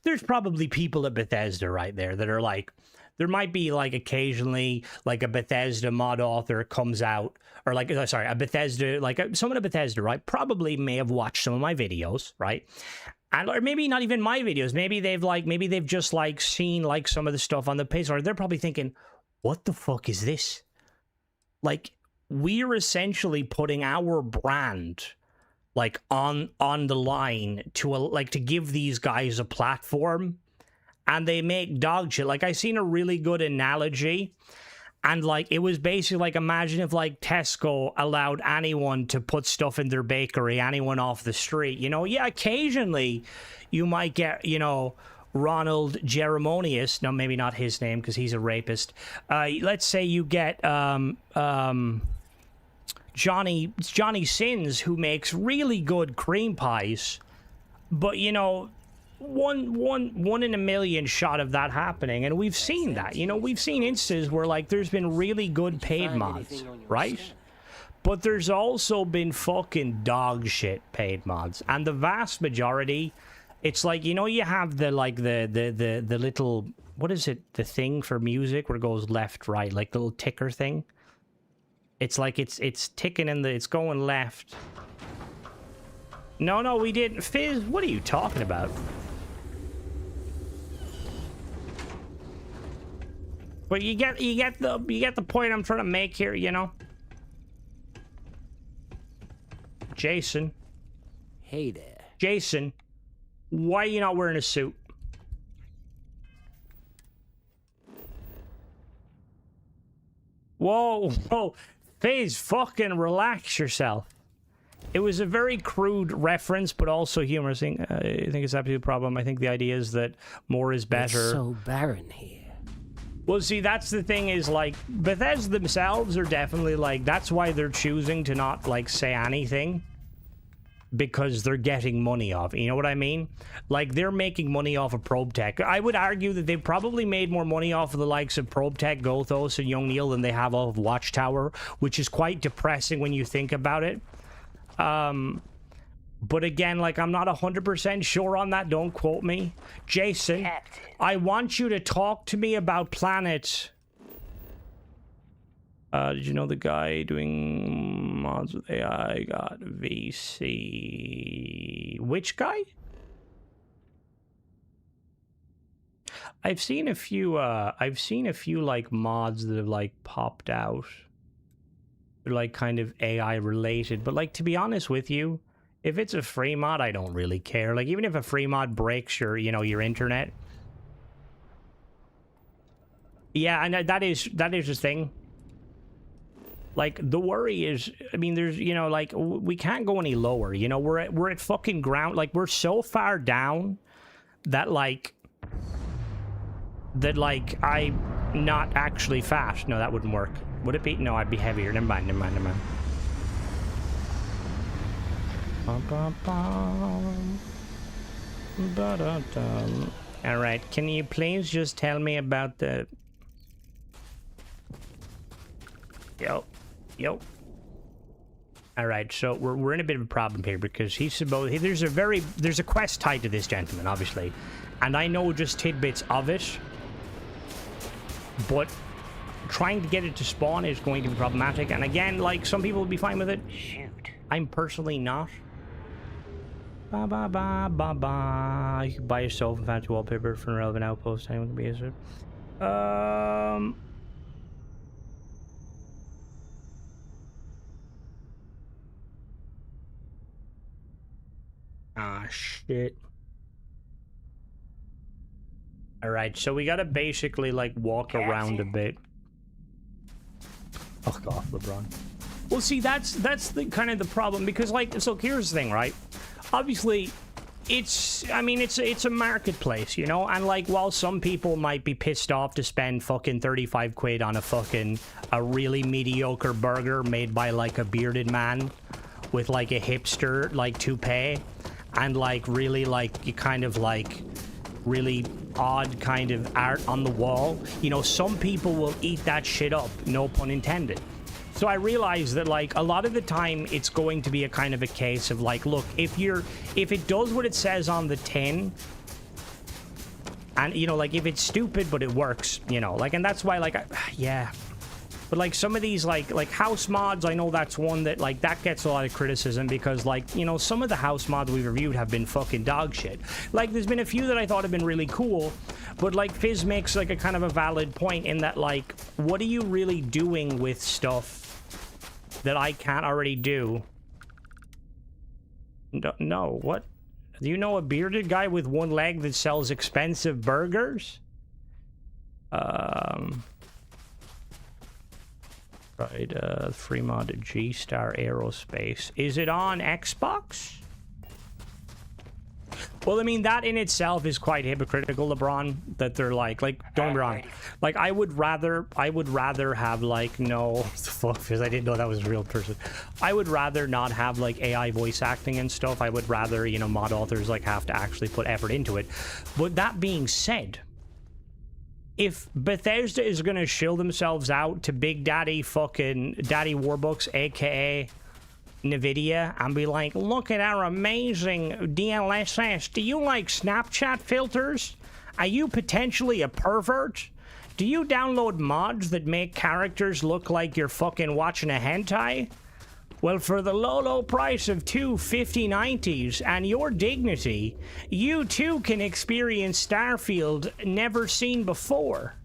Speaker 1: there's probably people at Bethesda right there that are like, there might be, like, occasionally, like, a Bethesda mod author comes out, or, like, sorry, a Bethesda, like, someone at Bethesda, right, probably may have watched some of my videos, right? And, or maybe not even my videos. Maybe they've just, like, seen, like, some of the stuff on the page, or they're probably thinking, what the fuck is this? Like, we're essentially putting our brand, like, on the line to give these guys a platform, and they make dog shit. Like, I seen a really good analogy, and, like, it was basically like, imagine if, like, Tesco allowed anyone to put stuff in their bakery, anyone off the street. You know, yeah, occasionally you might get, you know, Ronald Jeremonius. No, maybe not his name because he's a rapist. Let's say you get Johnny Sins, who makes really good cream pies, but, you know, one in a million shot of that happening, and we've seen that. You know, we've seen instances where, like, there's been really good paid mods, right? But there's also been fucking dog shit paid mods, and the vast majority, it's like, you know, you have the, like, the little, what is it, the thing for music where it goes left, right, like the little ticker thing. It's like it's ticking in it's going left. No, we didn't. Fizz, what are you talking about? But you get the point I'm trying to make here, you know? Jason.
Speaker 5: Hey there.
Speaker 1: Jason, why are you not wearing a suit? Whoa, whoa. Fizz, fucking relax yourself. It was a very crude reference, but also humorous. I think it's absolutely a problem. I think the idea is that more is better.
Speaker 5: It's so barren here.
Speaker 1: Well, see, that's the thing is, like, Bethesda themselves are definitely, like, that's why they're choosing to not, like, say anything. Because they're getting money off it. You know what I mean? Like, they're making money off of Probe Tech. I would argue that they've probably made more money off of the likes of Probe Tech, Gothos, and Young Neil than they have off of Watchtower, which is quite depressing when you think about it. But again, like, I'm not 100% sure on that. Don't quote me. Jason,
Speaker 9: Captain.
Speaker 1: I want you to talk to me about Planet. Did you know the guy doing mods with AI got VC? Which guy? I've seen a few like mods that have like popped out. They're like kind of AI related, but like, to be honest with you, if it's a free mod, I don't really care. Like, even if a free mod breaks your, you know, your internet. Yeah, and that is the thing. Like, the worry is, I mean, there's, you know, like, we can't go any lower, you know, we're at fucking ground, like, we're so far down that, like, I'm not actually fast. No, that wouldn't work. Would it be? No, I'd be heavier. Never mind. All right, can you please just tell me about the... Yo. All right, so we're in a bit of a problem here because he's supposed... There's a quest tied to this gentleman, obviously. And I know just tidbits of it. But trying to get it to spawn is going to be problematic. And again, like, some people will be fine with it.
Speaker 9: Shoot.
Speaker 1: I'm personally not. You can buy yourself a fancy wallpaper from a relevant outpost. Anyone can be used. Shit. Alright, so we gotta basically, like, walk around a bit. Fuck off, LeBron. Well, see, that's the kind of the problem, because, like, so here's the thing, right? Obviously, it's a marketplace, you know? And, like, while some people might be pissed off to spend fucking 35 quid on a really mediocre burger made by, like, a bearded man with, like, a hipster, like, toupee, and, like, really, like, you kind of, like, really odd kind of art on the wall, you know, some people will eat that shit up, no pun intended. So I realize that, like, a lot of the time it's going to be a kind of a case of, like, look, if it does what it says on the tin, and, you know, like, if it's stupid but it works, you know, like, and that's why, like, yeah. But, like, some of these, like house mods, I know that's one that, like, that gets a lot of criticism because, like, you know, some of the house mods we've reviewed have been fucking dog shit. Like, there's been a few that I thought have been really cool, but, like, Fizz makes, like, a kind of a valid point in that, like, what are you really doing with stuff that I can't already do? No, what? Do you know a bearded guy with one leg that sells expensive burgers? Right, free mod G-Star Aerospace. Is it on Xbox? Well, I mean, that in itself is quite hypocritical, LeBron, that they're like, don't get me wrong. Like, I would rather have, like, no, fuck, because I didn't know that was a real person. I would rather not have, like, AI voice acting and stuff. I would rather, you know, mod authors, like, have to actually put effort into it. But that being said, if Bethesda is going to shill themselves out to Big Daddy fucking Daddy Warbucks, aka NVIDIA, and be like, look at our amazing DLSS. Do you like Snapchat filters? Are you potentially a pervert? Do you download mods that make characters look like you're fucking watching a hentai? Well, for the low price of two 5090s and your dignity, you too can experience Starfield never seen before.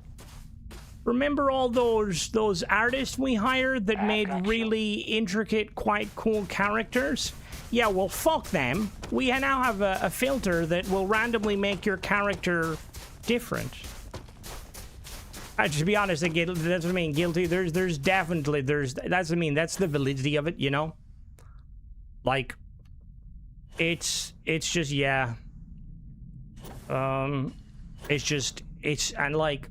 Speaker 1: Remember all those artists we hired that made really intricate, quite cool characters? Yeah, well, fuck them. We now have a filter that will randomly make your character different. To be honest, that's what I mean. Guilty. There's definitely that's what I mean. That's the validity of it, you know. Like, it's just yeah. And like,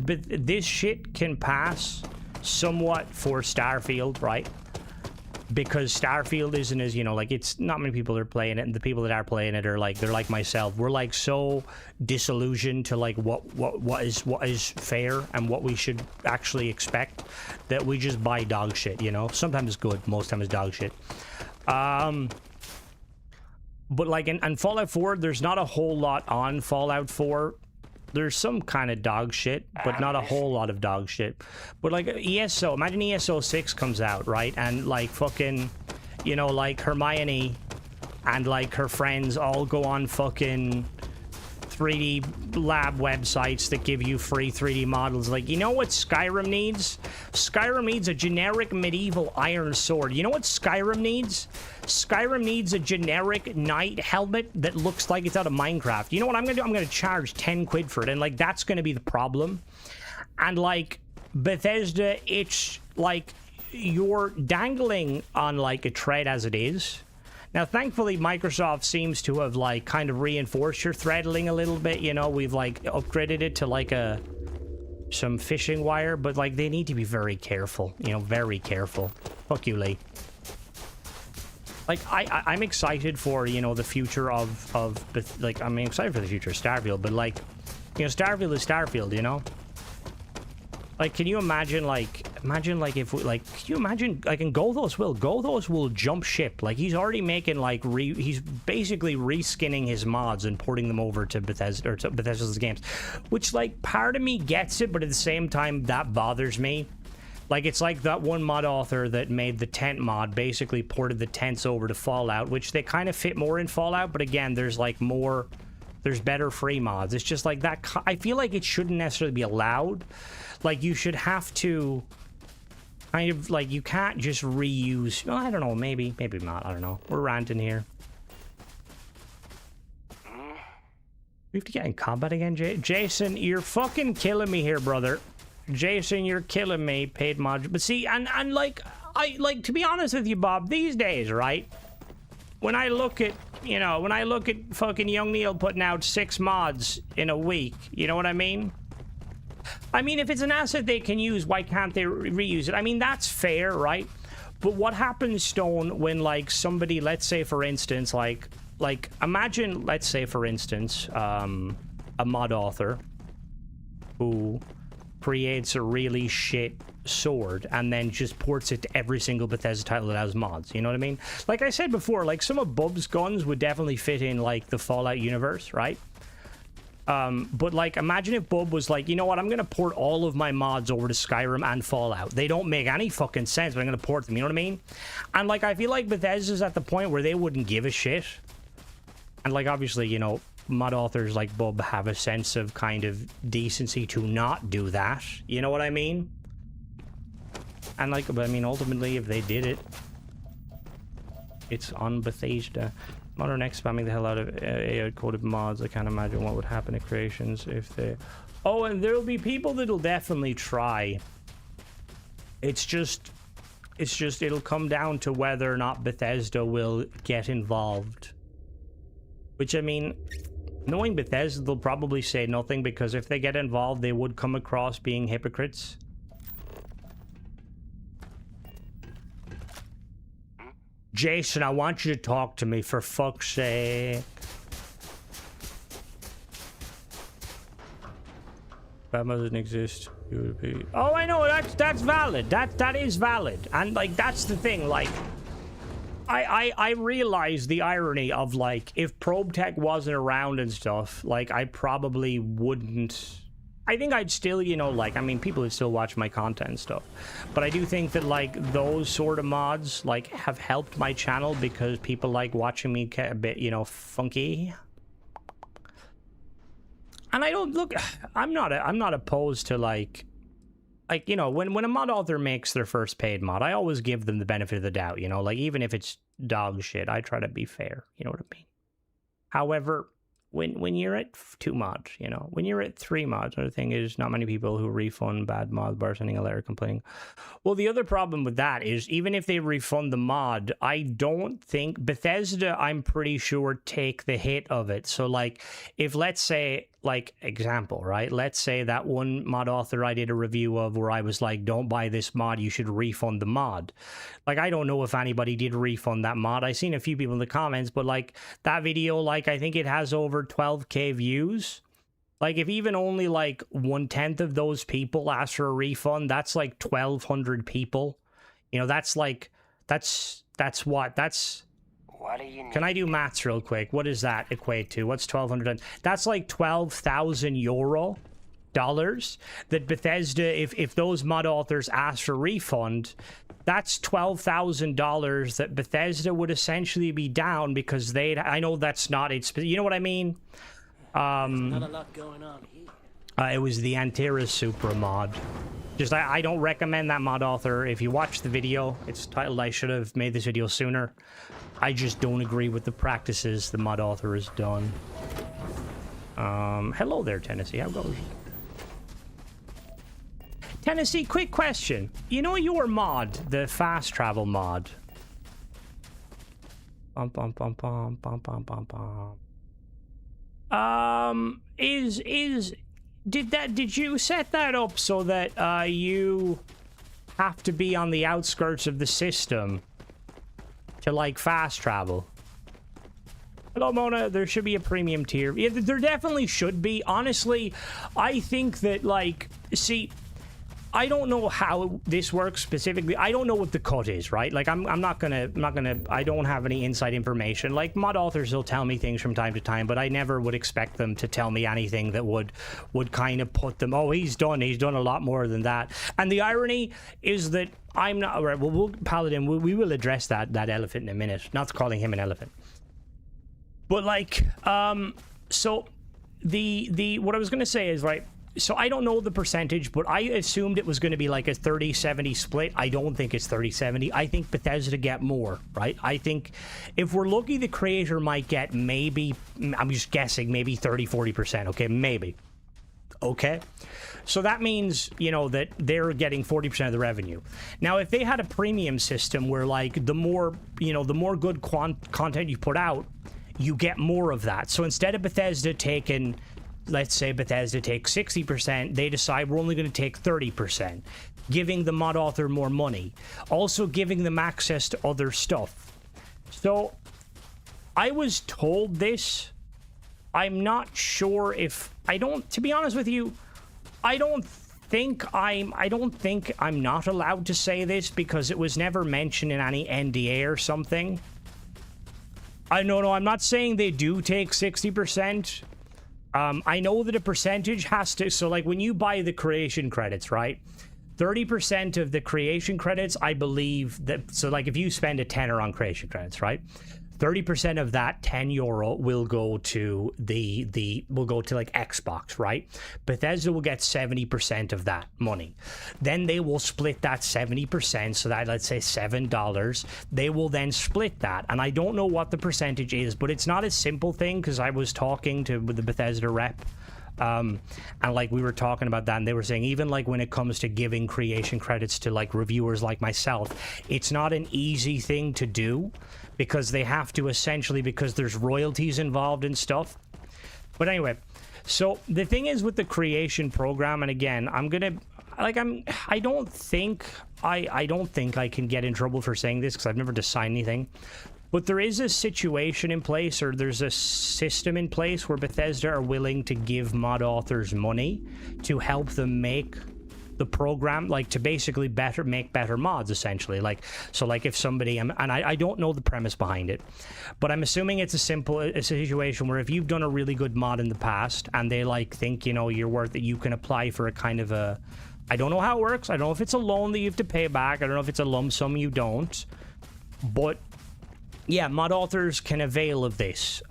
Speaker 1: but this shit can pass somewhat for Starfield, right? Because Starfield isn't as, you know, like, it's not many people are playing it, and the people that are playing it are like, they're like myself. We're like so disillusioned to like what is fair and what we should actually expect that we just buy dog shit, you know. Sometimes it's good, most times it's dog shit. But like in Fallout 4, there's not a whole lot on Fallout 4. There's some kind of dog shit, but not a whole lot of dog shit. But like ESO, imagine ESO 6 comes out, right? And like fucking, you know, like Hermione and like her friends all go on fucking 3D lab websites that give you free 3D models. Like, you know what Skyrim needs? Skyrim needs a generic medieval iron sword. You know what Skyrim needs? Skyrim needs a generic knight helmet that looks like it's out of Minecraft. You know what I'm gonna do? I'm gonna charge 10 quid for it, and like that's gonna be the problem. And like Bethesda, it's like you're dangling on like a thread as it is. Now, thankfully, Microsoft seems to have, like, kind of reinforced your threadling a little bit, you know? We've, like, upgraded it to, like, some fishing wire, but, like, they need to be very careful, you know, very careful. Fuck you, Lee. Like, I'm excited for, you know, the future of, like, I'm excited for the future of Starfield, but, like, you know, Starfield is Starfield, you know? Like, can you imagine, like, if we, like, can you imagine, like, in Gothos will jump ship. Like, he's already making, like, he's basically reskinning his mods and porting them over to Bethesda, or to Bethesda's games. Which, like, part of me gets it, but at the same time, that bothers me. Like, it's like that one mod author that made the tent mod basically ported the tents over to Fallout, which they kind of fit more in Fallout, but again, there's, like, there's better free mods. It's just like that, I feel like it shouldn't necessarily be allowed. Like, you should have to kind of, like, you can't just reuse. Well, I don't know, maybe not, I don't know. We're ranting here. We have to get in combat again, Jason, you're fucking killing me here, brother. Jason, you're killing me, paid mod. But see, and like, to be honest with you, Bob, these days, right? When I look at, you know, when I look at fucking Young Neil putting out 6 mods in a week, you know what I mean? I mean, if it's an asset they can use, why can't they reuse it? I mean, that's fair, right? But what happens, Stone, when, like, somebody, let's say, for instance, like, imagine, let's say, for instance, a mod author who creates a really shit sword and then just ports it to every single Bethesda title that has mods, you know what I mean? Like I said before, like, some of Bub's guns would definitely fit in, like, the Fallout universe, right? But, like, imagine if Bub was like, you know what, I'm gonna port all of my mods over to Skyrim and Fallout. They don't make any fucking sense, but I'm gonna port them, you know what I mean? And, like, I feel like Bethesda's at the point where they wouldn't give a shit. And, like, obviously, you know, mod authors like Bub have a sense of kind of decency to not do that, you know what I mean? And, like, but I mean, ultimately, if they did it, it's on Bethesda. Modern X spamming the hell out of AI-coded mods. I can't imagine what would happen to creations if they... Oh, and there'll be people that'll definitely try. It's just, it'll come down to whether or not Bethesda will get involved. Which, I mean, knowing Bethesda, they'll probably say nothing, because if they get involved, they would come across being hypocrites. Jason, I want you to talk to me, for fuck's sake. That doesn't exist. It would be... Oh, I know, that's valid. That is valid. And, like, that's the thing, like, I realize the irony of, like, if Probe Tech wasn't around and stuff, like, I probably wouldn't... I think I'd still, you know, like, I mean, people would still watch my content and stuff. But I do think that, like, those sort of mods, like, have helped my channel because people like watching me get a bit, you know, funky. And I don't, look, I'm not opposed to, like, you know, when a mod author makes their first paid mod, I always give them the benefit of the doubt, you know, like, even if it's dog shit, I try to be fair, you know what I mean? However, when you're at 2 mods, you know, when you're at 3 mods, the thing is not many people who refund bad mods by sending a letter complaining. Well, the other problem with that is even if they refund the mod, I don't think Bethesda, I'm pretty sure, take the hit of it. So like if let's say, like example, right? Let's say that one mod author I did a review of where I was like, don't buy this mod, you should refund the mod. Like, I don't know if anybody did refund that mod. I seen a few people in the comments, but like that video, like I think it has over 12k views. Like if even only like 1/10 of those people ask for a refund, that's like 1,200 people. You know, that's like, that's what? That's...
Speaker 5: What do you need?
Speaker 1: Can I do maths real quick? What does that equate to? What's 1,200? That's like 12,000 euro dollars that Bethesda, if those mod authors ask for refund, that's $12,000 that Bethesda would essentially be down because they'd... I know that's not... It's... You know what I mean?
Speaker 5: Not a lot going on here.
Speaker 1: It was the Antera Supra mod. Just, I don't recommend that mod author. If you watch the video, it's titled I Should Have Made This Video Sooner. I just don't agree with the practices the mod author has done. Hello there, Tennessee. How goes? Tennessee, quick question. You know your mod, the fast travel mod? Bum, bum, bum, bum, bum, bum, bum, bum. Did you set that up so that you have to be on the outskirts of the system to like fast travel? Hello, Mona. There should be a premium tier. Yeah, there definitely should be. Honestly, I think that, like, see, I don't know how this works specifically. I don't know what the cut is, right? Like, I'm not gonna, I don't have any inside information. Like, mod authors will tell me things from time to time, but I never would expect them to tell me anything that would kind of put them, oh, he's done a lot more than that. And the irony is that I'm not, all right, well, Paladin, we will address that elephant in a minute. Not calling him an elephant. But, like, so the what I was gonna say is, right, so I don't know the percentage, but I assumed it was going to be like a 30-70 split. I don't think it's 30-70. I think Bethesda get more, right? I think if we're lucky, the creator might get maybe, I'm just guessing, maybe 30-40%. Okay, maybe. Okay? So that means, you know, that they're getting 40% of the revenue. Now, if they had a premium system where, like, the more, you know, the more good content you put out, you get more of that. So instead of Bethesda taking... Let's say Bethesda takes 60%, they decide we're only going to take 30%, giving the mod author more money, also giving them access to other stuff. So I was told this. I'm not sure if to be honest with you, I don't think I'm not allowed to say this because it was never mentioned in any NDA or something. No, I'm not saying they do take 60%. I know that a percentage has to, so like when you buy the creation credits, right? 30% of the creation credits, I believe that, so like if you spend a tenner on creation credits, right? 30% of that 10 euro will go to will go to like Xbox, right? Bethesda will get 70% of that money. Then they will split that 70%, so that, let's say $7. They will then split that. And I don't know what the percentage is, but it's not a simple thing because I was talking with the Bethesda rep. And like we were talking about that, and they were saying even like when it comes to giving creation credits to like reviewers like myself, it's not an easy thing to do because they have to essentially, because there's royalties involved and stuff. But anyway, so the thing is with the creation program, and again, I don't think I can get in trouble for saying this because I've never decided anything. But there is a situation in place, or there's a system in place where Bethesda are willing to give mod authors money to help them make the program, like to basically make better mods, essentially. Like, so like if somebody, and I don't know the premise behind it, but I'm assuming it's a situation where if you've done a really good mod in the past and they like think, you know, you're worth it, you can apply for a kind of a, I don't know how it works. I don't know if it's a loan that you have to pay back. I don't know if it's a lump sum you don't, but yeah, mod authors can avail of this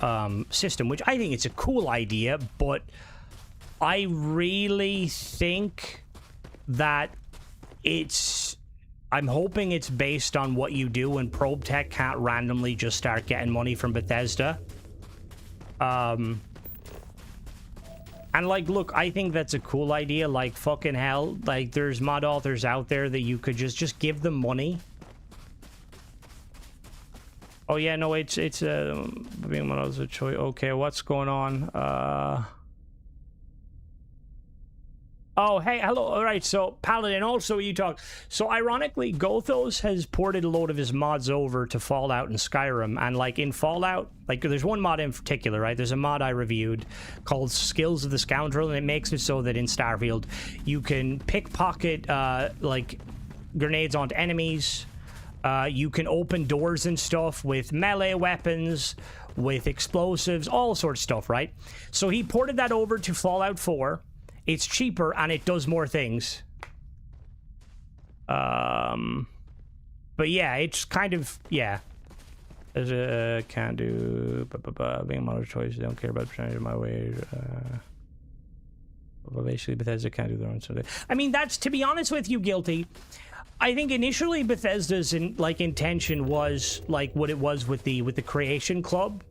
Speaker 1: system, which I think it's a cool idea, but I really think that I'm hoping it's based on what you do, and ProbeTech can't randomly just start getting money from Bethesda. And like, look, I think that's a cool idea. Like, fucking hell, like there's mod authors out there that you could just give them money. Oh yeah, no, it's being one of those choice. Okay, what's going on? Oh, hey, hello. All right, so Paladin, also you talk. So ironically, Gothos has ported a load of his mods over to Fallout and Skyrim, and like in Fallout, like there's one mod in particular, right? There's a mod I reviewed called Skills of the Scoundrel, and it makes it so that in Starfield you can pickpocket like grenades onto enemies. You can open doors and stuff with melee weapons, with explosives, all sorts of stuff, right? So he ported that over to Fallout 4. It's cheaper and it does more things. But yeah, it's kind of, yeah. There's a can do being a modern choice. They don't care about the percentage of my wage. But basically, Bethesda can't do their own stuff. I mean, that's, to be honest with you, Guilty. I think initially Bethesda's intention was like what it was with the Creation Club.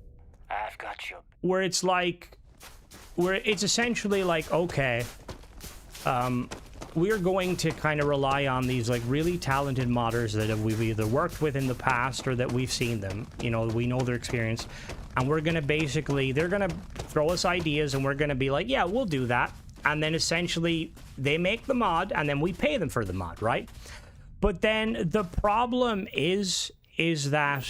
Speaker 5: I've got you.
Speaker 1: Where it's like, where it's essentially like, okay, we're going to kind of rely on these like really talented modders that we've either worked with in the past or that we've seen them, you know, we know their experience, and we're gonna basically, they're gonna throw us ideas and we're gonna be like, yeah, we'll do that, and then essentially they make the mod and then we pay them for the mod, right? But then the problem is that,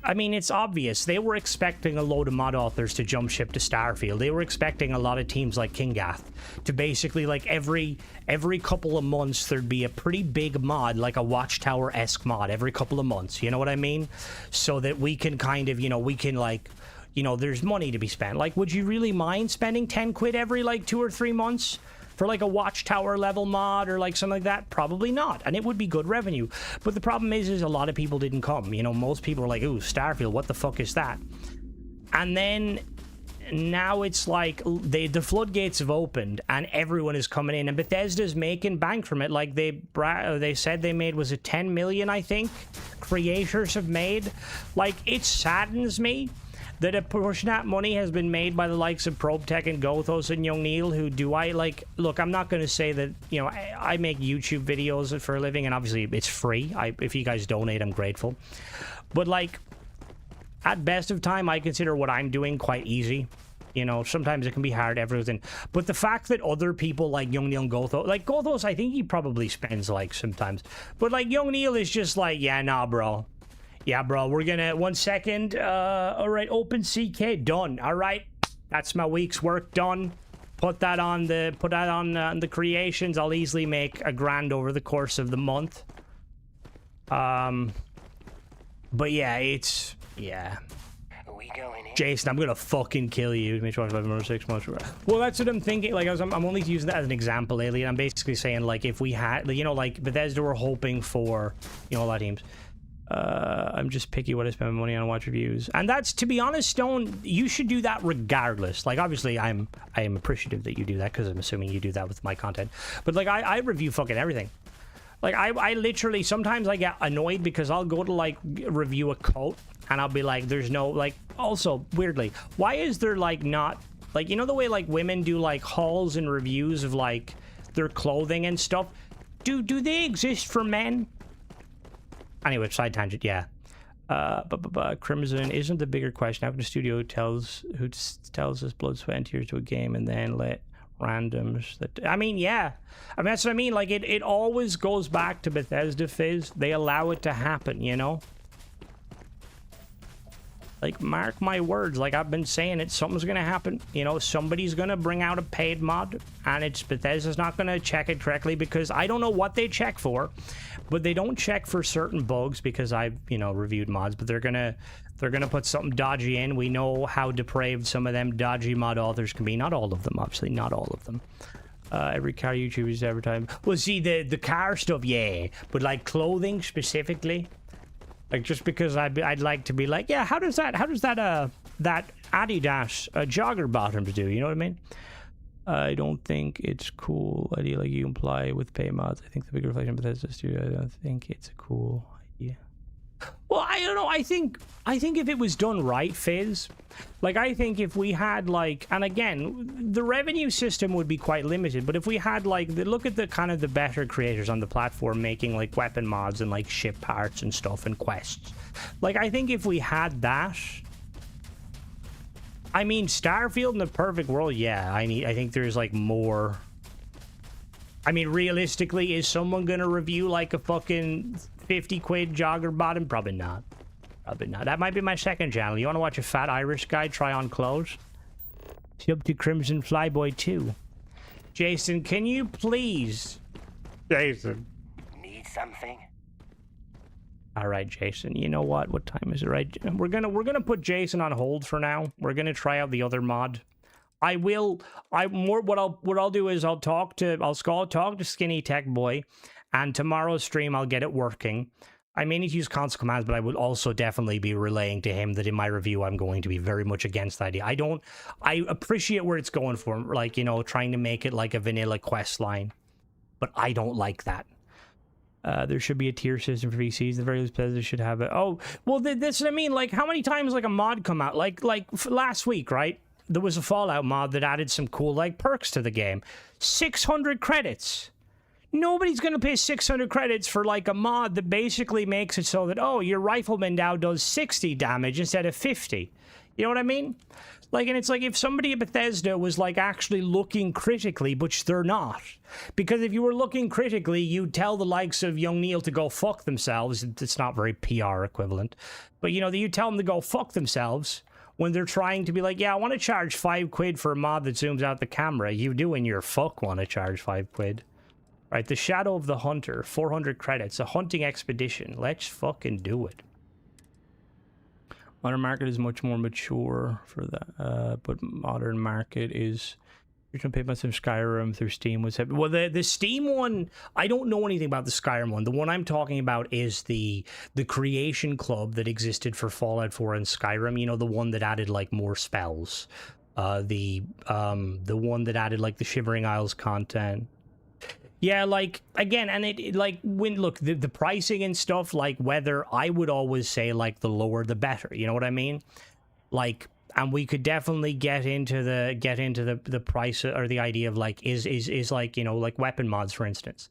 Speaker 1: I mean, it's obvious. They were expecting a load of mod authors to jump ship to Starfield. They were expecting a lot of teams like Kingath to basically, like, every couple of months there'd be a pretty big mod, like a Watchtower-esque mod every couple of months, you know what I mean? So that we can kind of, you know, we can, like, you know, there's money to be spent. Like, would you really mind spending 10 quid every, like, 2 or 3 months? For like a Watchtower level mod or like something like that? Probably not, and it would be good revenue. But the problem is a lot of people didn't come. You know, most people are like, ooh, Starfield, what the fuck is that? And then now it's like the floodgates have opened and everyone is coming in, and Bethesda's making bank from it. Like they said they made, was it 10 million, I think, creators have made. Like, it saddens me that a portion of that money has been made by the likes of ProbeTech and Gothos and Young Neil, who do I like, look, I'm not going to say that, you know, I make YouTube videos for a living, and obviously it's free. If you guys donate, I'm grateful. But like, at best of time, I consider what I'm doing quite easy. You know, sometimes it can be hard, everything. But the fact that other people like Young Neil and Gothos, like Gothos, I think he probably spends like sometimes. But like Young Neil is just like, yeah, nah, bro. Yeah, bro, we're gonna, 1 second, all right, OpenCK, done, all right, that's my week's work done, put that on the creations, I'll easily make $1,000 over the course of the month, but yeah, it's, yeah.
Speaker 5: Are we going in?
Speaker 1: Jason, I'm gonna fucking kill you. Make sure I 6 months. Well, that's what I'm thinking. Like, I'm only using that as an example lately, and I'm basically saying, like, if we had, you know, like, Bethesda were hoping for, you know, a lot of teams. I'm just picky what I spend my money on, watch reviews, and that's, to be honest, Stone, you should do that regardless. Like, obviously I am appreciative that you do that, because I'm assuming you do that with my content, but like I review fucking everything. Like, I literally, sometimes I get annoyed because I'll go to like review a coat and I'll be like, there's no, like, also weirdly, why is there like not, like, you know the way like women do like hauls and reviews of like their clothing and stuff, do they exist for men? Anyway, side tangent, yeah. But Crimson isn't the bigger question. How can a studio tells us blood, sweat, and tears to a game and then let randoms that, I mean, yeah. I mean, that's what I mean. Like, it always goes back to Bethesda Fizz. They allow it to happen, you know? Like, mark my words, like I've been saying it, something's gonna happen. You know, somebody's gonna bring out a paid mod, and it's Bethesda's not gonna check it correctly, because I don't know what they check for, but they don't check for certain bugs, because I've, you know, reviewed mods, but they're gonna put something dodgy in. We know how depraved some of them dodgy mod authors can be. Not all of them, obviously, not all of them. Every car YouTuber is advertising. Well, see, the car stuff, yeah, but like clothing specifically, like, just because I'd like to be like, yeah, how does that that Adidas jogger bottoms do? You know what I mean? I don't think it's cool idea like you imply with pay mods. I think the big reflection of Bethesda Studio. I don't think it's a cool idea. Well, I don't know. I think if it was done right, Fizz, like I think if we had like, and again, the revenue system would be quite limited, but if we had like, look at the kind of the better creators on the platform making like weapon mods and like ship parts and stuff and quests. Like I think if we had that, I mean, Starfield in the perfect world, yeah. I think there's like more. I mean, realistically, is someone gonna review like a fucking 50 quid jogger bottom? Probably not. Probably not. That might be my second channel. You want to watch a fat Irish guy try on clothes? Sub to Crimson Flyboy 2. Jason, can you please? Jason.
Speaker 5: Need something?
Speaker 1: All right, Jason. You know what? What time is it? Right? We're gonna put Jason on hold for now. We're gonna try out the other mod. What I'll do is I'll talk to Skinny Tech Boy, and tomorrow's stream I'll get it working. I may need to use console commands, but I will also definitely be relaying to him that in my review I'm going to be very much against the idea. I appreciate where it's going for, like, you know, trying to make it like a vanilla quest line, but I don't like that. There should be a tier system for VCs. The very least players should have it. Oh, well, that's what I mean. Like, how many times like a mod come out? Like last week, right? There was a Fallout mod that added some cool like perks to the game. 600 credits. Nobody's going to pay 600 credits for like a mod that basically makes it so that, oh, your rifleman now does 60 damage instead of 50. You know what I mean? Like, and it's like if somebody at Bethesda was like actually looking critically, which they're not. Because if you were looking critically, you'd tell the likes of Young Neil to go fuck themselves. It's not very PR equivalent. But, you know, you tell them to go fuck themselves when they're trying to be like, yeah, I want to charge 5 quid for a mod that zooms out the camera. You do in your fuck want to charge 5 quid. Right, the Shadow of the Hunter, 400 credits, a hunting expedition. Let's fucking do it. Modern market is much more mature for that, but modern market is... You're going to pay by some Skyrim through Steam. What's happening? Well, the Steam one, I don't know anything about the Skyrim one. The one I'm talking about is the creation club that existed for Fallout 4 and Skyrim. You know, the one that added like more spells. The one that added like the Shivering Isles content. Yeah, like, again, and it like, when, look, the pricing and stuff, like, whether, I would always say, like, the lower the better, you know what I mean? Like, and we could definitely get into the price, or the idea of, like, is like, you know, like, weapon mods, for instance.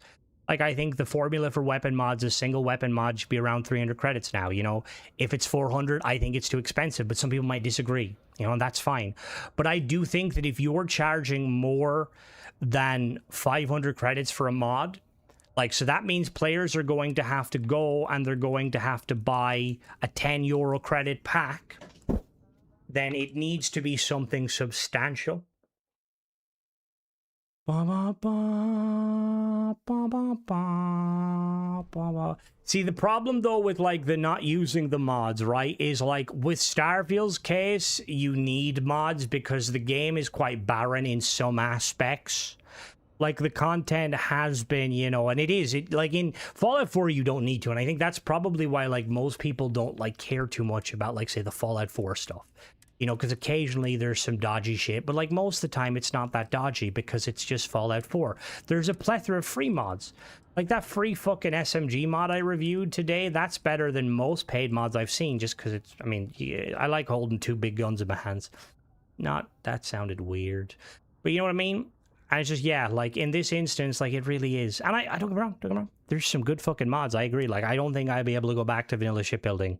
Speaker 1: Like, I think the formula for weapon mods, a single weapon mod should be around 300 credits now, you know? If it's 400, I think it's too expensive, but some people might disagree, you know, and that's fine. But I do think that if you're charging more than 500 credits for a mod, like, so that means players are going to have to go and they're going to have to buy a 10 euro credit pack, then it needs to be something substantial. See, the problem though with like the not using the mods, right, is like with Starfield's case, you need mods because the game is quite barren in some aspects. Like, the content has been, you know, and like in Fallout 4 you don't need to, and I think that's probably why like most people don't like care too much about, like, say, the Fallout 4 stuff. You know, because occasionally there's some dodgy shit, but like most of the time it's not that dodgy because it's just Fallout 4. There's a plethora of free mods. Like that free fucking SMG mod I reviewed today, that's better than most paid mods I've seen just because it's, I mean, I like holding 2 big guns in my hands. That sounded weird. But you know what I mean? And it's just, yeah, like in this instance, like it really is. And I don't get me wrong, there's some good fucking mods, I agree. Like I don't think I'd be able to go back to vanilla shipbuilding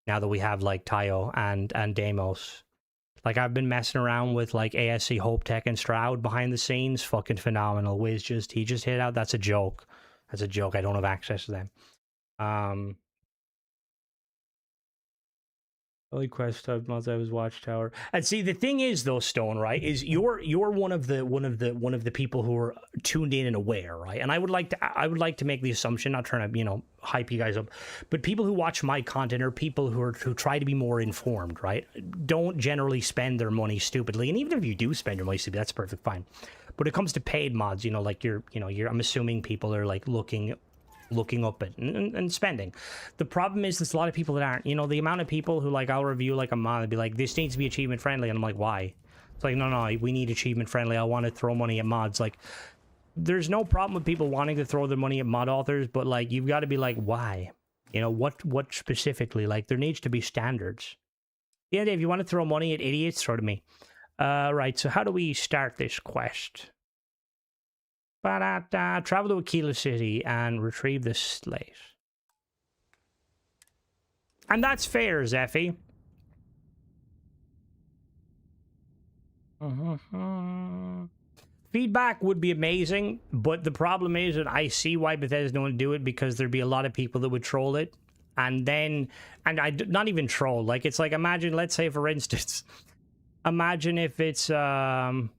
Speaker 1: now that we have like Tayo and Deimos. Like, I've been messing around with, like, ASC, Hope Tech, and Stroud behind the scenes. Fucking phenomenal. He just hit out. That's a joke. That's a joke. I don't have access to them. Only quest type mods I was Watchtower. And see, the thing is, though, Stone, right, is you're one of the people who are tuned in and aware, right? And I would like to make the assumption, not trying to, you know, hype you guys up, but people who watch my content are people who try to be more informed, right? Don't generally spend their money stupidly, and even if you do spend your money stupidly, that's perfect fine. But when it comes to paid mods, you know, like I'm assuming people are like looking up at and spending. The problem is there's a lot of people that aren't. You know, the amount of people who, like, I'll review like a mod and be like, this needs to be achievement friendly, and I'm like, why? It's like, no, we need achievement friendly. I want to throw money at mods. Like, there's no problem with people wanting to throw their money at mod authors, but like, you've got to be like, why? You know, what specifically? Like, there needs to be standards. Yeah, Dave, you want to throw money at idiots? Throw to me. Right, so how do we start this quest? Travel to Aquila City and retrieve the slate. And that's fair, Zeffy. Feedback would be amazing, but the problem is that I see why Bethesda don't do it, because there'd be a lot of people that would troll it. And not even troll. Like, it's like, imagine, let's say, for instance, imagine if it's, imagine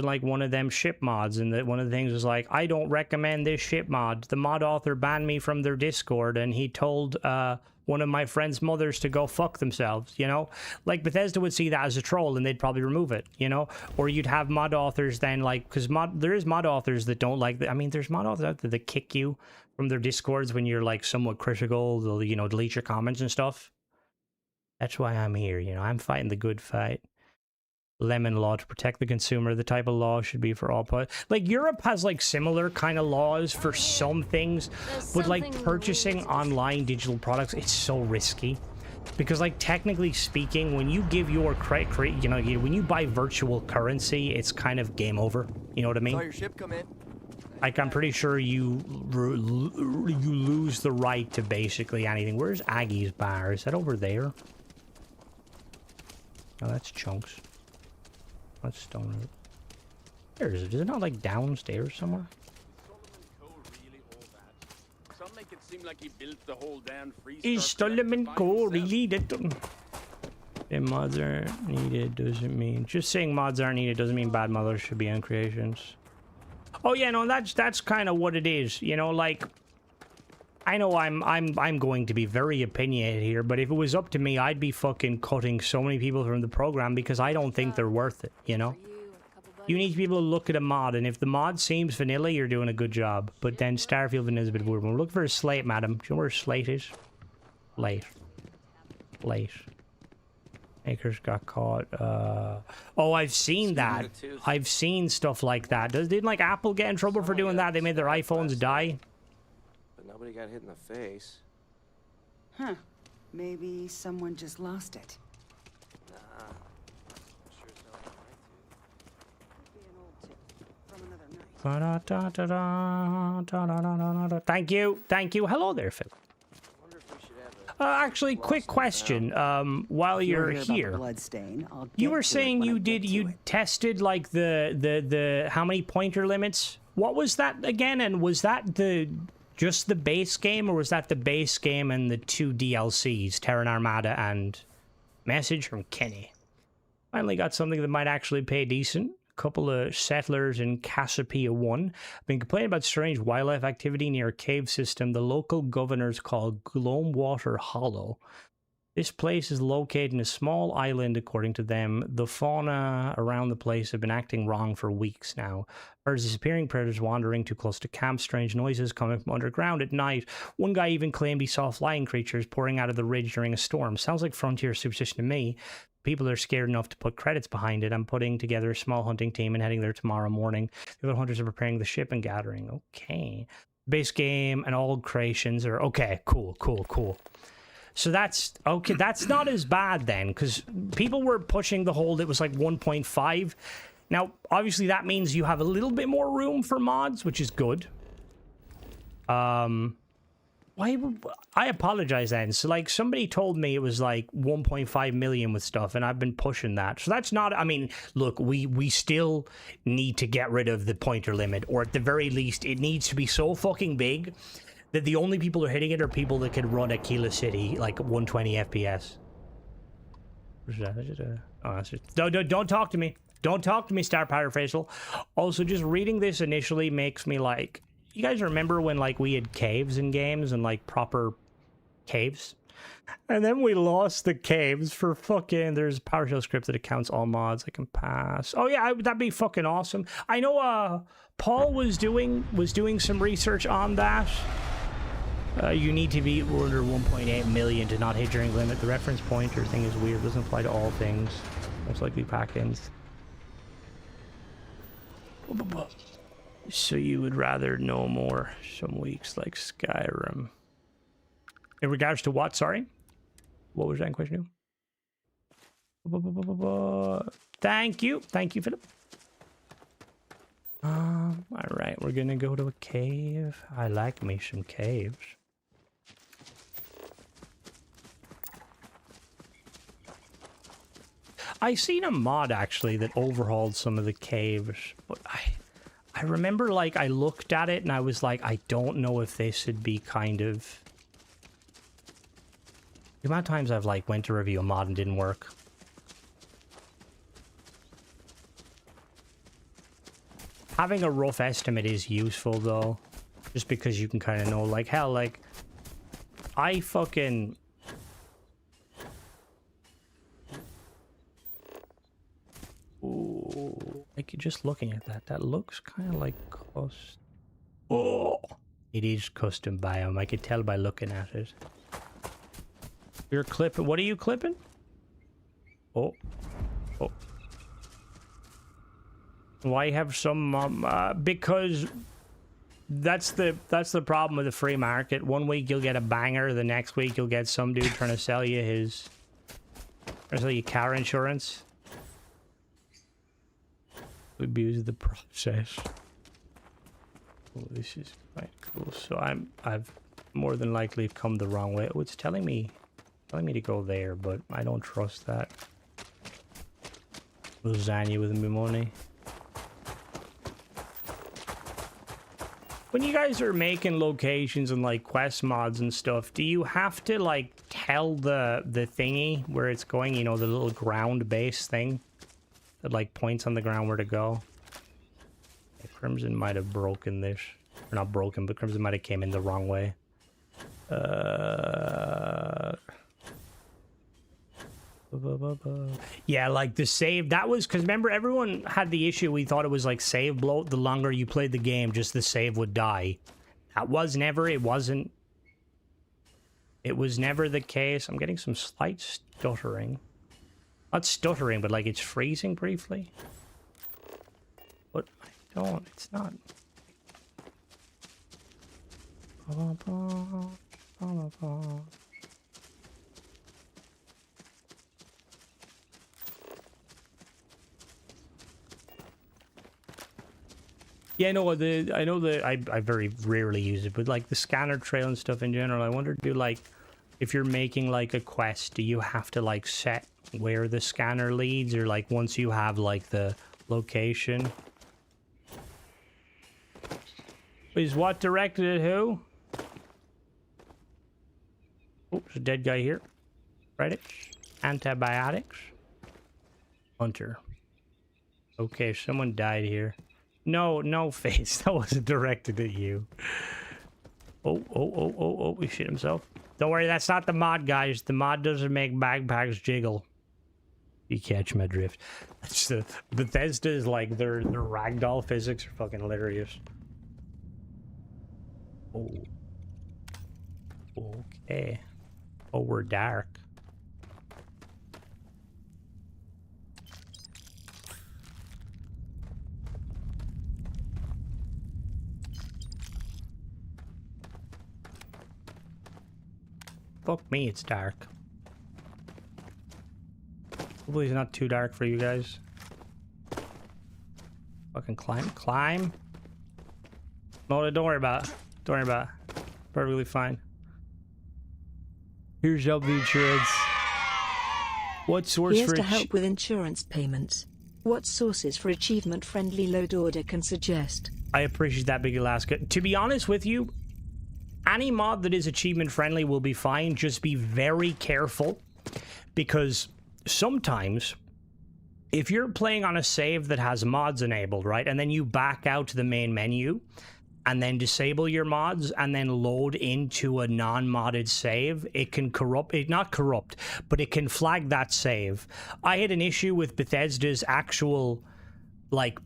Speaker 1: like one of them ship mods, and that one of the things is like, I don't recommend this ship mod. The mod author banned me from their Discord, and he told, one of my friend's mothers to go fuck themselves, you know? Like, Bethesda would see that as a troll and they'd probably remove it, you know? Or you'd have mod authors then, like, because there is mod authors that don't like I mean, there's mod authors out there that kick you from their Discords when you're, like, somewhat critical. They'll, you know, delete your comments and stuff. That's why I'm here, you know? I'm fighting the good fight. Lemon law to protect the consumer. The type of law should be for all like Europe has like similar kind of laws for some things, but like purchasing online digital products, it's so risky because, like, technically speaking, when you give your credit, you know, when you buy virtual currency, it's kind of game over. You know what I mean?
Speaker 10: Saw your ship come in.
Speaker 1: Like, I'm pretty sure you lose the right to basically anything. Where's Aggie's bar? Is that over there? Oh, that's Chunks. Let's stone it. Where is it? Is it not like downstairs somewhere?
Speaker 11: Some make it seem like he built the whole damn freeze.
Speaker 1: Is Solomon Cole really that? If mods aren't needed doesn't mean just saying mods aren't needed doesn't mean bad mothers should be on creations. Oh yeah, no, that's kind of what it is. You know, like, I know I'm going to be very opinionated here, but if it was up to me, I'd be fucking cutting so many people from the program because I don't think they're worth it, you know? You need people to look at a mod, and if the mod seems vanilla, you're doing a good job. But then Starfield vanilla is a bit weird. We'll look for a slate, madam. Do you know where a slate is? Late. Makers got caught. Oh, I've seen that. I've seen stuff like that. Didn't like Apple get in trouble for doing that? They made their iPhones die.
Speaker 10: Nobody got hit in the face.
Speaker 12: Huh. Maybe someone just lost it.
Speaker 10: Nah. Sure it's not
Speaker 12: From another night.
Speaker 1: Thank you. Hello there, Phil. Actually, quick question. While you're here, you were saying you tested like the how many pointer limits? What was that again? And was that just the base game, or was that the base game and the 2 DLCs, Terran Armada and Message from Kenny? Finally got something that might actually pay decent. A couple of settlers in Cassiopeia 1 have been complaining about strange wildlife activity near a cave system the local governors call Gloamwater Hollow. This place is located in a small island, according to them. The fauna around the place have been acting wrong for weeks now. Birds disappearing, predators wandering too close to camp, strange noises coming from underground at night. One guy even claimed he saw flying creatures pouring out of the ridge during a storm. Sounds like frontier superstition to me. People are scared enough to put credits behind it. I'm putting together a small hunting team and heading there tomorrow morning. The other hunters are preparing the ship and gathering. Okay. Base game and all creations are... Okay, cool. So that's... Okay, that's not as bad then, because people were pushing the hold. It was like 1.5. Now, obviously, that means you have a little bit more room for mods, which is good. I apologize then. So, like, somebody told me it was like 1.5 million with stuff, and I've been pushing that. So that's not... I mean, look, we still need to get rid of the pointer limit, or at the very least, it needs to be so fucking big that the only people who are hitting it are people that can run Aquila City, like, 120 FPS. Oh, that's just... Don't talk to me. Don't talk to me, Star Pirate Facial. Also, just reading this initially makes me like... You guys remember when, like, we had caves in games and, like, proper caves? And then we lost the caves for fucking... There's a PowerShell script that accounts all mods I can pass. Oh, yeah, that'd be fucking awesome. I know, Paul was doing some research on that. You need to be under 1.8 million to not hit during limit. The reference pointer thing is weird. It doesn't apply to all things. Most likely pack-ins. So you would rather know more some weeks like Skyrim. In regards to what? Sorry? What was that in question? Thank you. Thank you, Philip. All right, we're gonna go to a cave. I like me some caves. I seen a mod actually that overhauled some of the caves, but I remember like I looked at it and I was like, I don't know if this would be kind of. The amount of times I've like went to review a mod and didn't work. Having a rough estimate is useful though, just because you can kind of know, like, hell, like, I fucking... Ooh, like, just looking at that, that looks kind of like Oh, it is custom biome, I could tell by looking at it. You're clipping, what are you clipping? Oh, oh. Why have some because that's the problem with the free market. One week you'll get a banger, the next week you'll get some dude trying to sell you car insurance. Abuse the process. Oh, this is quite cool. So I've more than likely come the wrong way. Oh, it's telling me to go there, but I don't trust that. Lasagna with me money. When you guys are making locations and like quest mods and stuff, do you have to like tell the thingy where it's going, you know, the little ground base thing that like points on the ground where to go? Yeah, Crimson might have broken this. Or not broken, but Crimson might have came in the wrong way. Yeah, like the save, that was because remember everyone had the issue, we thought it was like save bloat, the longer you played the game just the save would die. That was never, it was never the case. I'm getting some slight stuttering, not stuttering, but like it's freezing briefly, but I don't, it's not. Yeah, no, I very rarely use it, but like the scanner trail and stuff in general, I wonder, do like, if you're making like a quest, do you have to like set where the scanner leads, or like once you have like the location? Is what directed at who? Oh, there's a dead guy here. Credits. Antibiotics. Hunter. Okay, someone died here. No, face. That wasn't directed at you. Oh, he shit himself. Don't worry, that's not the mod, guys. The mod doesn't make backpacks jiggle. You catch my drift. That's the Bethesda is like their ragdoll physics are fucking hilarious. Oh. Okay. Oh, we're dark. Fuck me, it's dark. Hopefully it's not too dark for you guys. Fucking climb. No, don't worry about it. Don't worry about it. Perfectly fine. Here's help the insurance. What source
Speaker 2: Here's
Speaker 1: for
Speaker 2: to help with insurance payments. What sources for achievement-friendly load order can suggest?
Speaker 1: I appreciate that, Big Alaska. To be honest with you, any mod that is achievement friendly will be fine. Just be very careful, because sometimes if you're playing on a save that has mods enabled, right, and then you back out to the main menu and then disable your mods and then load into a non-modded save, it can not corrupt, but it can flag that save. I had an issue with Bethesda's actual like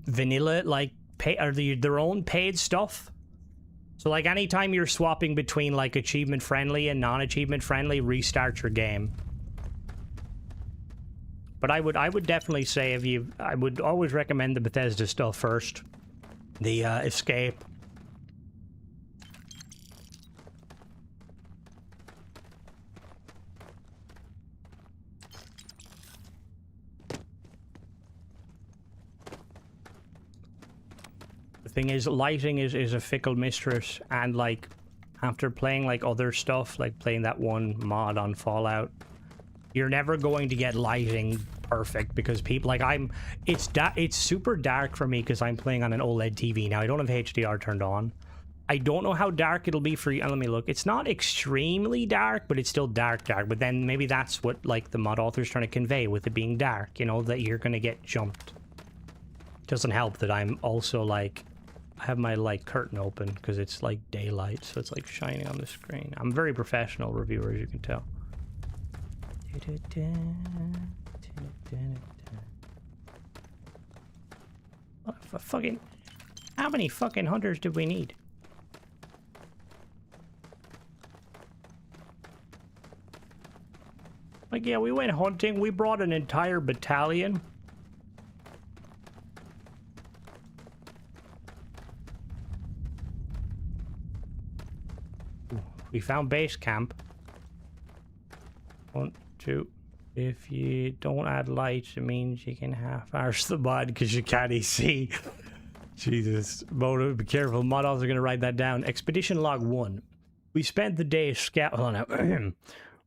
Speaker 1: vanilla, like their own paid stuff. So like anytime you're swapping between like achievement friendly and non-achievement friendly, restart your game. But I would definitely say I would always recommend the Bethesda stuff first. The escape. thing is, lighting is a fickle mistress, and like after playing like other stuff, like playing that one mod on Fallout, you're never going to get lighting perfect because people like it's super dark for me because I'm playing on an OLED TV. Now I don't have HDR turned on. I don't know how dark it'll be for you. Let me look. It's not extremely dark, but it's still dark. But then maybe that's what like the mod author's trying to convey with it being dark, you know, that you're gonna get jumped. Doesn't help that I'm also like, I have my like curtain open because it's like daylight, so it's like shining on the screen. I'm a very professional reviewer, as you can tell. Fucking, how many fucking hunters did we need? Like, yeah, we went hunting. We brought an entire battalion. We found base camp. 1, 2. If you don't add lights, it means you can half-arse the mod because you can't see. Jesus. Moto, be careful. Mod authors are going to write that down. Expedition log 1. We spent the day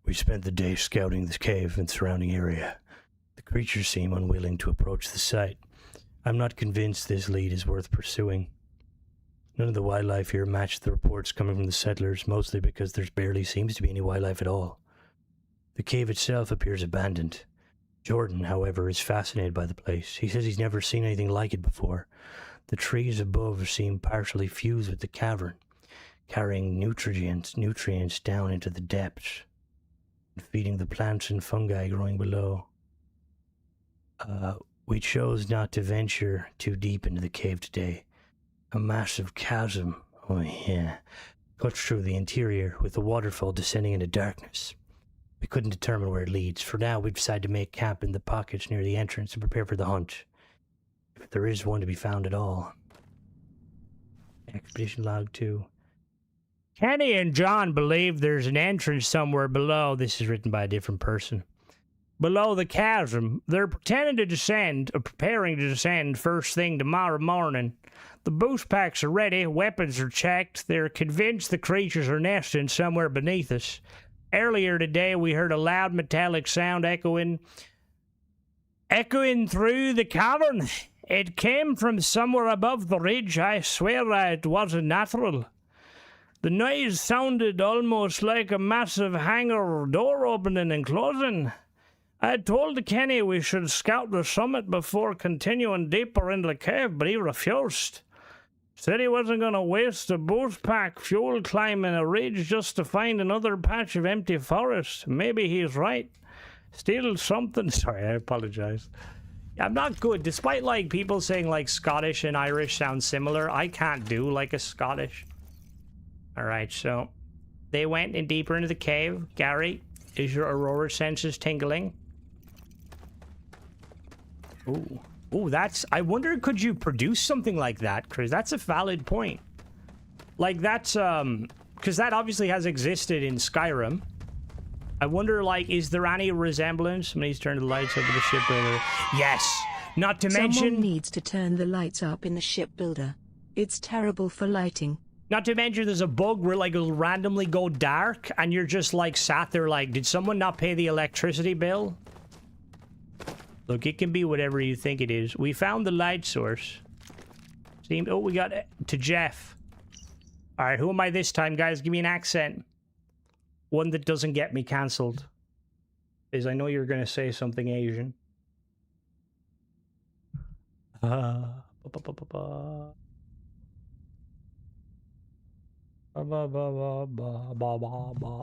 Speaker 1: We spent the day scouting the cave and surrounding area. The creatures seem unwilling to approach the site. I'm not convinced this lead is worth pursuing. None of the wildlife here matched the reports coming from the settlers, mostly because there barely seems to be any wildlife at all. The cave itself appears abandoned. Jordan, however, is fascinated by the place. He says he's never seen anything like it before. The trees above seem partially fused with the cavern, carrying nutrients down into the depths, and feeding the plants and fungi growing below. We chose not to venture too deep into the cave today. A massive chasm, cuts through the interior, with the waterfall descending into darkness. We couldn't determine where it leads. For now, we've decided to make camp in the pockets near the entrance and prepare for the hunt, if there is one to be found at all. Expedition log 2. Kenny and John believe there's an entrance somewhere below. This is written by a different person. Below the chasm. They're pretending to descend, or preparing to descend first thing tomorrow morning. The boost packs are ready, weapons are checked. They're convinced the creatures are nesting somewhere beneath us. Earlier today, we heard a loud metallic sound echoing through the cavern. It came from somewhere above the ridge. I swear it wasn't natural. The noise sounded almost like a massive hangar door opening and closing. I told Kenny we should scout the summit before continuing deeper into the cave, but he refused. Said he wasn't going to waste a boost pack fuel climbing a ridge just to find another patch of empty forest. Maybe he's right. Still something. Sorry, I apologize. I'm not good. Despite like people saying like Scottish and Irish sound similar, I can't do like a Scottish. Alright, so they went in deeper into the cave. Gary, is your aurora senses tingling? Ooh. Ooh, that's... I wonder, could you produce something like that, Chris? That's a valid point. Like, that's, because that obviously has existed in Skyrim. I wonder, like, is there any resemblance? Somebody's turned the lights up in the shipbuilder. Yes! Not to mention...
Speaker 2: Someone needs to turn the lights up in the shipbuilder. It's terrible for lighting.
Speaker 1: Not to mention there's a bug where, like, it'll randomly go dark, and you're just, like, sat there like, did someone not pay the electricity bill? Look, it can be whatever you think it is. We found the light source. Oh, we got to Jeff. Alright, who am I this time, guys? Give me an accent. One that doesn't get me cancelled. Is I know you're going to say something Asian.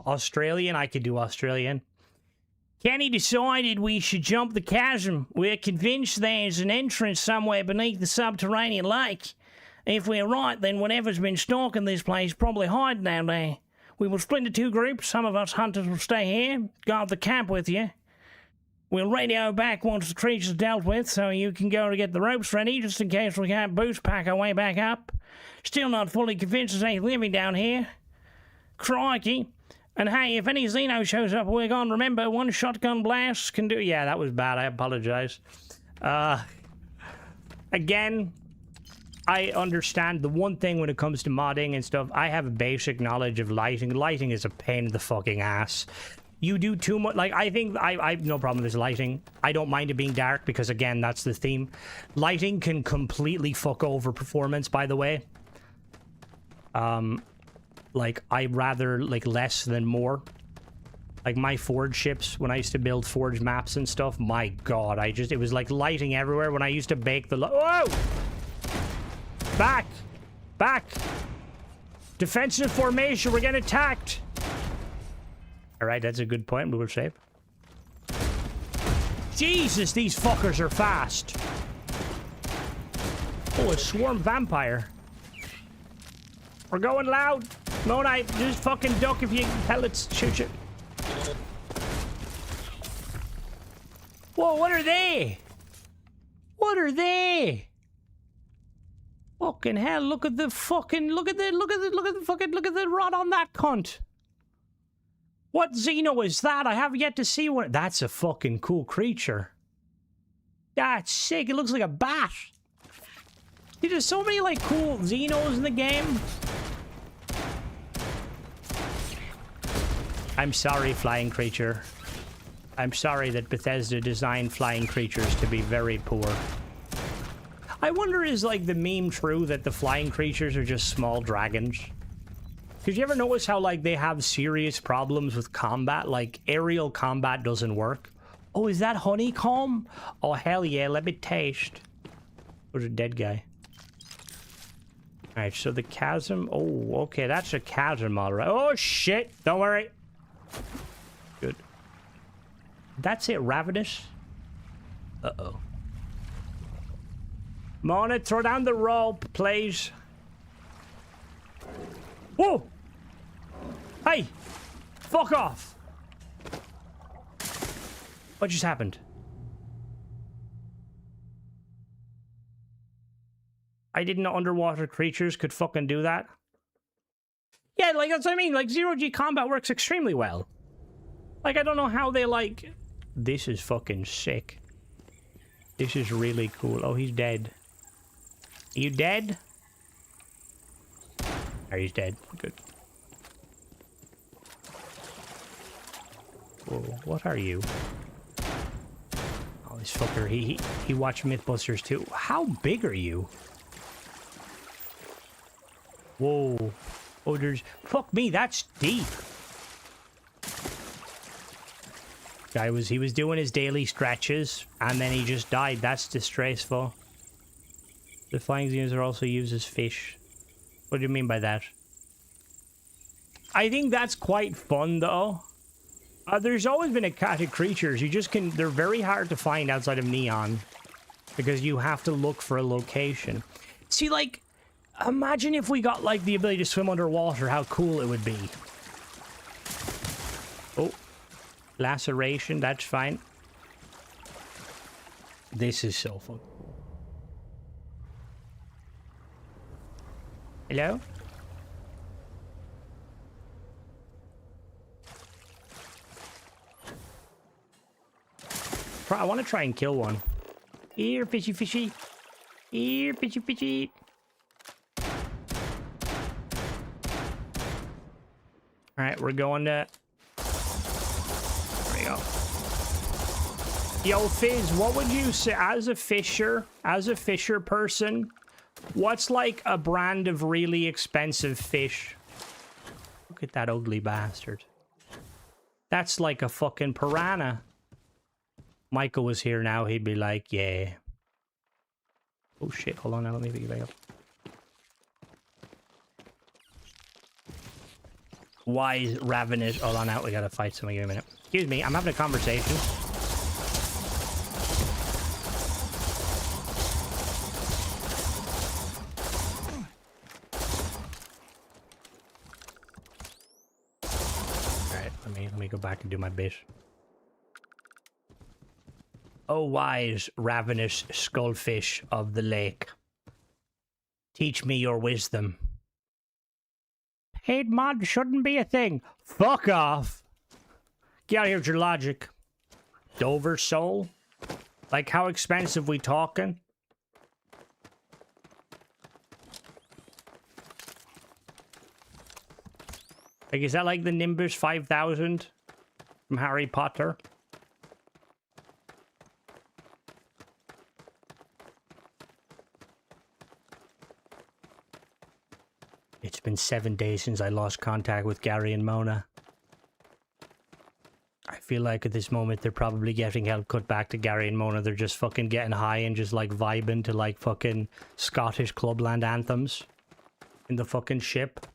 Speaker 1: Australian? I could do Australian. Kenny decided we should jump the chasm. We're convinced there's an entrance somewhere beneath the subterranean lake. If we're right, then whatever's been stalking this place probably hiding down there. We will split into 2 groups. Some of us hunters will stay here, guard the camp with you. We'll radio back once the creature's dealt with, so you can go to get the ropes ready, just in case we can't boost pack our way back up. Still not fully convinced there's anything living down here. Crikey. And hey, if any Xeno shows up, we're gone. Remember, 1 shotgun blast can do... Yeah, that was bad. I apologize. Again, I understand the one thing when it comes to modding and stuff, I have a basic knowledge of lighting. Lighting is a pain in the fucking ass. You do too much, like, I think I have no problem with lighting. I don't mind it being dark because, again, that's the theme. Lighting can completely fuck over performance, by the way. Like, I'd rather, like, less than more. Like, my Forge ships, when I used to build Forge maps and stuff, my god, it was like lighting everywhere when I used to bake the... Whoa! Back! Back! Defensive formation, we're getting attacked! Alright, that's a good point, we will save. Jesus, these fuckers are fast! Oh, a swarm vampire. We're going loud! No, just fucking duck if you can pellets shoot you. Whoa, what are they? What are they? Fucking hell, look at the fucking, look at the rod on that cunt. What Xeno is that? I have yet to see one. That's a fucking cool creature. That's sick. It looks like a bat. Dude, there's so many, like, cool Xenos in the game. I'm sorry, flying creature. I'm sorry that Bethesda designed flying creatures to be very poor. I wonder, is, like, the meme true that the flying creatures are just small dragons? Did you ever notice how, like, they have serious problems with combat? Like, aerial combat doesn't work. Oh, is that honeycomb? Oh, hell yeah, let me taste. There's a dead guy. Alright, so the chasm... Oh, okay, that's a chasm, alright. Oh, shit! Don't worry. Good. That's it, Ravenous? Uh-oh. Mona, throw down the rope, please. Whoa! Hey! Fuck off! What just happened? I didn't know underwater creatures could fucking do that. Yeah, like, that's what I mean. Like, zero-G combat works extremely well. Like, I don't know how they, like... This is fucking sick. This is really cool. Oh, he's dead. Are you dead? Oh, he's dead. Good. Whoa, what are you? Oh, this fucker. He watched Mythbusters too. How big are you? Whoa. Oh, there's... Fuck me, that's deep. He was doing his daily stretches, and then he just died. That's disgraceful. The flying Xenos are also used as fish. What do you mean by that? I think that's quite fun, though. There's always been a cat of creatures. You just can... They're very hard to find outside of Neon. Because you have to look for a location. See, like... Imagine if we got, like, the ability to swim underwater. How cool it would be. Oh. Laceration. That's fine. This is so fun. Hello? I want to try and kill one. Here, fishy, fishy. Here, fishy, fishy. Alright, we're going to... There we go. Yo, Fizz, what would you say, as a fisher person, what's like a brand of really expensive fish? Look at that ugly bastard. That's like a fucking piranha. Michael was here now, he'd be like, yeah. Oh shit, hold on now, let me pick you back up. Why is Ravenous... Hold on out, we gotta fight somebody in a minute. Excuse me, I'm having a conversation. Alright, let me go back and do my bit. Oh, wise, ravenous skullfish of the lake. Teach me your wisdom. Paid mod shouldn't be a thing. Fuck off. Get out of here with your logic. Dover soul? Like, how expensive we talking? Like, is that like the Nimbus 5000 from Harry Potter? It's been 7 days since I lost contact with Gary and Mona. I feel like at this moment they're probably getting help cut back to Gary and Mona. They're just fucking getting high and just like vibing to like fucking Scottish clubland anthems in the fucking ship.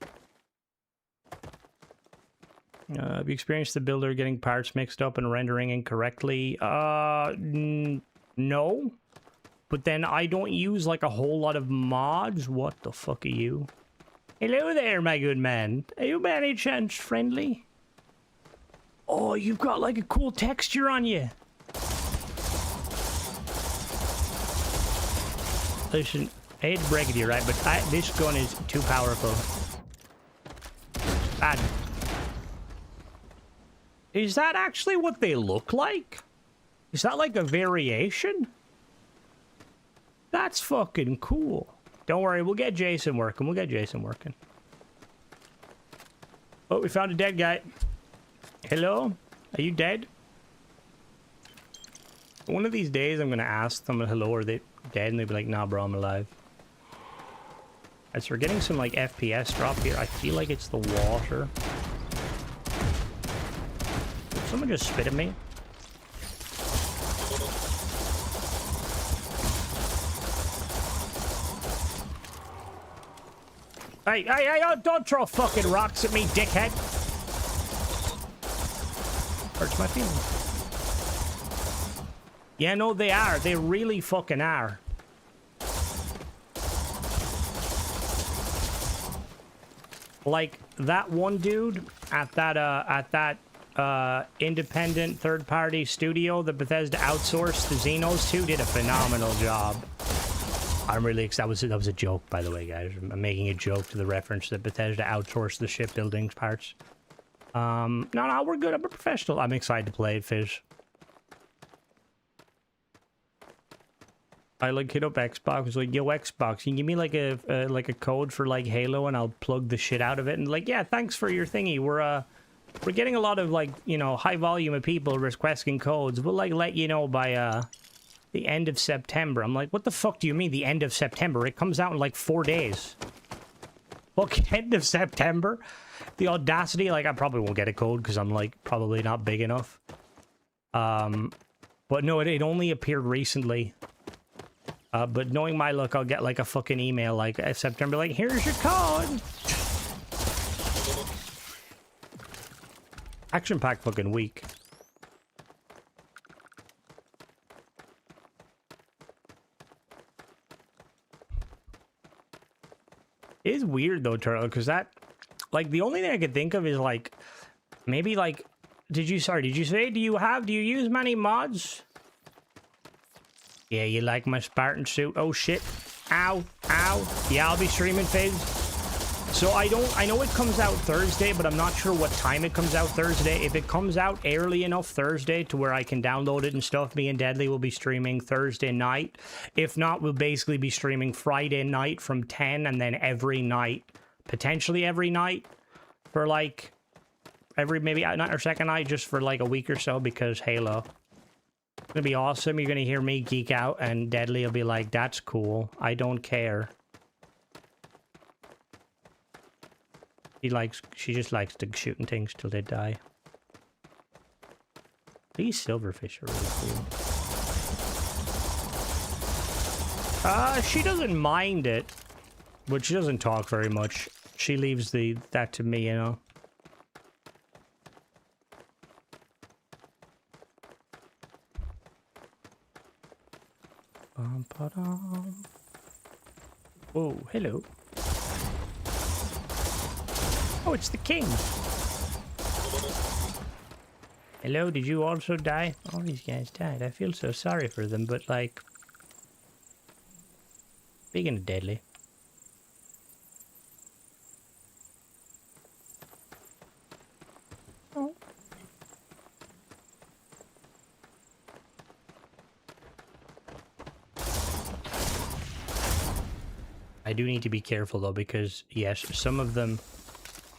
Speaker 1: Have you experienced the builder getting parts mixed up and rendering incorrectly? No. But then I don't use like a whole lot of mods. What the fuck are you? Hello there, my good man. Are you by any chance friendly? Oh, you've got like a cool texture on you. Listen, I hate to break it to you, right? But this gun is too powerful. Bad. Is that actually what they look like? Is that like a variation? That's fucking cool. Don't worry, we'll get Jason working. We'll get Jason working. Oh, we found a dead guy. Hello? Are you dead? One of these days I'm gonna ask them hello, are they dead? And they'll be like, nah bro, I'm alive. As we're getting some like FPS drop here, I feel like it's the water. Did someone just spit at me? Hey, oh, don't throw fucking rocks at me, dickhead. Hurts my feelings. Yeah, no, they are. They really fucking are. Like, that one dude at that independent third-party studio that Bethesda outsourced the Xenos to did a phenomenal job. I'm really excited. That was a joke, by the way, guys. I'm making a joke to the reference that Bethesda outsourced the shipbuilding parts. No, we're good. I'm a professional. I'm excited to play it, Fizz. I like hit up Xbox. Like, yo, Xbox, can you give me like a code for like Halo, and I'll plug the shit out of it. And like, yeah, thanks for your thingy. We're getting a lot of like, you know, high volume of people requesting codes. We'll like let you know by the end of September. I'm like, what the fuck do you mean the end of September? It comes out in like 4 days. Fuck, end of September? The audacity, like, I probably won't get a code because I'm like probably not big enough. But no, it only appeared recently. But knowing my luck, I'll get like a fucking email like September, like, here's your code. Action pack fucking week. It is weird though, Turtle, because that, like, the only thing I could think of is like, maybe like, did you say, do you use many mods? Yeah, you like my Spartan suit? Oh shit. Ow, ow. Yeah, I'll be streaming, Fizz. So I know it comes out Thursday, but I'm not sure what time it comes out Thursday. If it comes out early enough Thursday to where I can download it and stuff, me and Deadly will be streaming Thursday night. If not, we'll basically be streaming Friday night from 10, and then every night, potentially every night, for like maybe night or second night, just for like a week or so, because Halo. It's gonna be awesome. You're gonna hear me geek out, and Deadly will be like, that's cool. I don't care. She just likes to shooting things till they die. These silverfish are really cool. She doesn't mind it, but she doesn't talk very much. She leaves that to me, you know. Oh, hello. Oh, it's the king. Hello, did you also die? All these guys died. I feel so sorry for them, but like... Speaking of Deadly. Oh. I do need to be careful though, because yes, some of them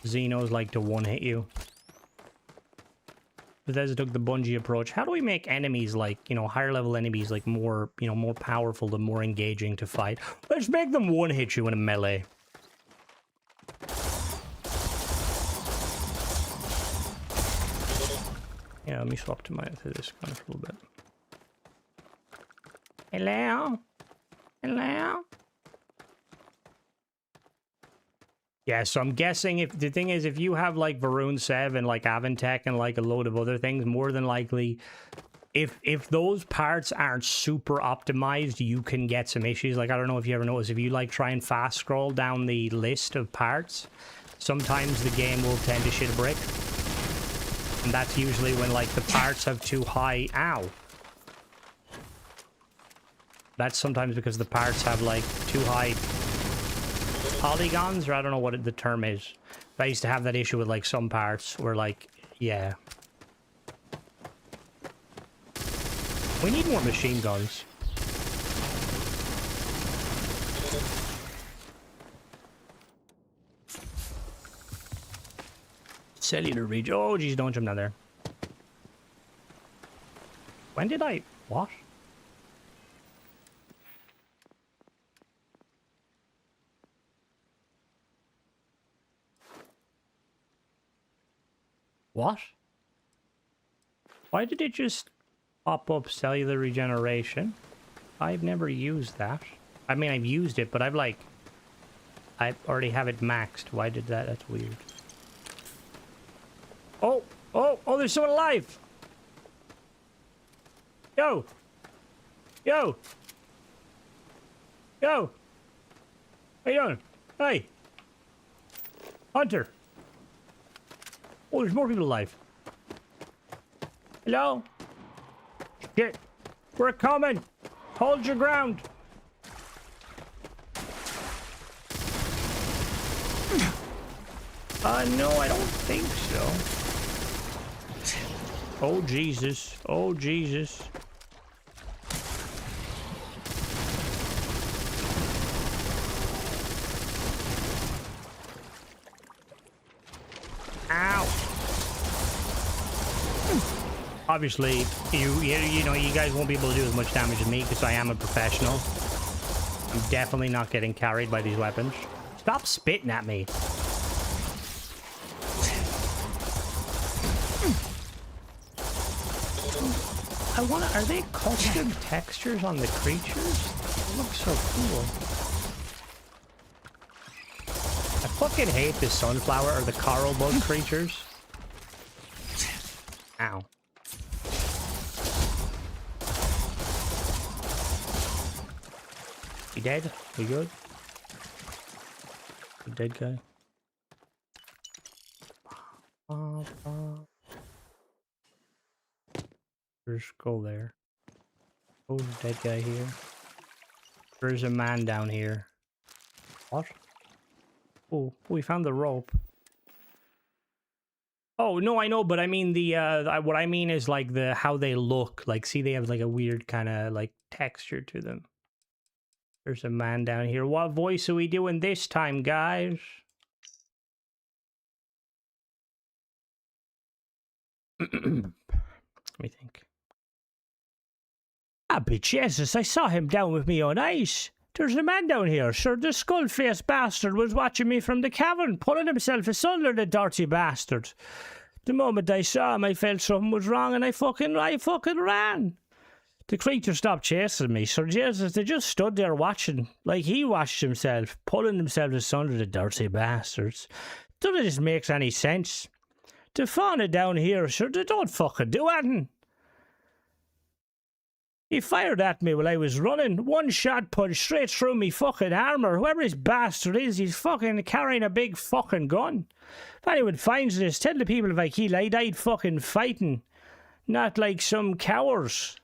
Speaker 1: Xenos like to one-hit you. Bethesda took the Bungie approach. How do we make enemies like, you know, higher level enemies like more, you know, more powerful and more engaging to fight? Let's make them one-hit you in a melee. Yeah, let me swap to this gun for a little bit. Hello? Hello? Yeah, so I'm guessing if the thing is, if you have like Varun Sev and like Avantech and like a load of other things, more than likely, if those parts aren't super optimized, you can get some issues. Like, I don't know if you ever notice, if you like try and fast scroll down the list of parts, sometimes the game will tend to shit a brick. And that's usually when like the parts have too high. Ow. That's sometimes because the parts have like too high polygons, or I don't know what the term is. But I used to have that issue with like some parts where like, yeah. We need more machine guns. Cellular reach. Oh, geez, don't jump down there. When did I... What? What? Why did it just pop up cellular regeneration? I've never used that. I mean, I've used it, but I've like... I already have it maxed. Why did that? That's weird. Oh! Oh! Oh, there's someone alive! Yo! Yo! Yo! How you doing? Hey! Hunter! Oh, there's more people alive. Hello? Shit. We're coming! Hold your ground! No, I don't think so. Oh, Jesus. Oh, Jesus. Ow. Obviously, you know, you guys won't be able to do as much damage as me because I am a professional. I'm definitely not getting carried by these weapons. Stop spitting at me. I wanna... Are they custom textures on the creatures? It looks so cool. I fucking hate the sunflower or the coral bug creatures. Ow. You dead? You good? You dead guy? There's a skull there. Oh, dead guy here. There's a man down here. What? Oh, we found the rope. Oh, no, I know, but I mean the, what I mean is like the, how they look. Like, see, they have like a weird kind of like texture to them. There's a man down here. What voice are we doing this time, guys? Let me think. Ah, but Jesus, I saw him down with me on ice. There's a man down here, sir. The skull-faced bastard was watching me from the cavern, pulling himself asunder, the dirty bastard. The moment I saw him, I felt something was wrong, and I fucking ran. The creature stopped chasing me, Sir Jesus. They just stood there watching, like he watched himself, pulling himself asunder, the dirty bastards. None of this makes any sense. The fauna down here, sir, they don't fucking do anything. He fired at me while I was running. One shot punched straight through me fucking armor. Whoever this bastard is, he's fucking carrying a big fucking gun. If anyone finds this, tell the people like he I died fucking fighting. Not like some cowards.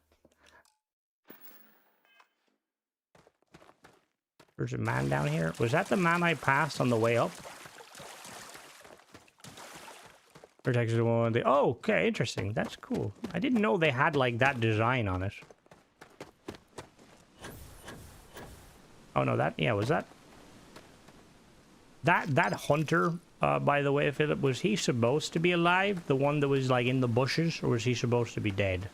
Speaker 1: There's a man down here. Was that the man I passed on the way up? Protected one. Oh, okay, interesting. That's cool. I didn't know they had like that design on it. Oh no, that, yeah, was that? That hunter By the way, Philip, was he supposed to be alive? The one that was, like, in the bushes? Or was he supposed to be dead?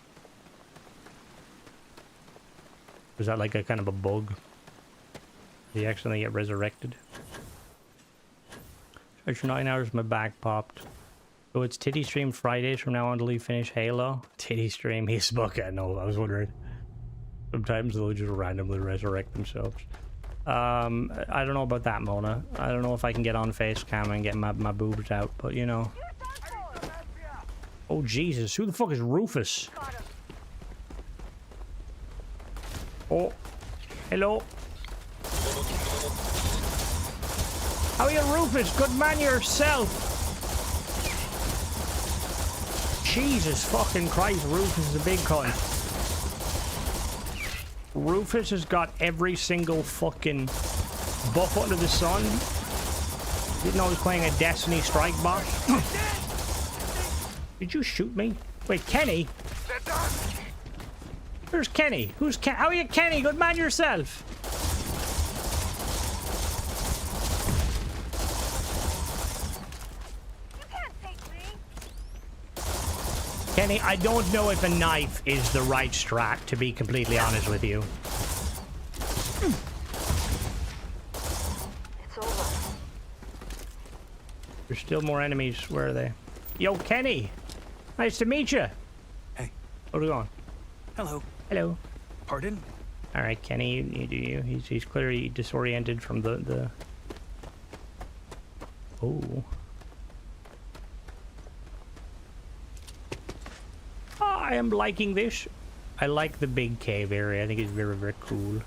Speaker 1: Was that, like, a kind of a bug? Did he accidentally get resurrected? After 9 hours, my back popped. So it's Titty Stream Fridays from now on until you finish Halo. Titty Stream, he's I know, I was wondering. Sometimes they'll just randomly resurrect themselves. I don't know about that, Mona. I don't know if I can get on face cam and get my boobs out, but you know. Oh Jesus, who the fuck is Rufus? Oh, hello. How are you, Rufus? Good man yourself. Jesus fucking Christ, Rufus is a big cunt. Rufus has got every single fucking buff under the sun. Didn't know he was playing a Destiny Strike bot. Did you shoot me? Wait, Kenny? Where's Kenny? Who's Kenny? How are you, Kenny? Good man yourself. Kenny, I don't know if a knife is the right strat, to be completely honest with you.
Speaker 9: It's over.
Speaker 1: There's still more enemies. Where are they? Yo, Kenny! Nice to meet you!
Speaker 13: Hey.
Speaker 1: How's it going?
Speaker 13: Hello.
Speaker 1: Hello.
Speaker 13: Pardon?
Speaker 1: Alright, Kenny, you do you. He's clearly disoriented from the... Oh. I am liking this. I like the big cave area. I think it's very, very cool.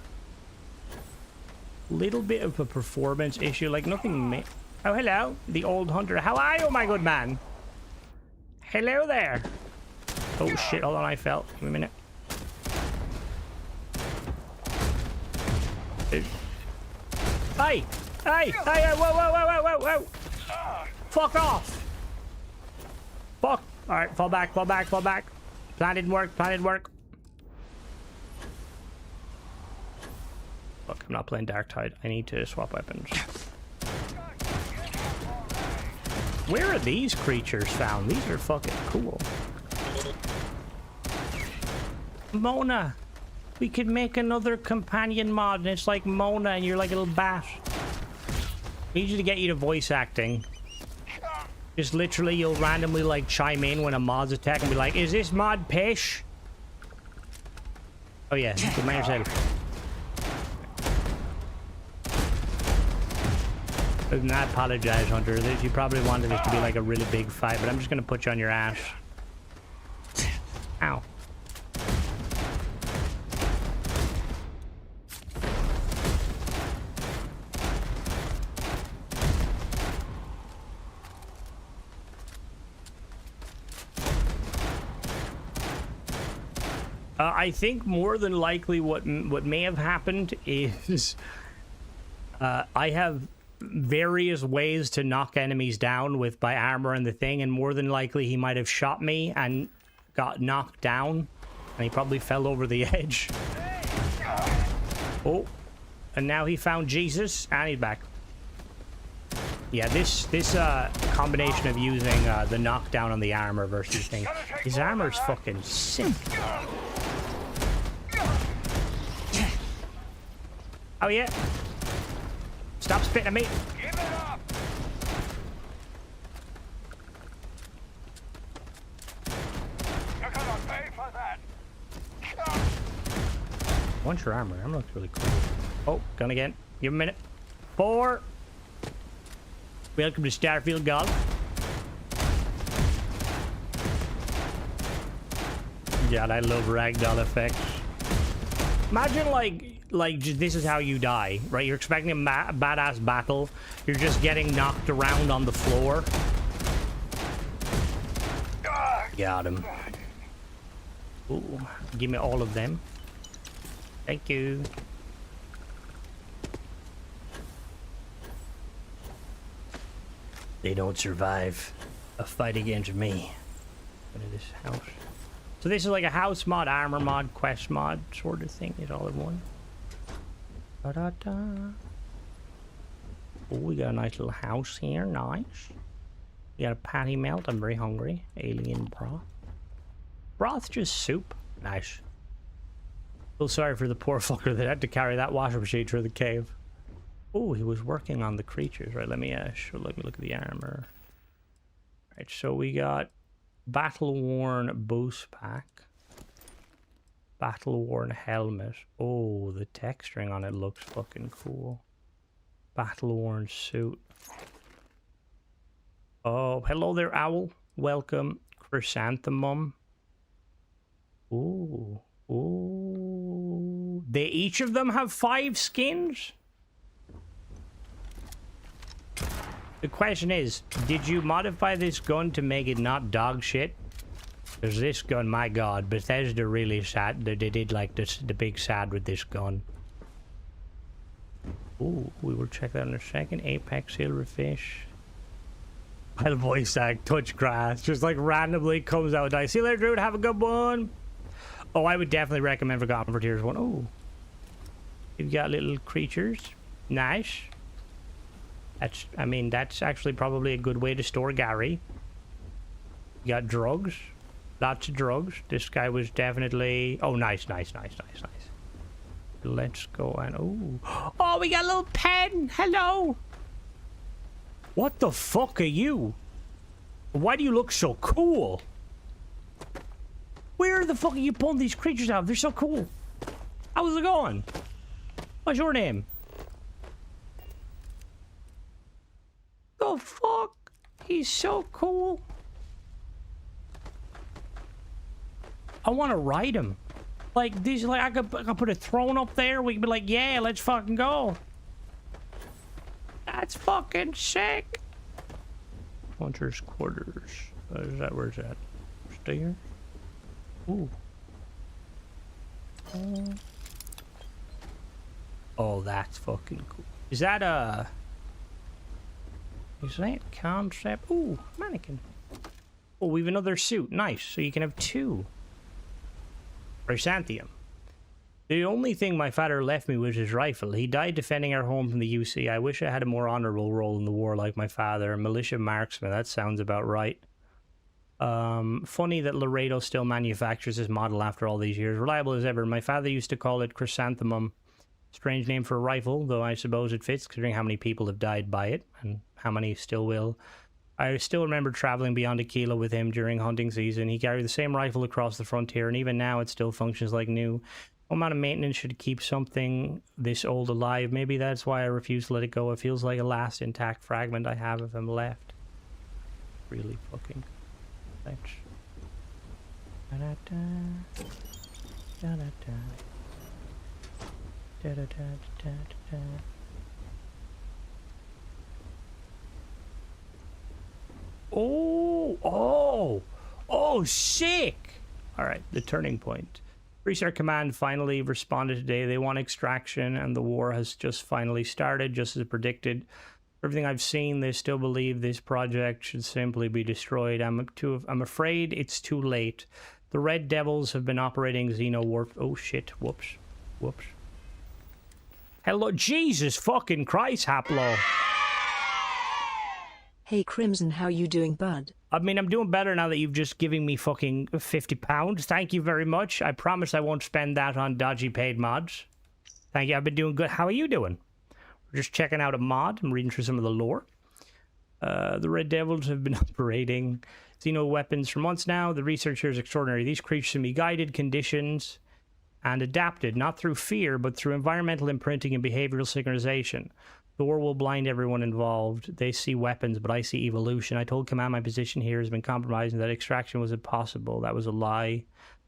Speaker 1: Little bit of a performance issue, like nothing. Oh, hello, the old hunter. How are you, my good man? Hello there. Oh shit! Hold on, I fell. Give me a minute. Hey! Hey! Hey! Whoa! Whoa! Whoa! Whoa! Whoa! Whoa! Fuck off! Fuck! All right, fall back! Fall back! Fall back! Plan didn't work. Plan didn't work. Look, I'm not playing Dark Tide. I need to swap weapons. Where are these creatures found? These are fucking cool. Mona, we could make another companion mod, and it's like Mona, and you're like a little bat. I need you to get you to voice acting. Just literally, you'll randomly like chime in when a mod's attack and be like, "Is this mod pish?" Oh yeah, good man yourself. Other than that, apologize, Hunter. You probably wanted this to be like a really big fight, but I'm just gonna put you on your ass. Ow. I think more than likely what may have happened is I have various ways to knock enemies down with my armor and the thing, and more than likely he might have shot me and got knocked down, and he probably fell over the edge. Oh, and now he found Jesus and he's back. Yeah, this combination of using the knockdown on the armor versus thing. His armor's fucking sick. Oh yeah. Stop spitting at me.
Speaker 6: Give it up. You're gonna pay for that.
Speaker 1: What's your armor? Armor looks really cool. Oh, gun again. Give him a minute. 4. Welcome to Starfield Golf. God, I love ragdoll effects. Imagine like this is how you die, right? You're expecting a badass battle. You're just getting knocked around on the floor. Got him. Ooh, give me all of them. Thank you. They don't survive a fight against me. What is this house? So this is like a house mod, armor mod, quest mod sort of thing. It's all in one. Da-da-da. Oh, we got a nice little house here. Nice. We got a patty melt. I'm very hungry. Alien broth. Broth's just soup. Nice. Feel sorry for the poor fucker that had to carry that washing machine through the cave. Oh, he was working on the creatures. Right, let me look at the armor. Right, so we got battle-worn boost pack. Battle-worn helmet. Oh, the texturing on it looks fucking cool. Battle-worn suit. Oh, hello there, owl. Welcome, chrysanthemum. Ooh. Ooh. They each of them have 5 skins? The question is, did you modify this gun to make it not dog shit? Because this gun, my god, Bethesda really sad. They did like this, the big sad with this gun. Ooh, we will check that in a second. Apex silverfish. I'll voice act, touch grass. Just like randomly comes out. I see you later, dude. Have a good one. Oh, I would definitely recommend Forgotten Frontiers 1. Oh. You've got little creatures. Nice. That's actually probably a good way to store Gary. You got drugs. Lots of drugs. This guy was definitely... Oh, nice. Let's go and... Oh, we got a little pen. Hello. What the fuck are you? Why do you look so cool? Where the fuck are you pulling these creatures out? They're so cool. How's it going? What's your name? The fuck? He's so cool. I want to ride him. Like, these, like, I could put a throne up there. We could be like, yeah, let's fucking go. That's fucking sick. Hunter's quarters. Where's that? Stairs? Ooh. Oh, that's fucking cool. Is that concept? Ooh, mannequin. Oh, we have another suit. Nice. So you can have 2. Chrysanthemum. The only thing my father left me was his rifle. He died defending our home from the UC. I wish I had a more honorable role in the war like my father. A militia marksman. That sounds about right. Funny that Laredo still manufactures this model after all these years. Reliable as ever. My father used to call it chrysanthemum. Strange name for a rifle, though I suppose it fits considering how many people have died by it and how many still will. I still remember traveling beyond Aquila with him during hunting season. He carried the same rifle across the frontier, and even now it still functions like new. No amount of maintenance should keep something this old alive. Maybe that's why I refuse to let it go. It feels like a last intact fragment I have of him left. Really fucking... Thanks. Da-da-da. Da-da-da. Da-da-da-da-da-da. Oh, sick! Alright, the turning point. 3-star command finally responded today. They want extraction, and the war has just finally started, just as predicted. Everything I've seen, they still believe this project should simply be destroyed. I'm afraid it's too late. The Red Devils have been operating Xeno-warp... Oh, shit. Whoops. Hello, Jesus fucking Christ, Haplo.
Speaker 2: Hey Crimson, how you doing, bud?
Speaker 1: I mean, I'm doing better now that you've just given me fucking £50. Thank you very much. I promise I won't spend that on dodgy paid mods. Thank you, I've been doing good. How are you doing? We're just checking out a mod. I'm reading through some of the lore. The Red Devils have been operating Xeno weapons for months now. The research here is extraordinary. These creatures can be guided, conditioned, and adapted, not through fear, but through environmental imprinting and behavioral synchronization. The war will blind everyone involved. They see weapons, but I see evolution. I told Command my position here has been compromised and that extraction was impossible. That was a lie.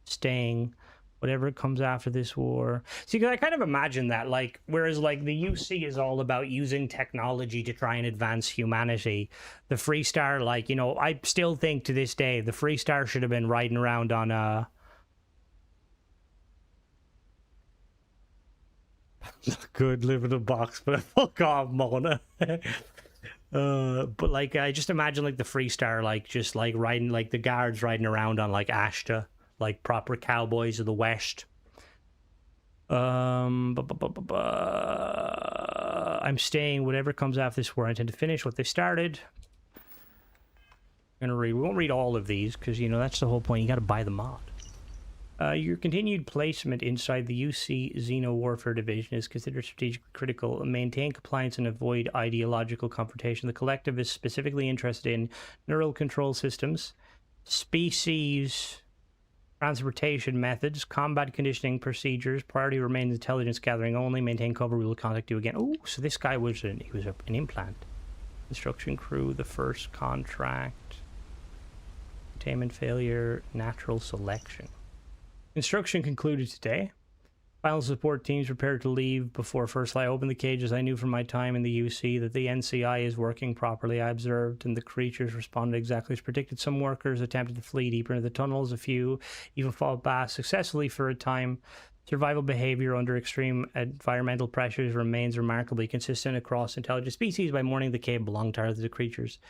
Speaker 1: Staying. Whatever comes after this war. See, because I kind of imagine that, like, whereas, like, the UC is all about using technology to try and advance humanity, the Freestar, like, you know, I still think to this day, the Freestar should have been riding around on, Good, live in a box, but fuck off, Mona. But, like, I just imagine, like, the Freestar, like, just, like, riding, like, the guards riding around on, like, Ashta. Like proper cowboys of the West. I'm staying. Whatever comes after this, where I intend to finish what they started. I'm gonna read. We won't read all of these because you know that's the whole point. You got to buy the mod. Your continued placement inside the UC Xeno Warfare Division is considered strategically critical. Maintain compliance and avoid ideological confrontation. The collective is specifically interested in neural control systems, species transportation methods, combat conditioning procedures. Priority remains intelligence gathering only. Maintain cover. We will contact you again. Oh, so this guy was an implant. Construction crew. The first contract. Containment failure. Natural selection. Construction concluded today. Final support teams prepared to leave before first light opened the cages. I knew from my time in the UC that the NCI is working properly. I observed and the creatures responded exactly as predicted. Some workers attempted to flee deeper into the tunnels. A few even fought back successfully for a time. Survival behavior under extreme environmental pressures remains remarkably consistent across intelligent species. By morning, the cave belonged to the creatures.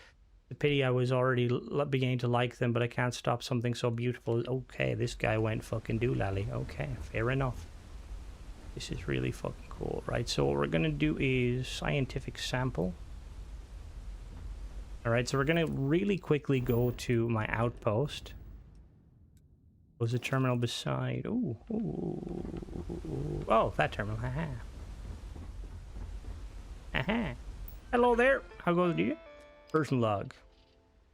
Speaker 1: The pity I was already beginning to like them, but I can't stop something so beautiful. Okay, this guy went fucking doolally. Okay, fair enough. This is really fucking cool, right? So what we're gonna do is scientific sample. All right, so we're gonna really quickly go to my outpost. Was the terminal beside? Ooh, oh, that terminal. Haha. Haha. Hello there. How goes it? Person log.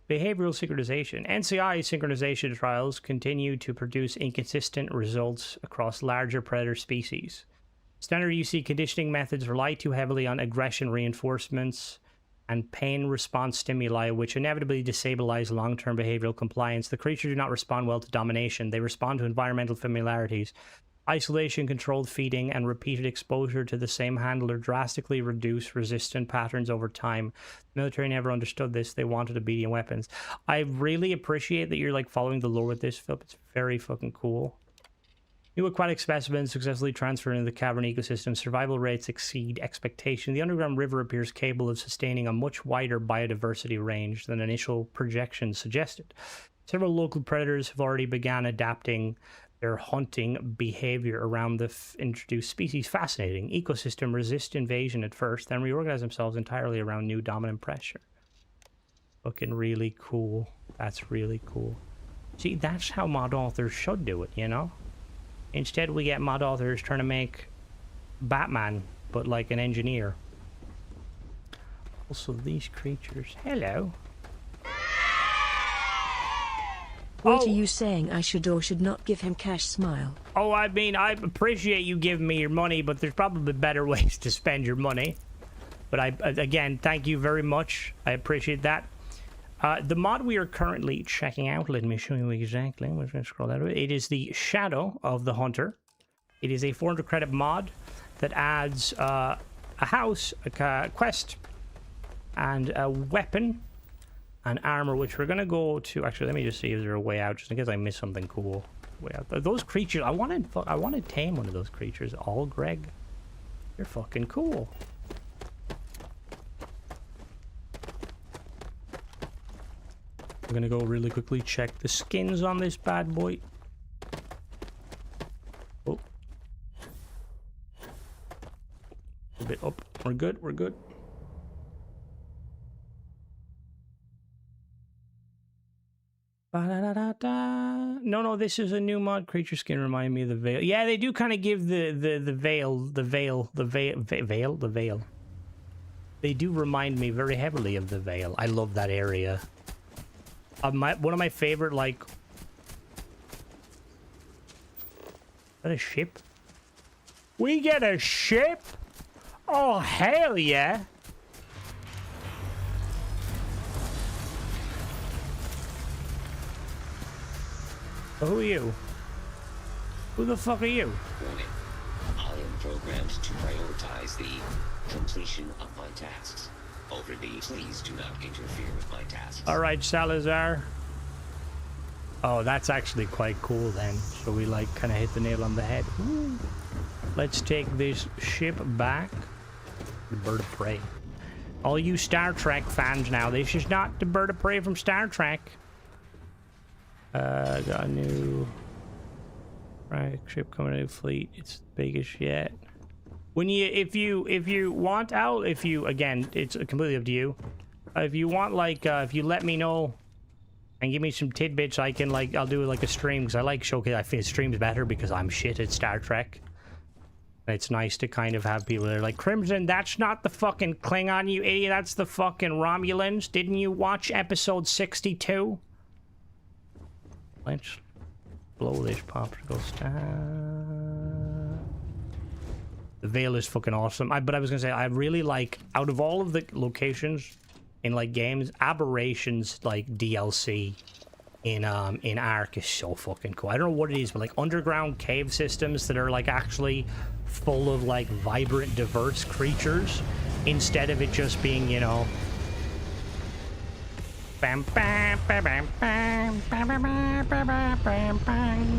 Speaker 1: Behavioral synchronization. NCI synchronization trials continue to produce inconsistent results across larger predator species. Standard UC conditioning methods rely too heavily on aggression reinforcements and pain response stimuli, which inevitably destabilize long-term behavioral compliance. The creatures do not respond well to domination. They respond to environmental familiarities. Isolation, controlled feeding, and repeated exposure to the same handler drastically reduce resistant patterns over time. The military never understood this. They wanted obedient weapons. I really appreciate that you're like following the lore with this, Philip. It's very fucking cool. New aquatic specimens successfully transferred into the cavern ecosystem. Survival rates exceed expectation. The underground river appears capable of sustaining a much wider biodiversity range than initial projections suggested. Several local predators have already begun adapting their hunting behavior around the introduced species. Fascinating. Ecosystem resist invasion at first, then reorganize themselves entirely around new dominant pressure. Fucking really cool. That's really cool. See, that's how mod authors should do it, you know? Instead, we get mod authors trying to make Batman, but like an engineer. Also, these creatures. Hello.
Speaker 2: What are you saying? I should or should not give him cash? Smile.
Speaker 1: Oh, I mean, I appreciate you giving me your money, but there's probably better ways to spend your money. But again, thank you very much. I appreciate that. The mod we are currently checking out, let me show you exactly. We're going to scroll down. It is the Shadow of the Hunter. It is a 400 credit mod that adds a house, a quest, and a weapon. And armor, which we're gonna go to. Actually, let me just see if there's a way out, just in case I miss something cool. Way out. Those creatures, I want to tame one of those creatures. All Greg, you're fucking cool. We're gonna go really quickly check the skins on this bad boy. Oh, a bit up. We're good. We're good. No, this is a new mod. Creature skin remind me of the veil. Yeah, they do kind of give the veil. They do remind me very heavily of the veil. I love that area. One of my favorite, like... Is that a ship? We get a ship? Oh, hell yeah. Who are you? Who the fuck are you?
Speaker 13: Warning. I am programmed to prioritize the completion of my tasks. Over the please do not interfere with my tasks.
Speaker 1: Alright, Salazar. Oh, that's actually quite cool then. So we like kind of hit the nail on the head. Ooh. Let's take this ship back. The bird of prey. All you Star Trek fans now, this is not the bird of prey from Star Trek. Got a new ship coming to the fleet. It's the biggest yet. When you, if you want out, if you, again, it's completely up to you. If you want, like, if you let me know and give me some tidbits, I can, like, I'll do, like, a stream, because I like showcase. I feel streams better because I'm shit at Star Trek. It's nice to kind of have people that are like, Crimson, that's not the fucking Klingon, you idiot. That's the fucking Romulans. Didn't you watch episode 62? Let's blow this popsicle star. The Veil is fucking awesome. But I was gonna say, I really like, out of all of the locations in, like, games, Aberrations, like, DLC in Ark is so fucking cool. I don't know what it is, but, like, underground cave systems that are, like, actually full of, like, vibrant, diverse creatures, instead of it just being, you know, bam bam bam bam bam bam bam bam bam bam bam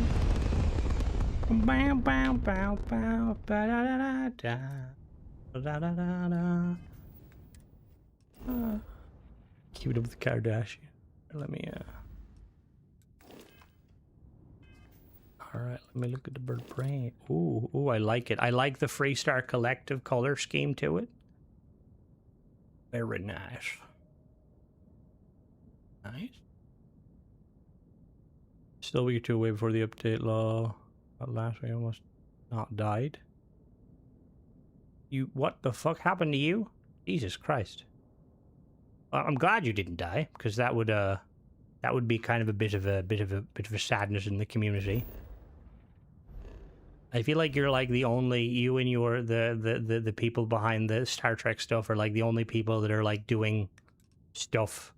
Speaker 1: bam bam bam bam da da da da da da. Keep it up with the Kardashian. Let me all right, let me look at the bird brain. Ooh, I like it. I like the Freestar Collective color scheme to it. Very nice. Nice. Still a week or two away before the update law. Last week I almost not died. You, what the fuck happened to you? Jesus Christ. I'm glad you didn't die, because that would be kind of a bit of a sadness in the community. I feel like you're like the only, you and your the people behind the Star Trek stuff are like the only people that are like doing stuff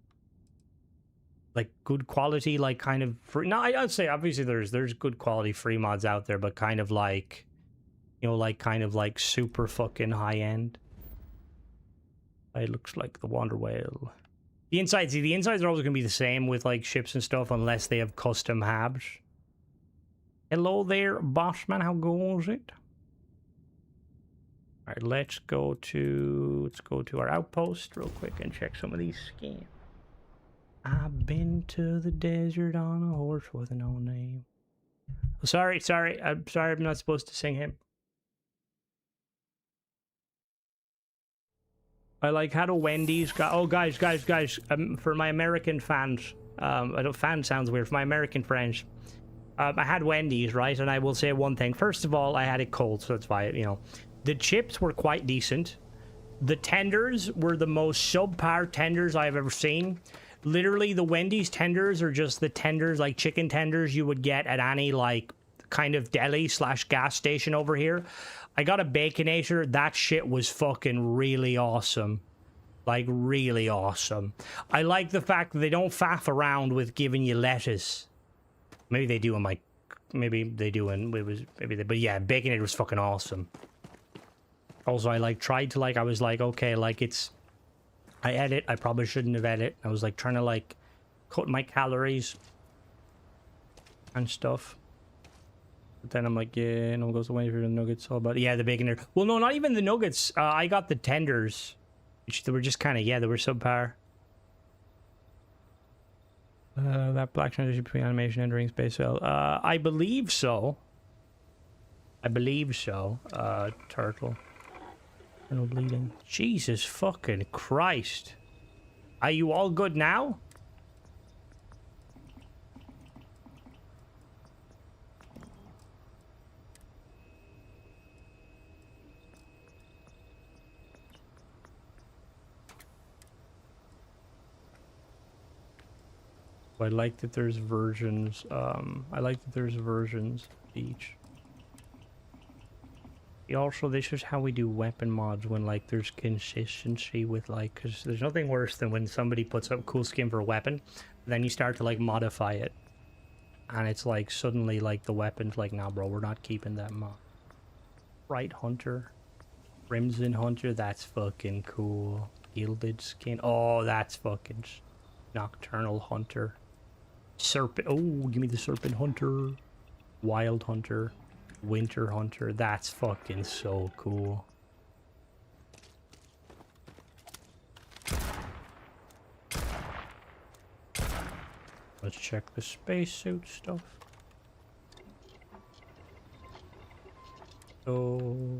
Speaker 1: like good quality, like kind of free. No, I'd say obviously there's good quality free mods out there, but kind of like, you know, like kind of like super fucking high end. It looks like the Wonder Whale. The insides, see, the insides are always gonna be the same with like ships and stuff unless they have custom habs. Hello there, bossman. How goes it? All right, let's go to our outpost real quick and check some of these skins. I've been to the desert on a horse with no name. Oh, sorry, I'm sorry. I'm not supposed to sing him. I like how do Wendy's got. Oh, guys. For my American fans, I don't. Fan sounds weird. For my American friends. I had Wendy's, right? And I will say one thing. First of all, I had it cold, so that's why, you know. The chips were quite decent. The tenders were the most subpar tenders I've ever seen. Literally, the Wendy's tenders are just the tenders, like chicken tenders you would get at any, like, kind of deli / gas station over here. I got a Baconator. That shit was fucking really awesome. Like, really awesome. I like the fact that they don't faff around with giving you lettuce. Maybe they do in my, maybe they do in, it was, maybe they, but yeah, Baconator was fucking awesome. Also, I like tried to like, I was like, okay, like it's, I edit, I probably shouldn't have edit. I was like trying to like cut my calories and stuff. But then I'm like, yeah, no one goes away for the nuggets. All about, yeah, the Baconator. Well, no, not even the nuggets. I got the tenders, which they were just kind of, yeah, they were subpar. That black transition between animation entering space cell. I believe so. Turtle. No bleeding. Jesus fucking Christ. Are you all good now? I like that there's versions. I like that there's versions of each. Also, this is how we do weapon mods when like there's consistency with like, because there's nothing worse than when somebody puts up a cool skin for a weapon, then you start to like modify it, and it's like suddenly like the weapon's like, nah, bro, we're not keeping that mod. Right Hunter, Crimson Hunter, that's fucking cool. Gilded skin, oh, that's fucking Nocturnal Hunter. Serpent, oh, give me the Serpent Hunter. Wild Hunter. Winter Hunter, that's fucking so cool. Let's check the spacesuit stuff. So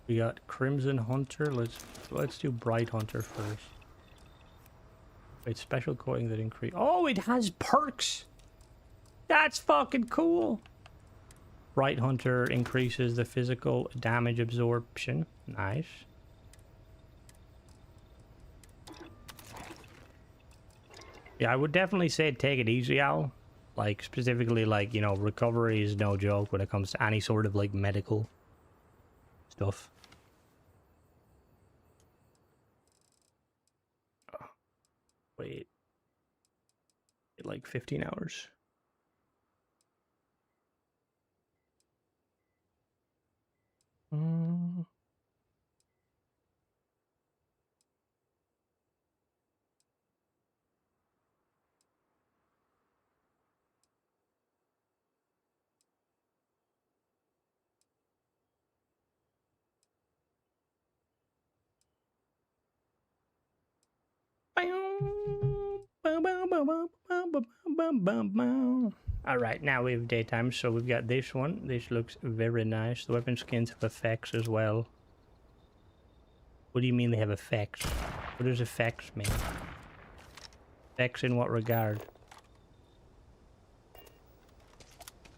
Speaker 1: We got Crimson Hunter. Let's do Bright Hunter first. Wait, special coating that increase. Oh, it has perks. That's fucking cool. Bright Hunter increases the physical damage absorption. Nice. Yeah, I would definitely say take it easy, Al. Like, specifically, like, you know, recovery is no joke when it comes to any sort of, like, medical stuff. Oh, wait. Like 15 hours. Mm. All right, now we have daytime, so we've got this one. This looks very nice. The weapon skins have effects as well. What do you mean they have effects? What does effects mean? Effects in what regard?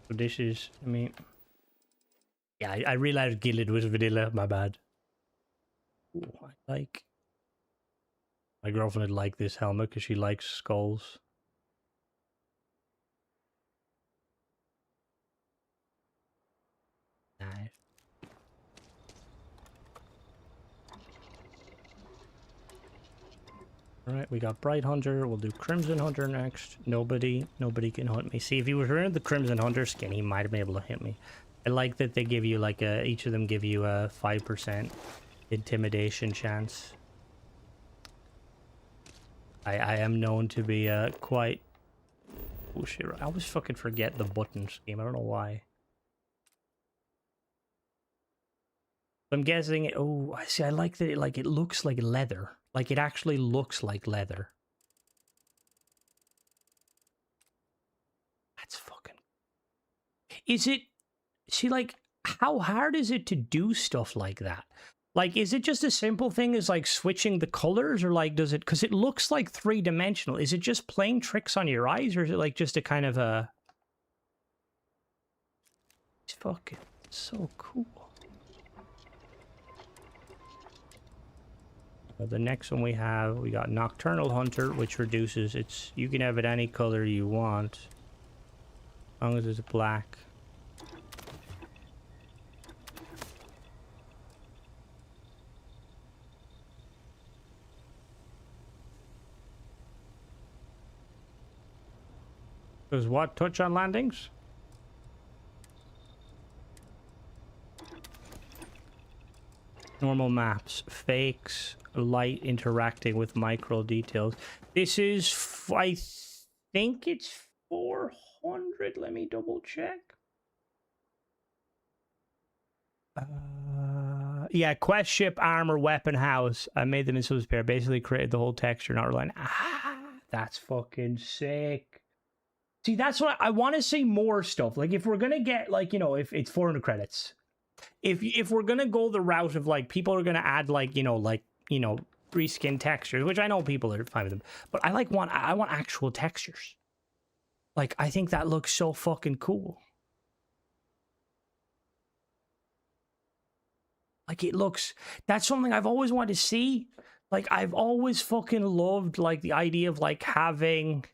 Speaker 1: So this is, I mean... Yeah, I realized Gilded was vanilla, my bad. Ooh, I like... My girlfriend would like this helmet because she likes skulls. Nice. Alright, we got Bright Hunter. We'll do Crimson Hunter next. Nobody can hunt me. See, if he was wearing the Crimson Hunter skin, he might have been able to hit me. I like that they give you like a... Each of them give you a 5% intimidation chance. I am known to be quite... Oh shit, I always fucking forget the button scheme. I don't know why. I'm guessing it... Oh, I see. I like that it looks like leather. Like, it actually looks like leather. That's fucking... Is it... See, like, how hard is it to do stuff like that? Like, is it just a simple thing as, like, switching the colors? Or, like, does it... Because it looks, like, three-dimensional. Is it just playing tricks on your eyes? Or is it, like, just a kind of a... It's fucking so cool. The next one we got Nocturnal Hunter, which reduces its... You can have it any color you want. As long as it's black. Does what? Touch on landings? Normal maps. Fakes. Light interacting with micro details. This is... I think it's 400. Let me double check. Yeah, quest ship, armor, weapon house. I made them in subs pair. Basically created the whole texture, not relying. Ah, that's fucking sick. See, that's what I want to see more stuff. Like, if we're gonna get, like, you know, if it's 400 credits, if we're gonna go the route of, like, people are gonna add, like, you know, reskin textures, which I know people are fine with them, but I want actual textures. Like, I think that looks so fucking cool. Like, it looks... That's something I've always wanted to see. Like, I've always fucking loved, like, the idea of, like, having...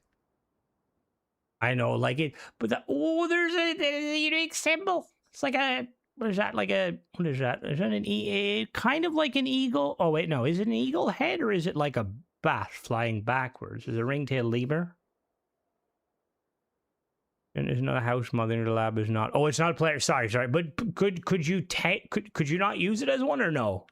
Speaker 1: I know, like it, but there's a unique symbol. It's like a... What is that? Like a... What is that? Is that an kind of like an eagle? Oh, wait, no. Is it an eagle head or is it like a bat flying backwards? Is it a ringtail lemur? And there's not a house mother in the lab is not... Oh, it's not a player. Sorry. But could you could you not use it as one or no?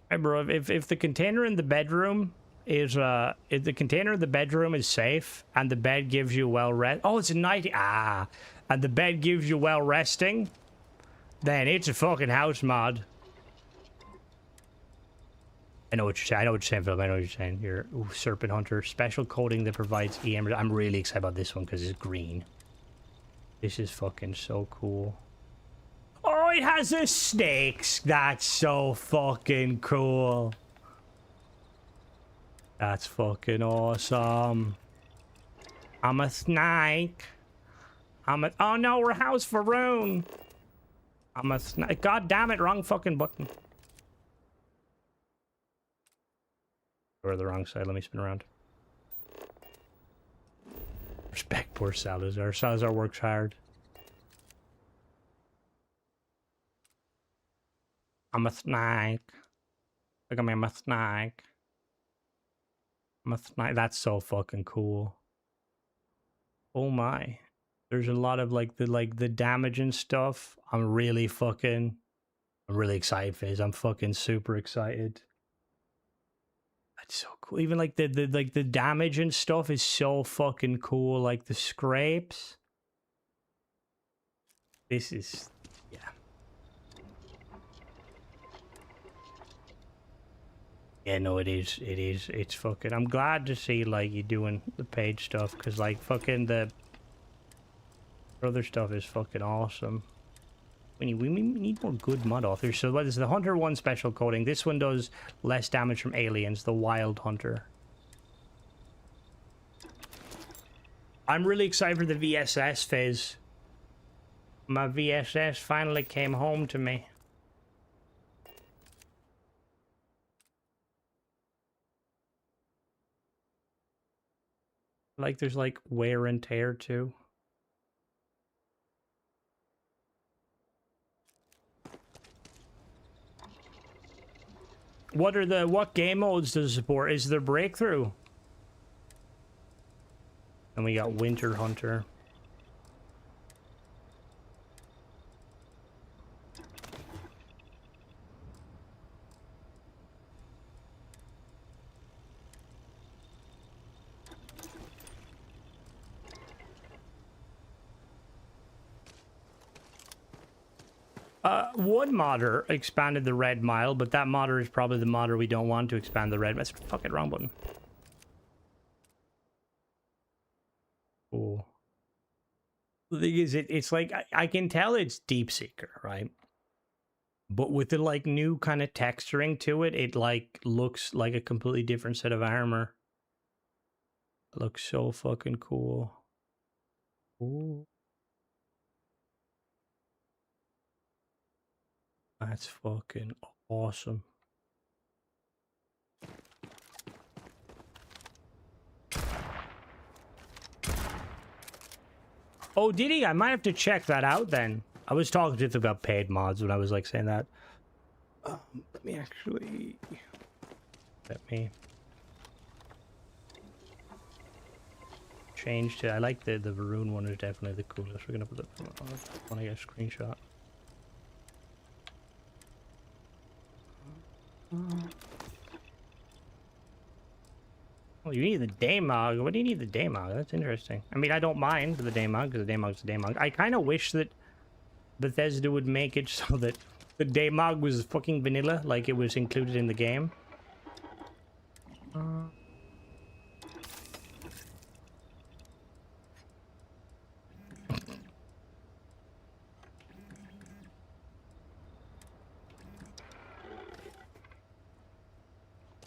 Speaker 1: Hey, bro, if the container in the bedroom is if the container in the bedroom is safe and the bed gives you well rest... Oh, it's a night... Ah. And the bed gives you well resting, then it's a fucking house mod. I know what you're saying. I know what you're saying, Philip. I know what you're saying. You're Serpent Hunter. Special coating that provides EM. I'm really excited about this one because it's green. This is fucking so cool. Oh, it has the snakes. That's so fucking cool. That's fucking awesome. I'm a snake. Oh no, we're House Faroon. I'm a snake. God damn it, wrong fucking button. Or the wrong side. Let me spin around. Respect poor Salazar. Salazar works hard. I'm a snake. Look at me, I'm a snake. I'm a snake. That's so fucking cool. Oh my. There's a lot of like the damage and stuff. I'm really excited, Fizz. I'm fucking super excited. That's so cool. Even like the damage and stuff is so fucking cool. Like the scrapes. This is, yeah. Yeah, no, it is. It's fucking. I'm glad to see like you doing the page stuff because like fucking the other stuff is fucking awesome. We need more good mod authors. So what is the Hunter 1 special coding? This one does less damage from aliens, the Wild Hunter. I'm really excited for the VSS phase. My VSS finally came home to me. Like there's like wear and tear too. What game modes does it support? Is there Breakthrough? And we got Winter Hunter. One modder expanded the red mile, but that modder is probably the modder we don't want to expand the red. That's fucking wrong button. Cool. The thing is, it's like I can tell it's Deep Seeker, right? But with the like new kind of texturing to it, it like looks like a completely different set of armor. It looks so fucking cool. Ooh. That's fucking awesome. Oh, did he? I might have to check that out then. I was talking to him about paid mods when I was like saying that. Let me actually... Let me... change to... I like the Varun one is definitely the coolest. We're gonna put the... I want to get a screenshot. Oh, you need the Daemog. What do you need the Daemog? That's interesting. I mean, I don't mind the Daemog, because the Daemog's the Daemog. I kind of wish that Bethesda would make it so that the Daemog was fucking vanilla, like it was included in the game.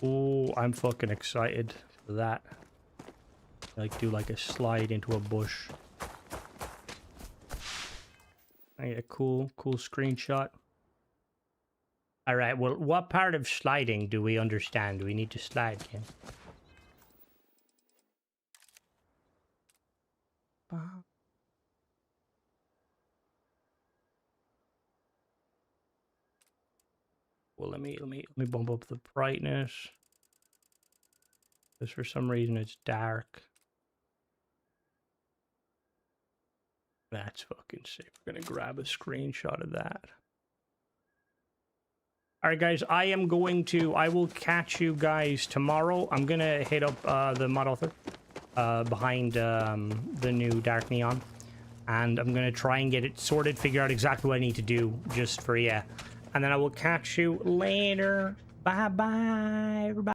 Speaker 1: Oh, I'm fucking excited for that. Like, do like a slide into a bush. I get a cool screenshot. All right, well, what part of sliding do we understand? Do we need to slide again? Well, let me bump up the brightness. Because for some reason it's dark. That's fucking sick. We're gonna grab a screenshot of that. Alright guys, I will catch you guys tomorrow. I'm gonna hit up the mod author behind the new Dark Neon. And I'm gonna try and get it sorted, figure out exactly what I need to do just for, yeah. And then I will catch you later. Bye-bye, everybody.